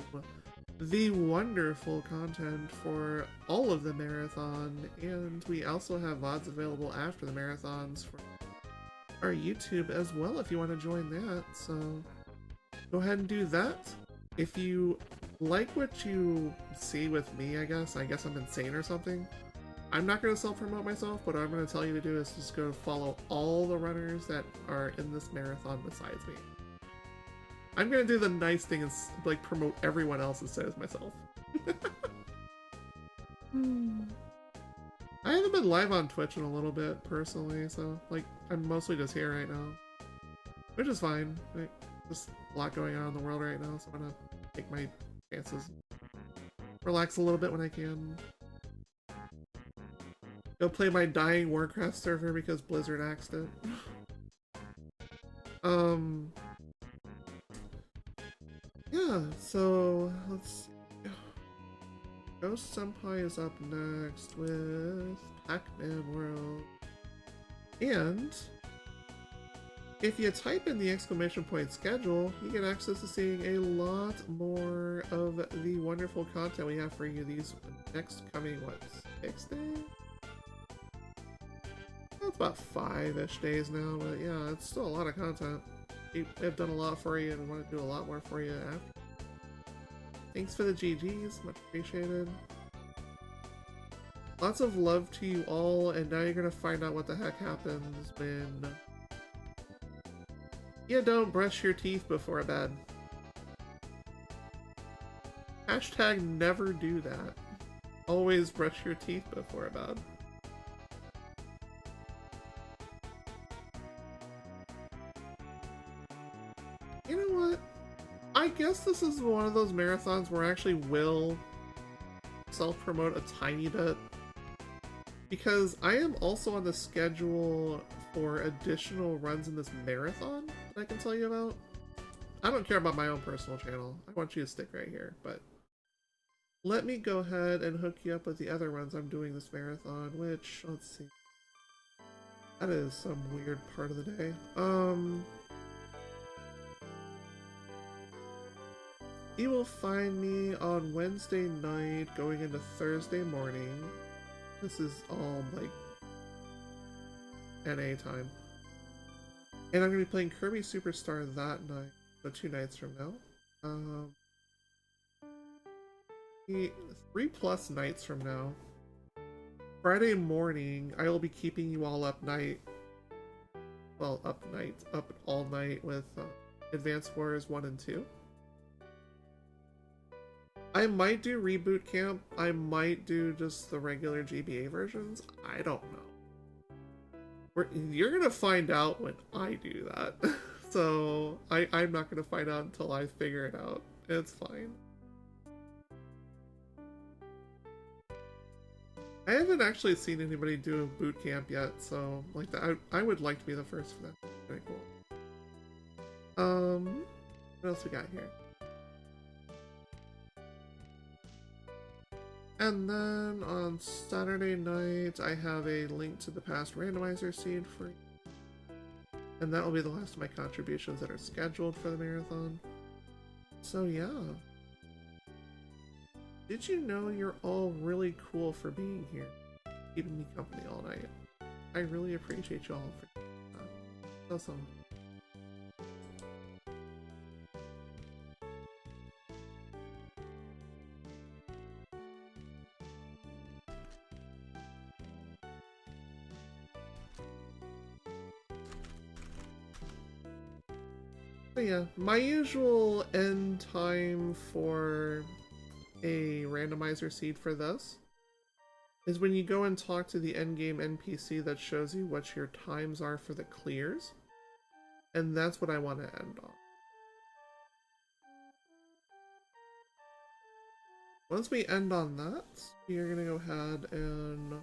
S1: the wonderful content for all of the marathon, and we also have VODs available after the marathons for our YouTube as well if you want to join that, so go ahead and do that. If you like what you see with me, I guess I'm insane or something, I'm not going to self-promote myself, but what I'm going to tell you to do is just go follow all the runners that are in this marathon besides me. I'm going to do the nice thing and like promote everyone else instead of myself. I haven't been live on Twitch in a little bit personally, so like I'm mostly just here right now, which is fine. Like, there's a lot going on in the world right now, so I'm going to take my chances, relax a little bit when I can. Go play my dying Warcraft server because Blizzard axed it. Yeah, so let's see. Ghost Senpai is up next with Pac-Man World. And if you type in the exclamation point schedule, you get access to seeing a lot more of the wonderful content we have for you these next coming, what, 6 days? It's about 5-ish days now, but yeah, it's still a lot of content. I've done a lot for you and I want to do a lot more for you after. Thanks for the GGs, much appreciated. Lots of love to you all, and now you're gonna find out what the heck happens when you don't brush your teeth before bed. Hashtag never do that. Always brush your teeth before bed. You know what? I guess this is one of those marathons where I actually will self-promote a tiny bit, because I am also on the schedule for additional runs in this marathon that I can tell you about. I don't care about my own personal channel. I want you to stick right here, but let me go ahead and hook you up with the other runs I'm doing this marathon, which, let's see. That is some weird part of the day. You will find me on Wednesday night going into Thursday morning. This is all like NA time. And I'm going to be playing Kirby Superstar that night, so 2 nights from now. 3+ nights from now. Friday morning, I will be keeping you all up night. Well, up all night with Advanced Wars 1 and 2. I might do Reboot Camp. I might do just the regular GBA versions. I don't know. You're gonna find out when I do that. So I'm not gonna find out until I figure it out. It's fine. I haven't actually seen anybody do a boot camp yet, so like that, I would like to be the first for that. Very cool. What else we got here? And then on Saturday night, I have a link to the past randomizer seed for you. And that will be the last of my contributions that are scheduled for the marathon. So yeah. Did you know you're all really cool for being here? Keeping me company all night. I really appreciate you all for that. Awesome. So yeah, my usual end time for a randomizer seed for this is when you go and talk to the endgame NPC that shows you what your times are for the clears. And that's what I want to end on. Once we end on that, we are going to go ahead and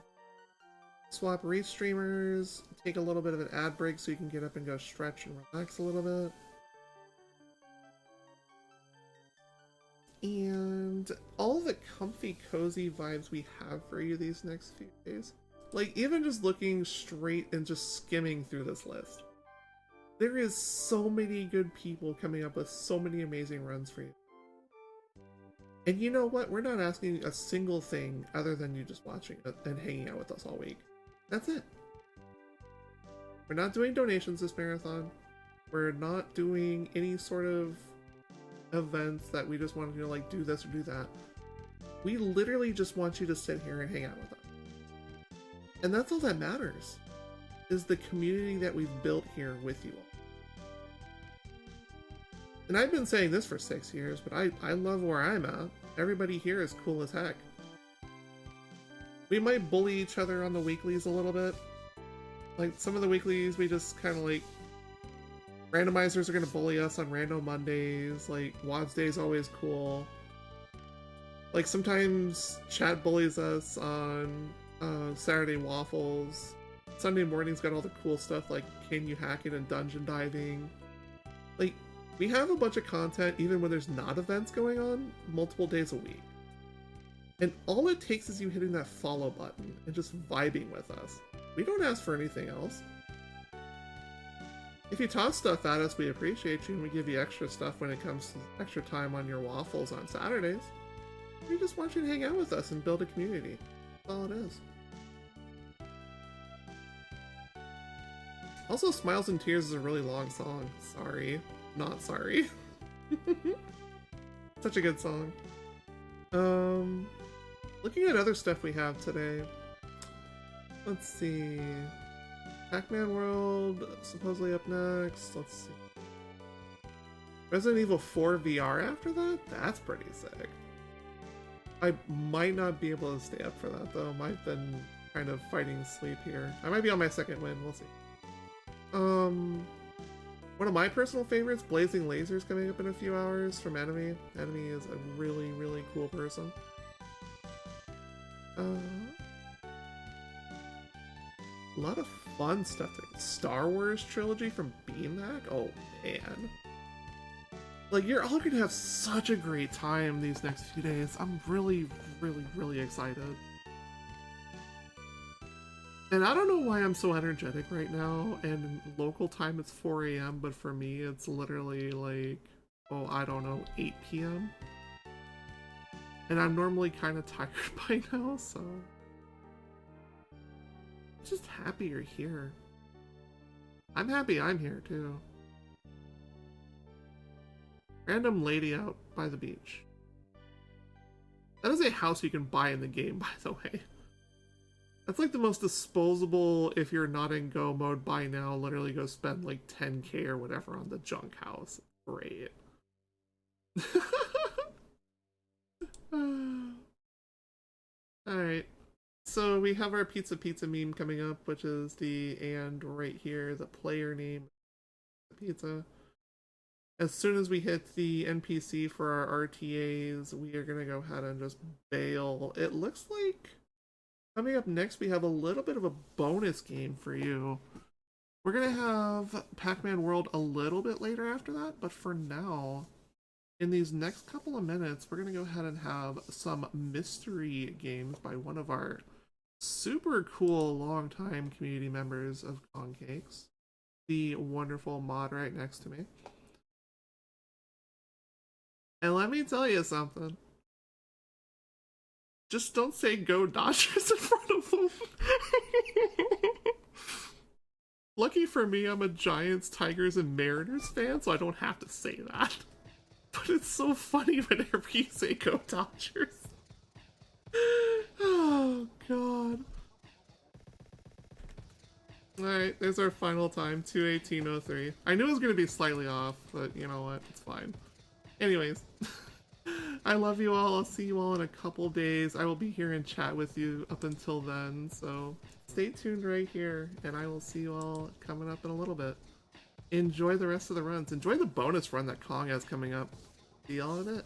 S1: swap restreamers, take a little bit of an ad break so you can get up and go stretch and relax a little bit. And all the comfy, cozy vibes we have for you these next few days. Like, even just looking straight and just skimming through this list. There is so many good people coming up with so many amazing runs for you. And you know what? We're not asking a single thing other than you just watching it and hanging out with us all week. That's it. We're not doing donations this marathon. We're not doing any sort of events that we just want to, like, do this or do that. We literally just want you to sit here and hang out with us. And that's all that matters, is the community that we've built here with you all. And I've been saying this for 6 years, but I love where I'm at. Everybody here is cool as heck. We might bully each other on the weeklies a little bit. Like, some of the weeklies we just kind of like... Randomizers are going to bully us on Rando Mondays. Like, WODS Day is always cool. Like, sometimes chat bullies us on Saturday Waffles. Sunday morning's got all the cool stuff like Can You Hack It and Dungeon Diving. Like, we have a bunch of content even when there's not events going on multiple days a week. And all it takes is you hitting that follow button and just vibing with us. We don't ask for anything else. If you toss stuff at us, we appreciate you, and we give you extra stuff when it comes to extra time on your waffles on Saturdays. We just want you to hang out with us and build a community. That's all it is. Also, Smiles and Tears is a really long song. Sorry. Not sorry. Such a good song. Looking at other stuff we have today. Let's see. Pac-Man World, supposedly up next. Let's see. Resident Evil 4 VR after that? That's pretty sick. I might not be able to stay up for that, though. I've been kind of fighting sleep here. I might be on my second win, we'll see. One of my personal favorites, Blazing Lasers, coming up in a few hours from Enemy. Enemy is a really, really cool person. A lot of fun stuff. Star Wars trilogy from Beanbag? Oh, man. Like, you're all gonna have such a great time these next few days. I'm really, really, really excited. And I don't know why I'm so energetic right now, and in local time it's 4 AM, but for me it's literally like, oh, I don't know, 8 PM. And I'm normally kind of tired by now, so... I'm just happy you're here. I'm happy I'm here, too. Random lady out by the beach. That is a house you can buy in the game, by the way. That's like the most disposable, if you're not in go mode by now, literally go spend like 10k or whatever on the junk house. Great. Alright. So we have our pizza meme coming up, which is the and right here, the player name pizza. As soon as we hit the NPC for our RTAs, we are gonna go ahead and just bail. It looks like coming up next, we have a little bit of a bonus game for you. We're going to have Pac-Man World a little bit later after that, but for now, in these next couple of minutes, we're going to go ahead and have some mystery games by one of our super cool longtime community members of Kong Cakes, the wonderful mod right next to me. And let me tell you something. Just don't say "Go Dodgers" in front of them. Lucky for me, I'm a Giants, Tigers, and Mariners fan, so I don't have to say that. But it's so funny whenever you say "Go Dodgers." Oh, God. Alright, there's our final time, 2:18:03. I knew it was going to be slightly off, but you know what? It's fine. Anyways. I love you all. I'll see you all in a couple days. I will be here in chat with you up until then, so stay tuned right here, and I will see you all coming up in a little bit. enjoy the rest of the runs. Enjoy the bonus run that Kong has coming up. See all of it?